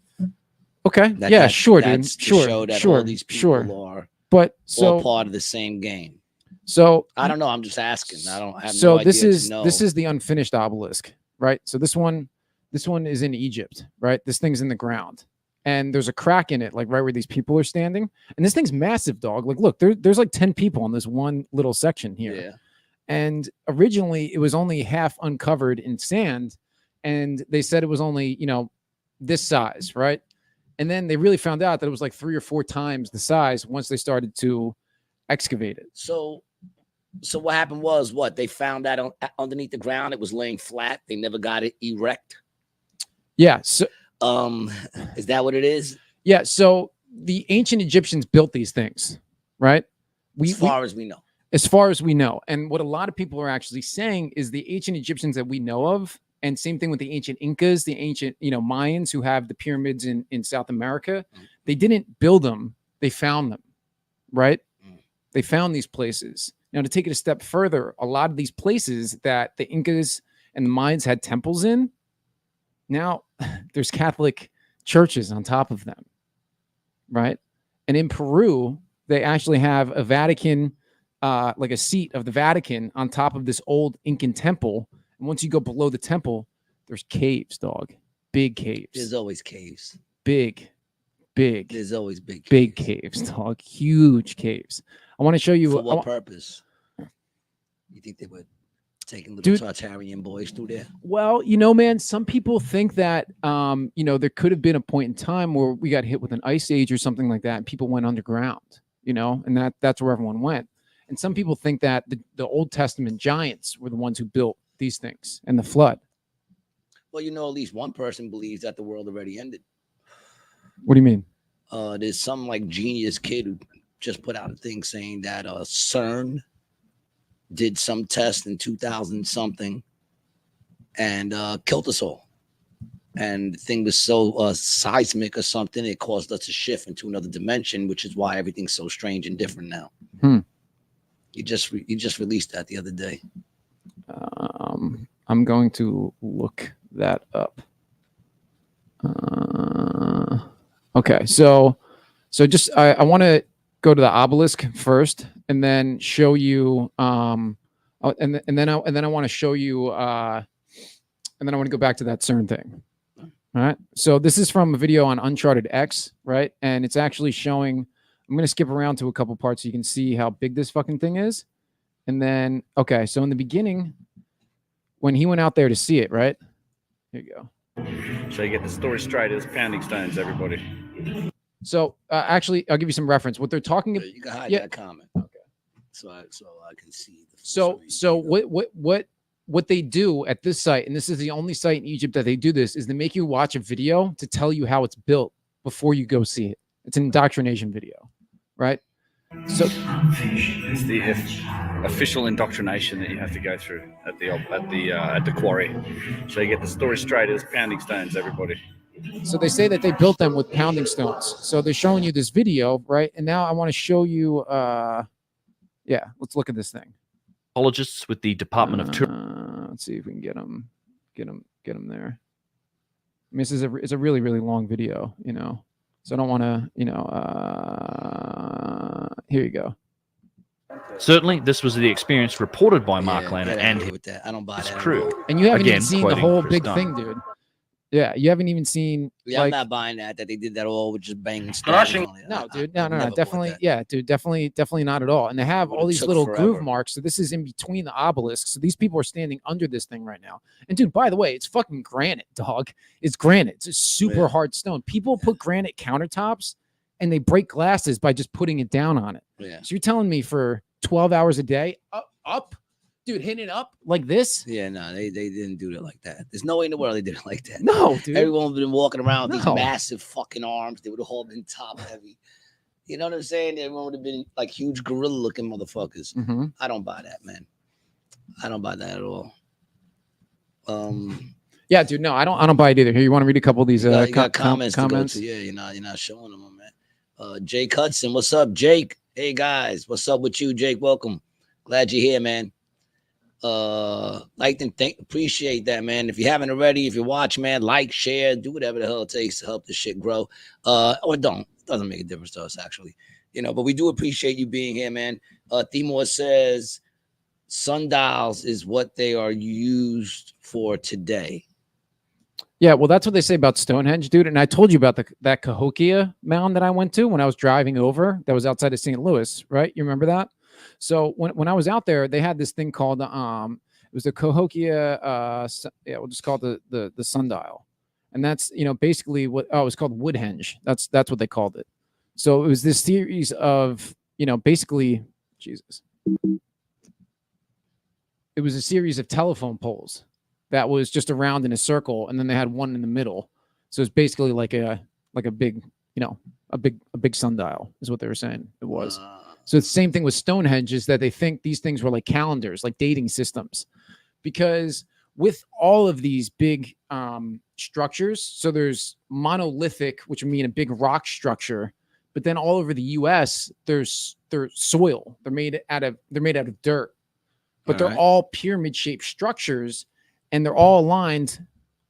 Okay. Sure, dude. Sure. All these people are but so all part of the same game. So I don't know. I'm just asking. I don't have so no this idea is to know. this is the unfinished obelisk, right? So this one is in Egypt, right? This thing's in the ground. And there's a crack in it, like right where these people are standing. And this thing's massive, dog. Like, look, there's like 10 people on this one little section here. Yeah. And originally it was only half uncovered in sand. And they said it was only, you know, this size, right? And then they really found out that it was like 3 or 4 times the size once they started to excavate it. So what happened was what? They found that underneath the ground, it was laying flat. They never got it erect. Yeah. So is that what it is? Yeah. So the ancient Egyptians built these things, right? As far as we know. As far as we know. And what a lot of people are actually saying is the ancient Egyptians that we know of, and same thing with the ancient Incas, the ancient, you know, Mayans who have the pyramids in South America, they didn't build them, they found them, right? They found these places. Now, to take it a step further, a lot of these places that the Incas and the Mayans had temples in, now there's Catholic churches on top of them, right? And in Peru, they actually have a Vatican, like a seat of the Vatican on top of this old Incan temple. And once you go below the temple, there's caves, dog. Big caves. There's always caves. Big. There's always big caves. Big caves, dog. Huge caves. I want to show you. For what purpose? You think they would taking little Tartarian boys through there? Well, you know, man, some people think that, you know, there could have been a point in time where we got hit with an ice age or something like that, and people went underground, you know, and that's where everyone went. And some people think that the Old Testament giants were the ones who built these things and the flood. Well, you know, at least one person believes that the world already ended. What do you mean? There's some like genius kid who just put out a thing saying that CERN did some test in 2000 something and killed us all. And the thing was so seismic or something, it caused us to shift into another dimension, which is why everything's so strange and different now. You just released that the other day. I'm going to look that up. Okay, so just I want to go to the obelisk first, and then show you. And then I want to show you. And then I want to go back to that CERN thing. All right. So this is from a video on Uncharted X, right? And it's actually showing. I'm going to skip around to a couple parts so you can see how big this fucking thing is. And then, okay, so in the beginning, when he went out there to see it, right? Here you go. So you get the story straight. It's pounding stones, everybody. So actually, I'll give you some reference. What they're talking about. You can hide that comment. Okay. So I can see. So what they do at this site, and this is the only site in Egypt that they do this, is they make you watch a video to tell you how it's built before you go see it. It's an indoctrination video, right? So it's the official indoctrination that you have to go through at the quarry. So you get the story straight. It's pounding stones, everybody. So they say that they built them with pounding stones. So they're showing you this video, right? And now I want to show you. Yeah, let's look at this thing. Apologists with the Department of Tourism. Let's see if we can get them there. I mean, it's a really, really long video, you know. So I don't want to, you know. Here you go. Certainly, this was the experience reported by Mark Lehner and his crew. And you haven't even Again, seen the quoting whole Chris big Dunn. thing, dude. Yeah, you haven't even seen. Yeah, like, I'm not buying that they did that all with just banging stones. No, dude. No. never bought Definitely. that. Yeah, dude. Definitely not at all. And they have all Would've these took little forever. groove marks. So this is in between the obelisks. So these people are standing under this thing right now. And dude, by the way, it's fucking granite, dog. It's granite. It's a super hard stone. People put granite countertops and they break glasses by just putting it down on it. Yeah. So you're telling me for 12 hours a day, up, dude, hitting it up like this? Yeah, no, they didn't do it like that. There's no way in the world they did it like that. No, dude. Everyone would have been walking around with No. these massive fucking arms. They would have all been top heavy. You know what I'm saying? Everyone would have been like huge gorilla-looking motherfuckers. Mm-hmm. I don't buy that, man. I don't buy that at all. Yeah, dude. No, I don't buy it either. Here, you want to read a couple of these You got comments to go comments? to. Yeah, you're not showing them, man. Jake Hudson, what's up, Jake? Hey guys, what's up with you, Jake? Welcome. Glad you're here, man. Like and appreciate that, man. If you haven't already, if you watch, man, like, share, do whatever the hell it takes to help this shit grow. Or don't. It doesn't make a difference to us, actually. You know, but we do appreciate you being here, man. Timor says sundials is what they are used for today. Yeah, well, that's what they say about Stonehenge, dude. And I told you about that Cahokia mound that I went to when I was driving over. That was outside of St. Louis, right? You remember that? So when I was out there, they had this thing called it was the Cahokia. We'll just call it the sundial, and that's basically it was called Woodhenge. That's what they called it. So it was this series of basically Jesus. It was a series of telephone poles that was just around in a circle, and then they had one in the middle. So it's basically like a big, a big sundial is what they were saying it was. So it's the same thing with Stonehenge, is that they think these things were like calendars, like dating systems, because with all of these big structures, so there's monolithic, which would mean a big rock structure, but then all over the U.S. they're soil. They're made out of dirt, but they're all pyramid-shaped structures. And they're all aligned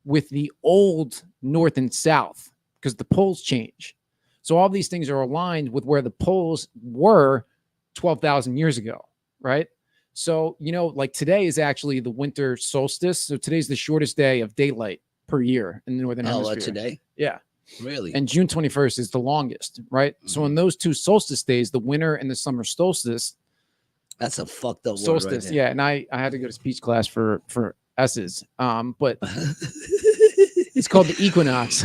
with the old north and south because the poles change. So all these things are aligned with where the poles were 12,000 years ago, right? So, like today is actually the winter solstice. So today's the shortest day of daylight per year in the Northern Hemisphere. Today? Yeah. Really? And June 21st is the longest, right? Mm-hmm. So in those two solstice days, the winter and the summer solstice. That's a fucked up solstice. Word right there. Yeah. And I had to go to speech class for S's, but it's called the equinox.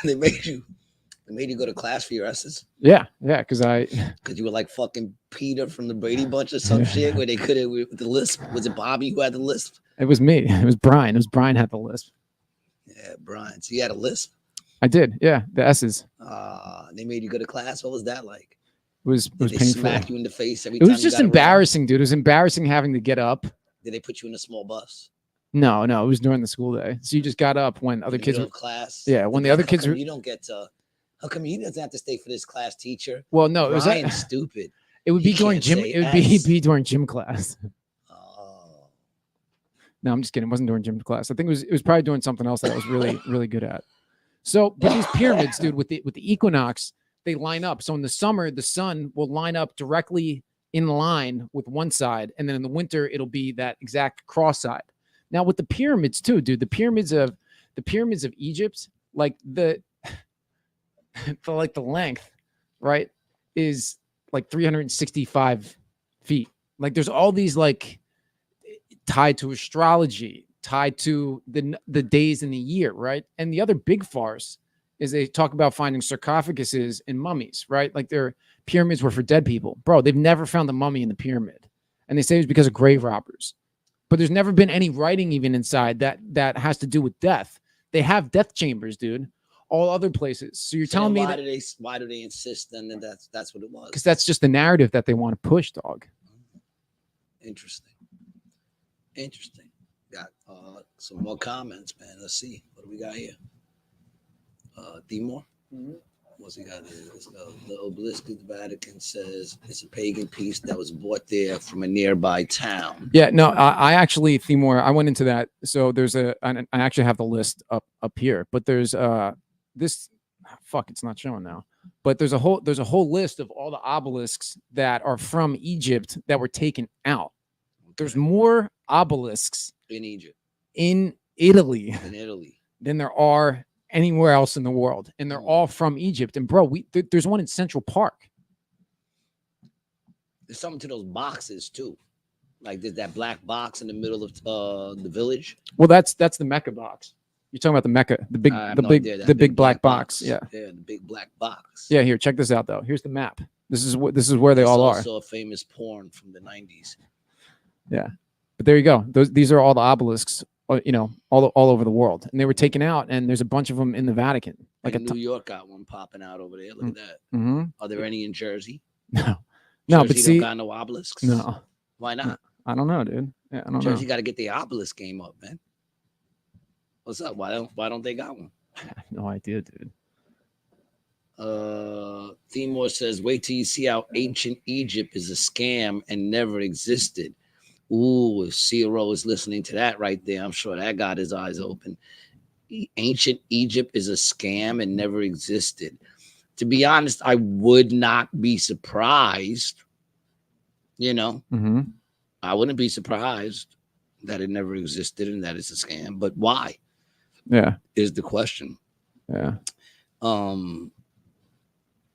They made you go to class for your S's. Yeah, because you were like fucking Peter from the Brady Bunch or some shit where they could have with the lisp. Was it Bobby who had the lisp? It was me. It was Brian. Brian had the lisp. Yeah, Brian. So you had a lisp. I did, yeah, the S's. They made you go to class. What was that like? It was they painful. Smack you in the face every time. It was just embarrassing, dude. It was embarrassing having to get up. Did they put you in a small bus? No, it was during the school day. So you just got up when other kids were class. Yeah, when the other kids were. You don't get to. How come he doesn't have to stay for this class teacher? Well, no, it was stupid. It would be during gym. It would be during gym class. Oh. No, I'm just kidding. It wasn't during gym class. I think it was probably doing something else that I was really really good at. So, but these pyramids, dude, with the equinox, they line up. So in the summer, the sun will line up directly in line with one side, and then in the winter, it'll be that exact cross side. Now with the pyramids too, dude, the pyramids of Egypt, like the length, right, is like 365 feet. Like there's all these like tied to astrology, tied to the days in the year, right? And the other big farce is they talk about finding sarcophaguses and mummies, right? Like their pyramids were for dead people. Bro, they've never found a mummy in the pyramid. And they say it's because of grave robbers. But there's never been any writing even inside that has to do with death. They have death chambers, dude. All other places. So you're telling me why do they insist then that that's what it was? Because that's just the narrative that they want to push, dog. Interesting. Got some more comments, man. Let's see. What do we got here? Timor? Mm-hmm. What's he got there? The obelisk of the Vatican says it's a pagan piece that was bought there from a nearby town. Yeah, no, I actually, Timor, I went into that. So there's I actually have the list up here, but there's this, it's not showing now. But there's a whole list of all the obelisks that are from Egypt that were taken out. There's more obelisks in Egypt, in Italy, than there are anywhere else in the world, and they're all from Egypt. And bro, there's one in Central Park. There's something to those boxes too, like there's that black box in the middle of the village. Well, that's the Mecca box. You're talking about the Mecca, the big black box. Yeah, the big black box. Yeah, here, check this out though. Here's the map. This is where they all are. Also a famous porn from the 90s. Yeah, But there you go. These are all the obelisks, you know, all over the world, and they were taken out. And there's a bunch of them in the Vatican. Like New York got one popping out over there. Look at that. Mm-hmm. Are there any in Jersey? No, Jersey but see, don't got no obelisks. no, Why not? I don't know, dude. Yeah, I don't Jersey know. got to get the obelisk game up, man. What's up? Why don't they got one? I have no idea, dude. Timor says, wait till you see how ancient Egypt is a scam and never existed. Ooh, if Ciro is listening to that right there, I'm sure that got his eyes open. Ancient Egypt is a scam and never existed. To be honest, I would not be surprised. You know, Mm-hmm. I wouldn't be surprised that it never existed and that it's a scam. But why? Yeah, is the question. Yeah.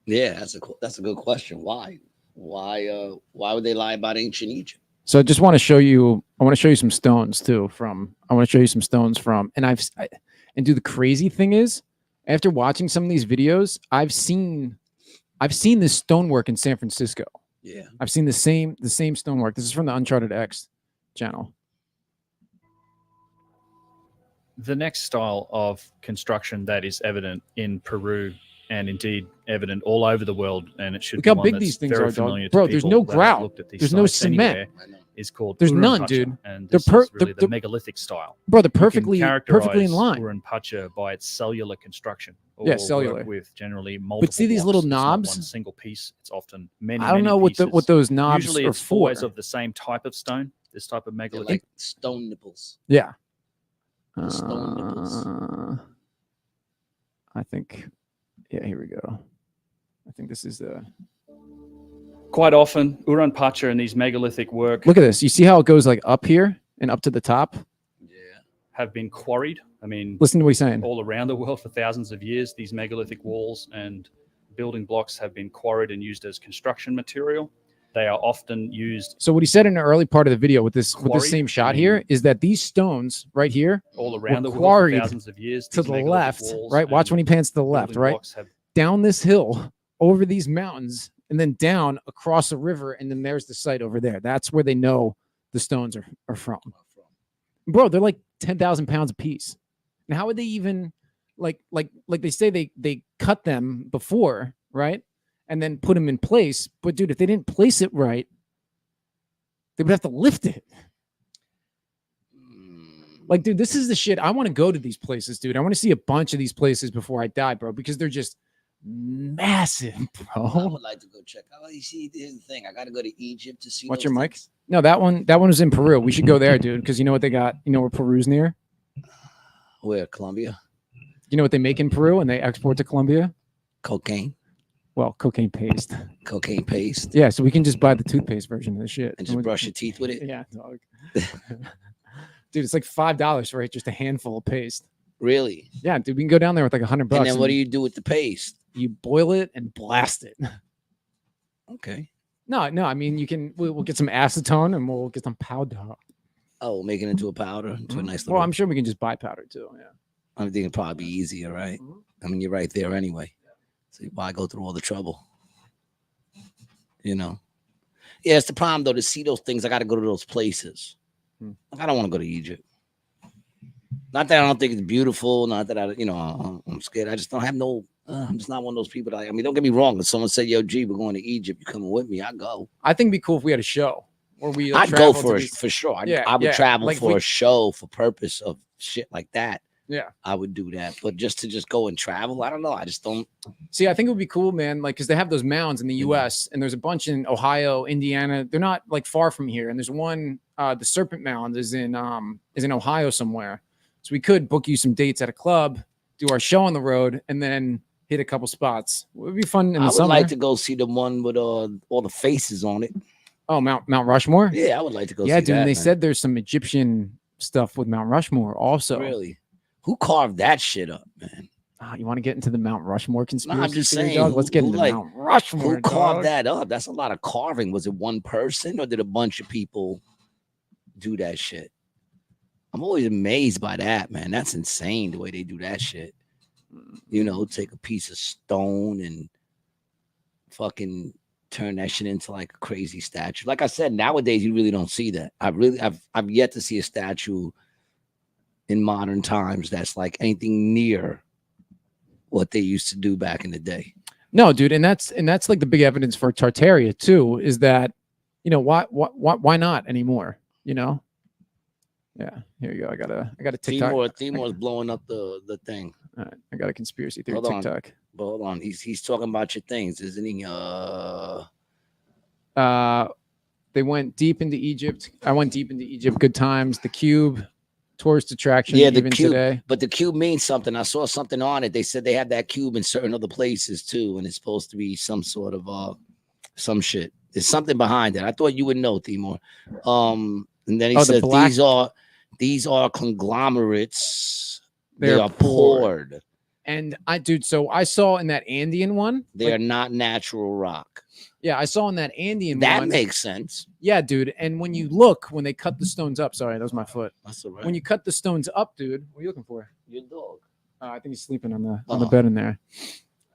Yeah, that's a good question. Why would they lie about ancient Egypt? So I just want to show you. I want to show you some stones too. And do the crazy thing is, after watching some of these videos, I've seen this stonework in San Francisco. Yeah, I've seen the same stonework. This is from the Uncharted X channel. The next style of construction that is evident in Peru and indeed evident all over the world, and it should Look be how one big that's these things very are, dog. familiar to Bro, there's people no that have grout. looked at these There's no sites cement. anywhere, is called There's none, Urunpacha, dude. and They're this is really the they're- megalithic style. Bro, they're You can perfectly in characterize line. Urunpacha by its cellular construction. Yeah, or cellular. work with generally multiple. see these little blocks. It's not knobs? one single piece. It's often many. I don't many know what pieces. those knobs Usually, are it's always for. of the same type of stone. This type of They're megalithic. like stone nipples. Yeah. Stone nipples. I think. Yeah, here we go. I think this is the. Quite often, Urunpacha and these megalithic work Look at this. You see how it goes like up here and up to the top? have been quarried. I mean, Listen to what he's saying. all around the world for thousands of years, these megalithic walls and building blocks have been quarried and used as construction material. They are often used So what he said in the early part of the video with this Quarried? same shot here is that these stones right here all around were the world for quarried thousands of years. to These the megalithic left, walls right? Watch and when he pans to the left, building right? blocks have Down this hill, over these mountains, and then down across a river, and then there's the site over there. That's where they know the stones are from. Bro, they're like 10,000 pounds a piece. And how would they even like they say they cut them before, right? And then put them in place. But dude, if they didn't place it right, they would have to lift it. Like, dude, this is the shit. I want to go to these places, dude. I want to see a bunch of these places before I die, bro, because they're just massive, I bro. would like to go check out. You see, here's the thing. I got to go to Egypt to see. Watch those your mic. things. No, that one was in Peru. We should go there, dude, because you know what they got? You know where Peru's near? Where? Colombia? You know what they make in Peru and they export to Colombia? Cocaine. Well, cocaine paste. Cocaine paste. Yeah, so we can just buy the toothpaste version of the shit. And just brush your teeth with it? Yeah, dog. Dude, it's like $5 for just a handful of paste. Really? Yeah, dude, we can go down there with like $100. And then what do you do with the paste? You boil it and blast it. Okay. No, I mean we'll get some acetone and we'll get some powder. Oh, make it into a powder, into a nice little. Well, I'm sure we can just buy powder too. Yeah. I think it'd probably be easier, right? I mean, you're right there anyway. So why go through all the trouble? You know? Yeah, it's the problem though. To see those things, I got to go to those places. Like, I don't want to go to Egypt. Not that I don't think it's beautiful. Not that I'm scared. I just don't have no. I'm just not one of those people. I mean, don't get me wrong. If someone said, "Yo, G, we're going to Egypt. You coming with me?" I go. I think it'd be cool if we had a show where we. I'd go for sure. I would travel like for a show for purpose of shit like that. Yeah. I would do that. But just to go and travel, I don't know. I just don't. See, I think it would be cool, man. Like, because they have those mounds in the U.S. and there's a bunch in Ohio, Indiana. They're not like far from here. And there's one, the Serpent Mound is in Ohio somewhere. So we could book you some dates at a club, do our show on the road, and then hit a couple spots. It would be fun in the I would summer. like to go see the one with all the faces on it. Oh, Mount Rushmore. Yeah, I would like to go. Yeah, see dude. that, And they man. said there's some Egyptian stuff with Mount Rushmore also. Really? Who carved that shit up, man? You want to get into the Mount Rushmore conspiracy? No, I'm just theory, saying. dog? Let's get who, into like, Mount Rushmore. Who carved dog. that up? That's a lot of carving. Was it one person or did a bunch of people do that shit? I'm always amazed by that, man. That's insane the way they do that shit. You know, take a piece of stone and fucking turn that shit into like a crazy statue. Like I said, nowadays you really don't see that. I've yet to see a statue in modern times that's like anything near what they used to do back in the day. No, dude, and that's like the big evidence for Tartaria too, is that, you know, why not anymore? You know? Yeah, here you go. I got a TikTok. Timor's blowing up the thing. All right, I got a conspiracy theory Hold on. TikTok. But hold on, he's talking about your things, isn't he? They went deep into Egypt. I went deep into Egypt. Good times. The Cube, tourist attraction. Yeah, the even cube. today. But the cube means something. I saw something on it. They said they have that cube in certain other places too, and it's supposed to be some sort of some shit. There's something behind it. I thought you would know, Timor. And then he said these are conglomerates. They are poured. And so I saw in that Andean one, they are not natural rock. Yeah, I saw in that Andean one. That makes sense. Yeah, dude. And when you look, when they cut the stones up, sorry, that was my foot. That's all right. When you cut the stones up, dude, what are you looking for? Your dog. I think he's sleeping on the bed in there.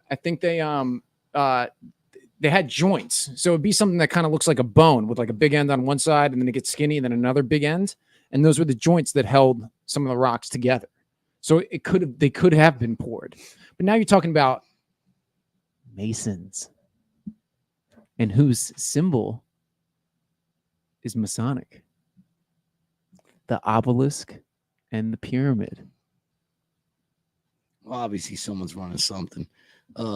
I think they had joints, so it'd be something that kind of looks like a bone with like a big end on one side, and then it gets skinny, and then another big end, and those were the joints that held some of the rocks together. So they could have been poured, but now you're talking about Masons, and whose symbol is Masonic, the obelisk and the pyramid. Well, obviously, someone's running something.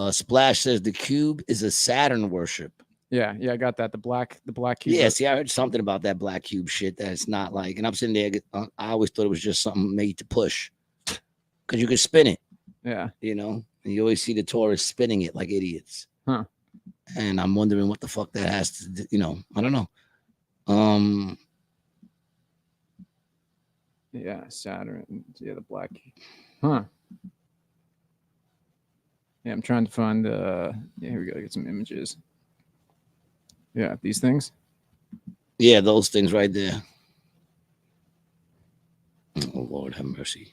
Splash says the cube is a Saturn worship. Yeah, I got that. The black cube. Yeah, see, I heard something about that black cube shit. That's not like, and I'm sitting there. I always thought it was just something made to push, because you could spin it. Yeah, you know, and you always see the tourists spinning it like idiots. Huh. And I'm wondering what the fuck that has to do. You know, I don't know. Yeah, Saturn. Yeah, the black. Huh. Yeah, I'm trying to find yeah, here we go. Get some images. Yeah, these things. Yeah, those things right there. Oh Lord, have mercy.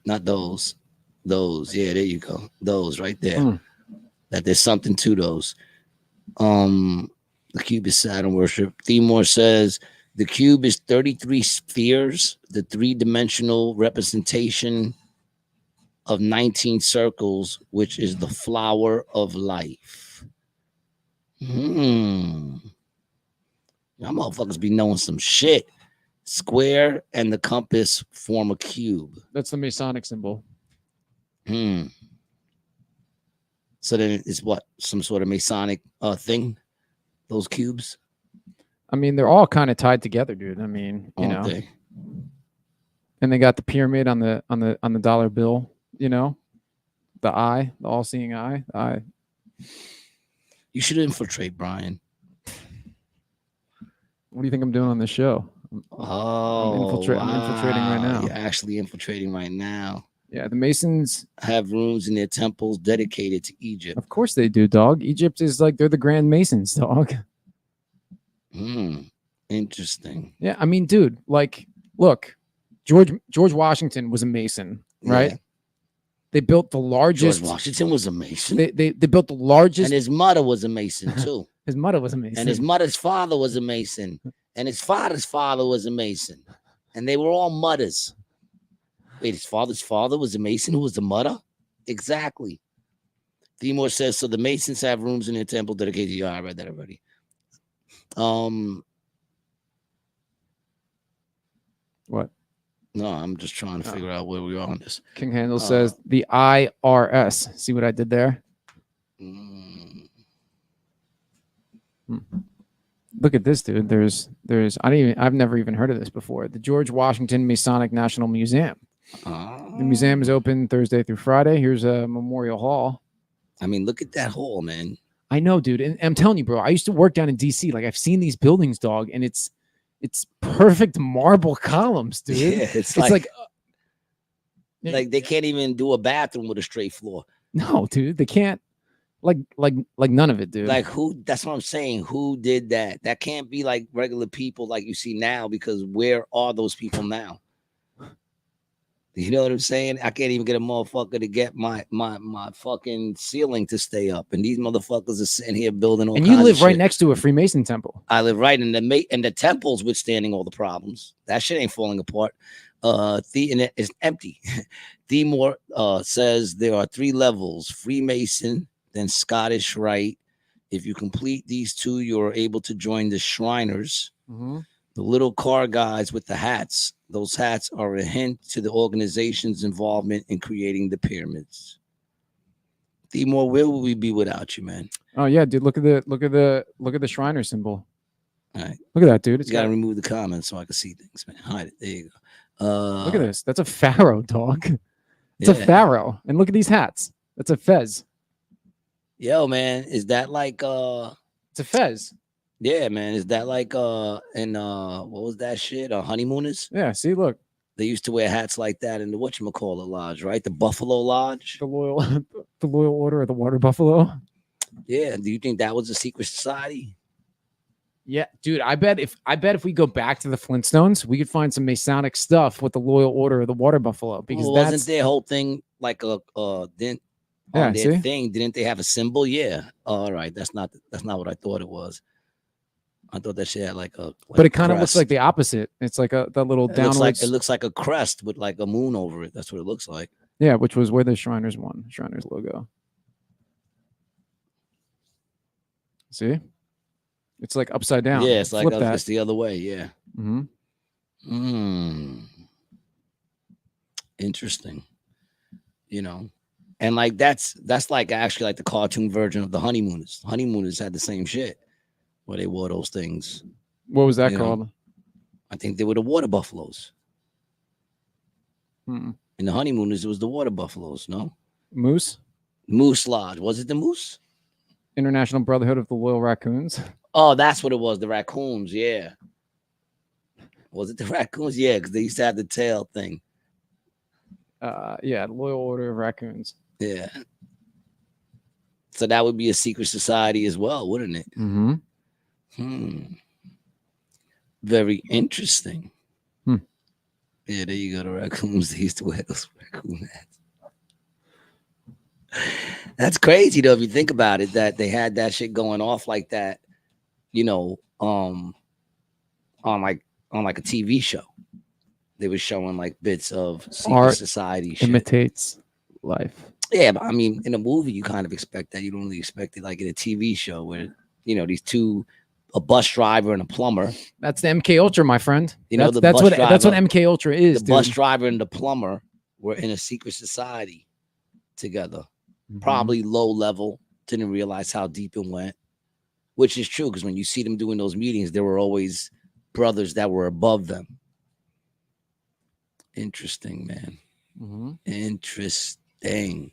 Not those. Those. Yeah, there you go. Those right there. That there's something to those. The cube is Saturn worship. Timor says the cube is 33 spheres, the three-dimensional representation of 19 circles, which is the flower of life. Y'all motherfuckers be knowing some shit. Square and the compass form a cube. That's the Masonic symbol. So then it's what? Some sort of Masonic thing? Those cubes? I mean, they're all kind of tied together, dude. I mean, you know. And they got the pyramid on the dollar bill, you know. The eye, the all-seeing eye. The eye. You should infiltrate, Brian. What do you think I'm doing on this show? I'm infiltrating right now. You're actually infiltrating right now. Yeah, the Masons have rooms in their temples dedicated to Egypt. Of course they do, dog. Egypt is like, they're the Grand Masons, dog. Interesting. Yeah, I mean, dude, like, look, George Washington was a Mason, right? Yeah. They built the largest. George Washington was a Mason. They built the largest. And his mother was a Mason too. His mother was a Mason. And his mother's father was a Mason. And his father's father was a Mason. And they were all mothers. Wait, his father's father was a Mason who was the mother? Exactly. Timor says, so the Masons have rooms in their temple dedicated to you. I read that already. What? No, I'm just trying to figure out where we are on this. King Handel says the IRS. See what I did there? Look at this, dude. There's I've never even heard of this before. The George Washington Masonic National Museum. The museum is open Thursday through Friday. Here's a Memorial Hall. I mean, look at that hall, man. I know, dude. And I'm telling you, bro, I used to work down in DC. Like, I've seen these buildings, dog, and it's perfect marble columns, dude. Yeah, it's like they can't even do a bathroom with a straight floor. No, dude, they can't. Like none of it, dude. Like who? That's what I'm saying. Who did that? That can't be like regular people like you see now, because where are those people now? You know what I'm saying? I can't even get a motherfucker to get my fucking ceiling to stay up, and these motherfuckers are sitting here building all. And kinds you live of right shit. next to a Freemason temple. I live right in the temple's withstanding all the problems. That shit ain't falling apart. And it's empty. Themore says there are 3 levels: Freemason, then Scottish Rite. If you complete these 2, you are able to join the Shriners. Mm-hmm. The little car guys with the hats. Those hats are a hint to the organization's involvement in creating the pyramids. Themore, where would we be without you, man? Oh yeah, dude. Look at the Shriner symbol. All right. Look at that, dude. You gotta remove the comments so I can see things, man. Hide it. There you go. Look at this. That's a pharaoh, dog. It's a pharaoh. And look at these hats. That's a fez. Yo, man, is that like it's a fez. Yeah, man. Is that like in what was that shit? Honeymooners? Yeah, see, look. They used to wear hats like that in the whatchamacallit lodge, right? The Buffalo Lodge. The Loyal Order of the Water Buffalo. Yeah. Do you think that was a secret society? Yeah, dude. I bet if we go back to the Flintstones, we could find some Masonic stuff with the Loyal Order of the Water Buffalo. Because wasn't their whole thing like a didn't Yeah, on their see? thing? Didn't they have a symbol? Yeah. All right. That's not what I thought it was. I thought that shit had like a. But it kind of looks like the opposite. It's like that little downwards. It looks like a crest with like a moon over it. That's what it looks like. Yeah, which was where the Shriners won. Shriners logo. See, it's like upside down. Yeah, it's like Flip that. it's the other way. Yeah. Mm-hmm. Interesting. You know, and like that's like actually like the cartoon version of the Honeymooners. Honeymooners had the same shit where they wore those things. What was that You know, called? I think they were the water buffaloes. Hmm. In the Honeymooners, it was the water buffaloes. No, Moose. Moose Lodge. Was it the Moose? International Brotherhood of the Loyal Raccoons. Oh, that's what it was. The raccoons. Yeah. Was it the raccoons? Yeah, because they used to have the tail thing. Yeah, the Loyal Order of Raccoons. Yeah. So that would be a secret society as well, wouldn't it? Mm-hmm. Very interesting. Hmm. Yeah, there you go. The raccoons. They used to wear those raccoon hats. That's crazy though, if you think about it, that they had that shit going off like that, you know, on like a TV show. They were showing like bits of secret Art society shit. imitates life. Yeah, but I mean, in a movie, you kind of expect that. You don't really expect it like in a TV show where, you know, these two, a bus driver and a plumber. That's the MK Ultra, my friend. You know, that's what MK Ultra is. The bus driver and the plumber were in a secret society together. Probably low level, didn't realize how deep it went, which is true because when you see them doing those meetings, there were always brothers that were above them. Interesting, man. Mm-hmm. Interesting.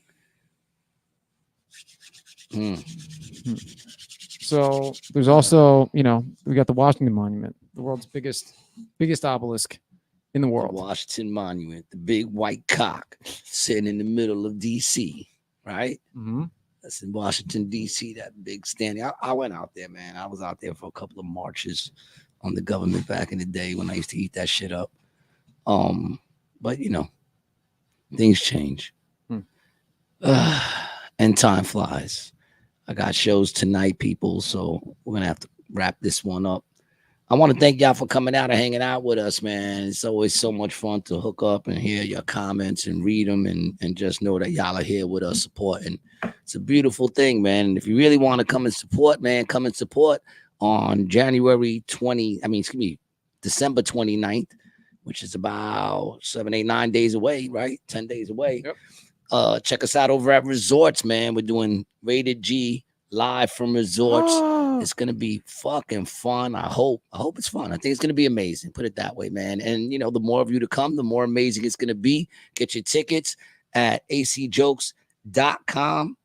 So there's also, you know, we got the Washington Monument, the world's biggest obelisk in the world. The Washington Monument, the big white cock sitting in the middle of DC, right? Mm-hmm. That's in Washington, D.C., that big standing. I went out there, man. I was out there for a couple of marches on the government back in the day when I used to eat that shit up. But, you know, things change. And time flies. I got shows tonight, people, so we're going to have to wrap this one up. I want to thank y'all for coming out and hanging out with us, man. It's always so much fun to hook up and hear your comments and read them and just know that y'all are here with us supporting. It's a beautiful thing, man. And if you really want to come and support, man, come and support on December 29th, which is about 7, 8, 9 days away, right? 10 days away. Yep. Check us out over at Resorts, man. We're doing Rated G live from Resorts. It's gonna be fucking fun. I hope it's fun. I think it's gonna be amazing. Put it that way, man. And you know, the more of you to come, the more amazing it's gonna be. Get your tickets at acjokes.com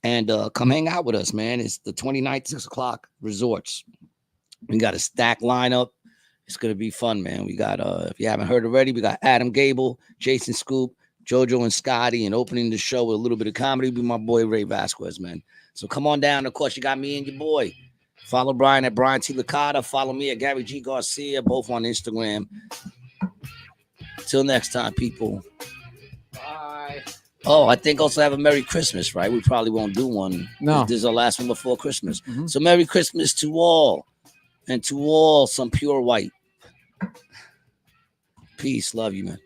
and come hang out with us, man. It's the 29th, 6 o'clock, Resorts. We got a stacked lineup. It's gonna be fun, man. We got if you haven't heard already, we got Adam Gable, Jason Scoop, JoJo and Scotty, and opening the show with a little bit of comedy will be my boy Ray Vasquez, man. So come on down. Of course, you got me and your boy. Follow Brian at Brian T. Licata. Follow me at Gary G. Garcia, both on Instagram. Till next time, people. Bye. Oh, I think also have a Merry Christmas, right? We probably won't do one. No. This is our last one before Christmas. So Merry Christmas to all. And to all, some pure white. Peace. Love you, man.